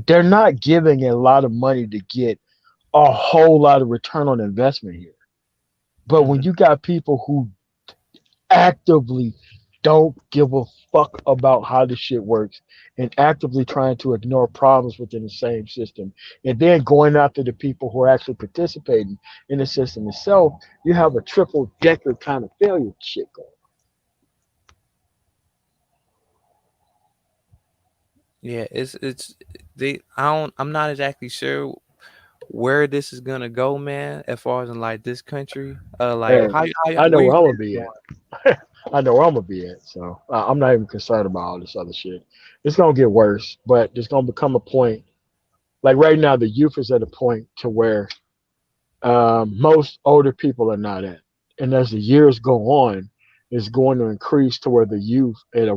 they're not giving a lot of money to get a whole lot of return on investment here. But when Hmm. you got people who actively don't give a fuck about how this shit works and actively trying to ignore problems within the same system and then going after the people who are actually participating in the system itself, you have a triple decker kind of failure shit going. Yeah, it's they. I'm not exactly sure where this is gonna go, man. As far as in like this country, like Hey, how I know where you where I'm see gonna this be going? at. I know where I'm gonna be at, so I'm not even concerned about all this other shit. It's gonna get worse, but there's gonna become a point. Like right now, the youth is at a point to where most older people are not at. And as the years go on, it's going to increase to where the youth at a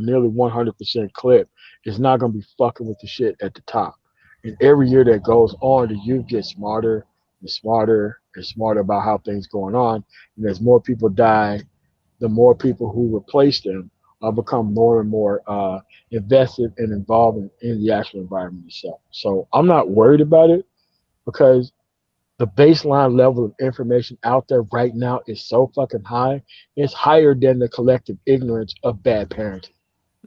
nearly 100% clip is not going to be fucking with the shit at the top. And every year that goes on, the youth gets smarter and smarter and smarter about how things going on. And as more people die, the more people who replace them become more and more invested and involved in the actual environment itself. So I'm not worried about it because The baseline level of information out there right now is so fucking high. It's higher than the collective ignorance of bad parenting.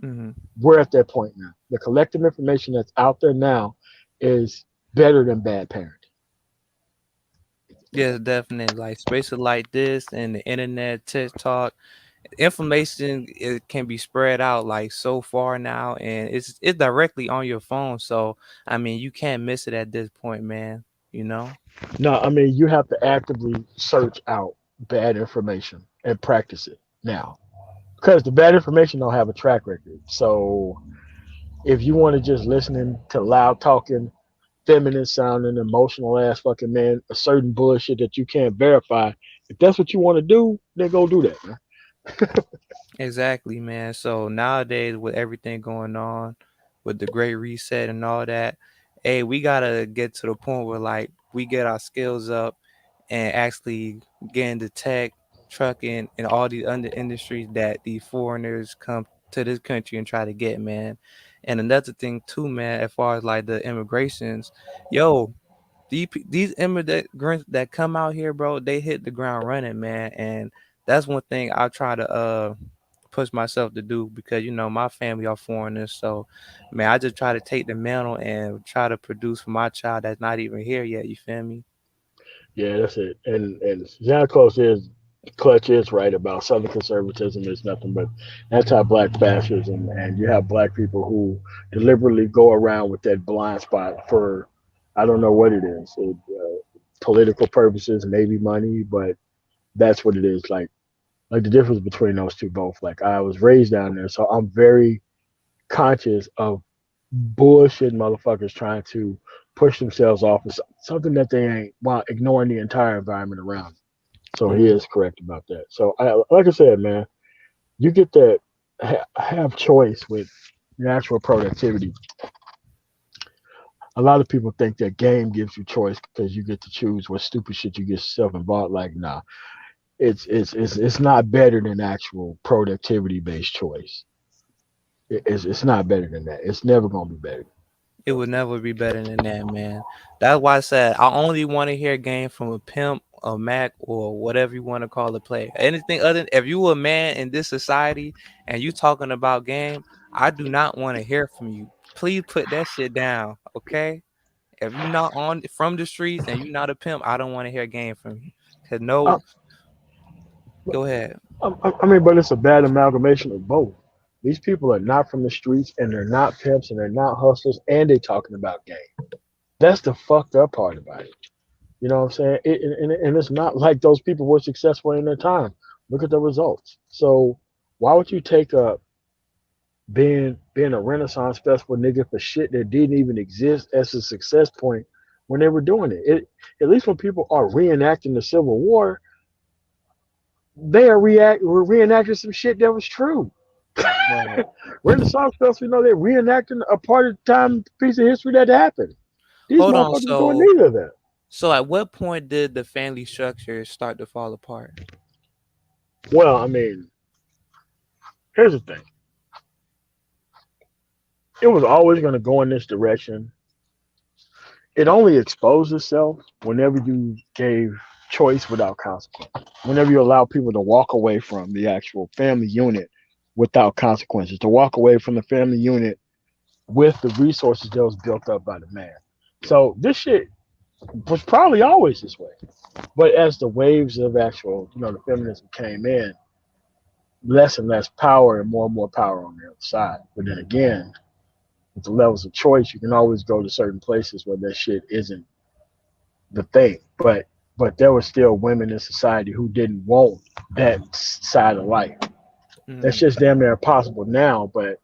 Hmm. We're at that point now. The collective information that's out there now is better than bad parenting. Yes, definitely. Like spaces like this and the internet, TikTok, information it can be spread out like so far now, and it's directly on your phone. So I mean, you can't miss it at this point, man. You know. No, I mean, you have to actively search out bad information and practice it now. Because the bad information don't have a track record. So if you want to just listening to loud talking, feminine sounding, emotional ass fucking man, a certain bullshit that you can't verify, if that's what you want to do, then go do that, man. Exactly, man. So nowadays, with everything going on, with the Great Reset and all that, hey, we gotta get to the point where like we get our skills up and actually get into tech, trucking, and all these other industries that these foreigners come to this country and try to get, man. And another thing too, man, as far as like the immigrations, yo, these immigrants that come out here, bro, they hit the ground running, man. And that's one thing I try to push myself to do because you know my family are foreigners. So man, I just try to take the mantle and try to produce for my child that's not even here yet. You feel me? Yeah, that's it. And Jankos is Clutch is right about Southern conservatism is nothing but anti-black fascism, and you have black people who deliberately go around with that blind spot for I don't know what it is, political purposes, maybe money, but that's what it is. Like the difference between those two both. Like I was raised down there, so I'm very conscious of bullshit motherfuckers trying to push themselves off of something that they ain't while ignoring the entire environment around them. So he Mhm. is correct about that. So like I said, man, you get that have choice with natural productivity. A lot of people think that game gives you choice because you get to choose what stupid shit you get yourself involved. Like, nah, it's not better than actual productivity based choice. It's not better than that. It's never gonna be better. It would never be better than that, man. That's why I said I only want to hear a game from a pimp, a Mac, or whatever you want to call a player. Anything other than if you a man in this society and you talking about game, I do not want to hear from you. Please put that shit down, okay? If you not on from the streets and you not a pimp, I don't want to hear a game from you. Cause I, no, go ahead. I mean, but it's a bad amalgamation of both. These people are not from the streets, and they're not pimps, and they're not hustlers, and they're talking about game. That's the fucked up part about it. You know what I'm saying? And it's not like those people were successful in their time. Look at the results. So why would you take up being a Renaissance festival nigga for shit that didn't even exist as a success point when they were doing it? At least when people are reenacting the Civil War, they are were reenacting some shit that was true. Right. Renaissance festival, you know, they're reenacting a part of the time piece of history that happened. These Hold on. motherfuckers doing neither of that. So at what point did the family structure start to fall apart? Well, I mean, here's the thing. It was always going to go in this direction. It only exposed itself whenever you gave choice without consequence. Whenever you allow people to walk away from the actual family unit without consequences, to walk away from the family unit with the resources that was built up by the man. So this shit was probably always this way. But as the waves of actual, the feminism came in, less and less power and more power on the other side. But then again, with the levels of choice, you can always go to certain places where that shit isn't the thing. But there were still women in society who didn't want that side of life. That's Mm. just damn near impossible now, but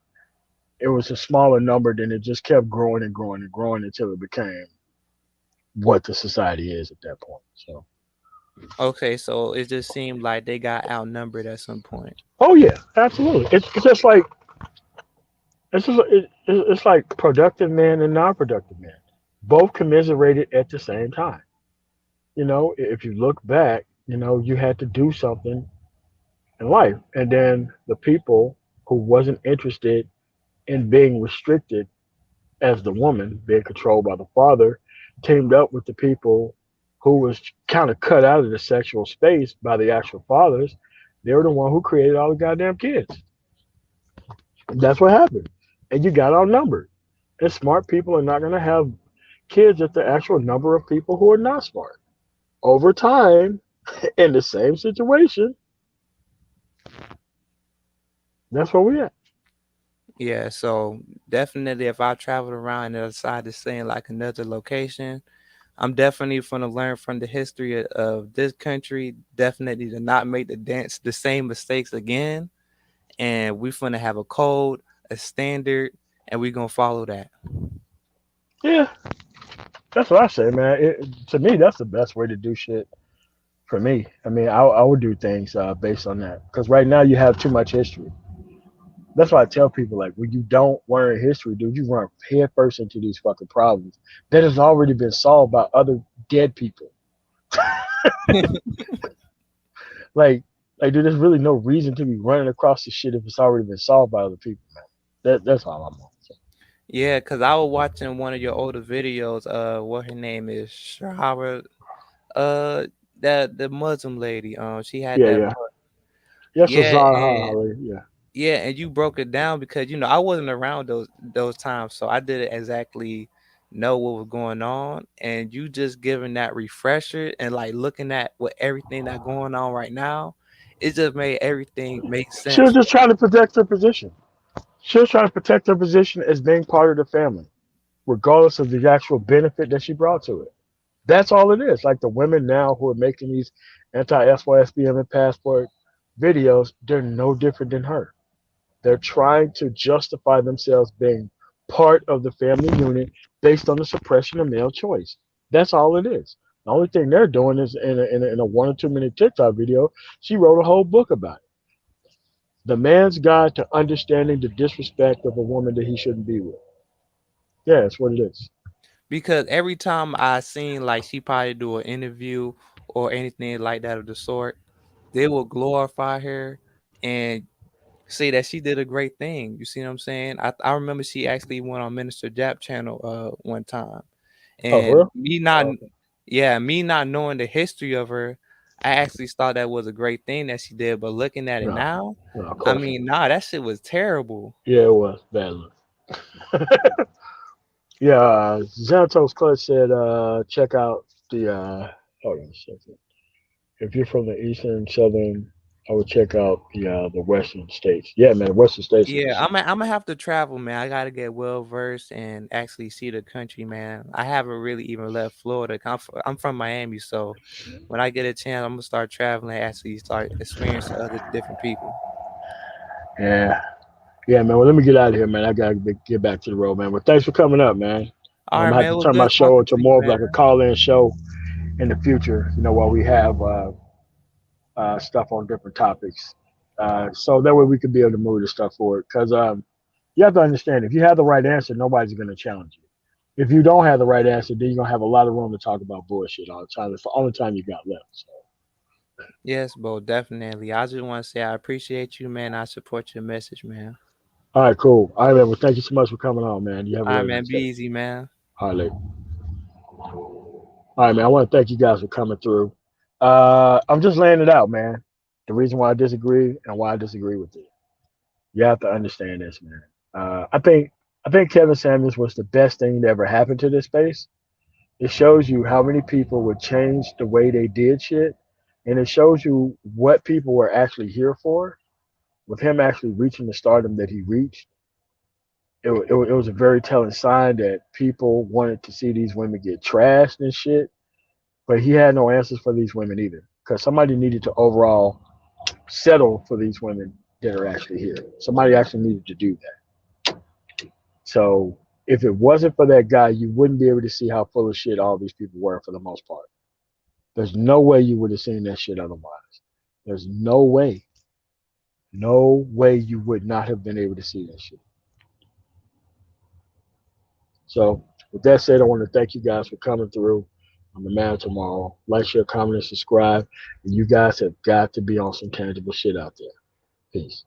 it was a smaller number, then it just kept growing and growing and growing until it became what the society is at that point. So Okay, so it just seemed like they got outnumbered at some point. oh yeah, absolutely. It's just like it's like productive man and non-productive man, both commiserated at the same time. If you look back, you had to do something in life, and then the people who wasn't interested in being restricted as the woman, being controlled by the father, teamed up with the people who was kind of cut out of the sexual space by the actual fathers. They were the one who created all the goddamn kids. That's what happened. And you got outnumbered. And smart people are not going to have kids at the actual number of people who are not smart. Over time, in the same situation, that's where we at. Yeah, so definitely if I traveled around and decide to stay in like another location, I'm definitely going to learn from the history of this country, definitely to not make the same mistakes again. And we're going to have a code, a standard, and we're going to follow that. Yeah, that's what I say, man. To me, that's the best way to do shit for me. I mean, I would do things based on that. Because right now you have too much history. That's why I tell people, like, when you don't learn history, dude, you run head first into these fucking problems that has already been solved by other dead people. like, dude, there's really no reason to be running across the shit if it's already been solved by other people, man. That's all I'm on. So. Yeah, because I was watching one of your older videos, what her name is, Shahara, uh, that the Muslim lady, she had Yeah, that, yeah. Yes, yeah, Zara, and yeah. yeah, and you broke it down because I wasn't around those times, so I didn't exactly know what was going on, and you just giving that refresher and like looking at what everything that's going on right now, it just made everything make She was sense. just trying to protect her position. She was trying to protect her position as being part of the family, regardless of the actual benefit that she brought to it. That's all it is. Like the women now who are making these anti-SYSBM and passport videos, they're no different than her. They're trying to justify themselves being part of the family unit based on the suppression of male choice. That's all it is. The only thing they're doing is in a 1 or 2 minute TikTok video, she wrote a whole book about it. The man's guide to understanding the disrespect of a woman that he shouldn't be with. Yeah, that's what it is. Because every time I seen like she probably do an interview or anything like that of the sort, they will glorify her and say that she did a great thing. You see what I'm saying? I remember she actually went on Minister Jap channel one time. Oh, for And real? me not Oh, yeah, me not knowing the history of her, I actually thought that was a great thing that she did. But looking at it no, now, no, of I course not. mean, nah, that shit was terrible. Yeah, it was bad look. Yeah, Xanatos Clutch said, check out the, hold on a second. If you're from the eastern, southern, I would check out the western states. Yeah, man, western states are the Yeah, shit. I'm gonna have to travel, man. I gotta get well versed and actually see the country, man. I haven't really even left Florida. I'm from Miami, so when I get a chance, I'm gonna start traveling, and actually start experiencing other different people. Yeah, yeah, man. Well, let me get out of here, man. I gotta get back to the road, man. Well, thanks for coming up, man. All I'm right, gonna have man. It to was turn my good show talking into to you, more of man. like a call-in show in the future. While we have stuff on different topics, so that way we can be able to move this stuff forward. Because you have to understand, if you have the right answer, nobody's gonna challenge you. If you don't have the right answer, then you're gonna have a lot of room to talk about bullshit all the time. It's the only time you got left. So. Yes, bro, definitely. I just want to say I appreciate you, man. I support your message, man. All right, cool. All right, man. Well, thank you so much for coming on, man. You have a All right, really man. nice Be day. easy, man. All right, later. All right, man. I want to thank you guys for coming through. I'm just laying it out, man. The reason why I disagree and why I disagree with it. You have to understand this, man. I think Kevin Samuels was the best thing that ever happened to this space. It shows you how many people would change the way they did shit, and it shows you what people were actually here for. With him actually reaching the stardom that he reached, it was a very telling sign that people wanted to see these women get trashed and shit. But he had no answers for these women either, because somebody needed to overall settle for these women that are actually here. Somebody actually needed to do that. So if it wasn't for that guy, you wouldn't be able to see how full of shit all these people were for the most part. There's no way you would have seen that shit otherwise. There's no way you would not have been able to see that shit. So with that said, I want to thank you guys for coming through. I'm the man tomorrow. Like, share, comment, and subscribe. And you guys have got to be on some tangible shit out there. Peace.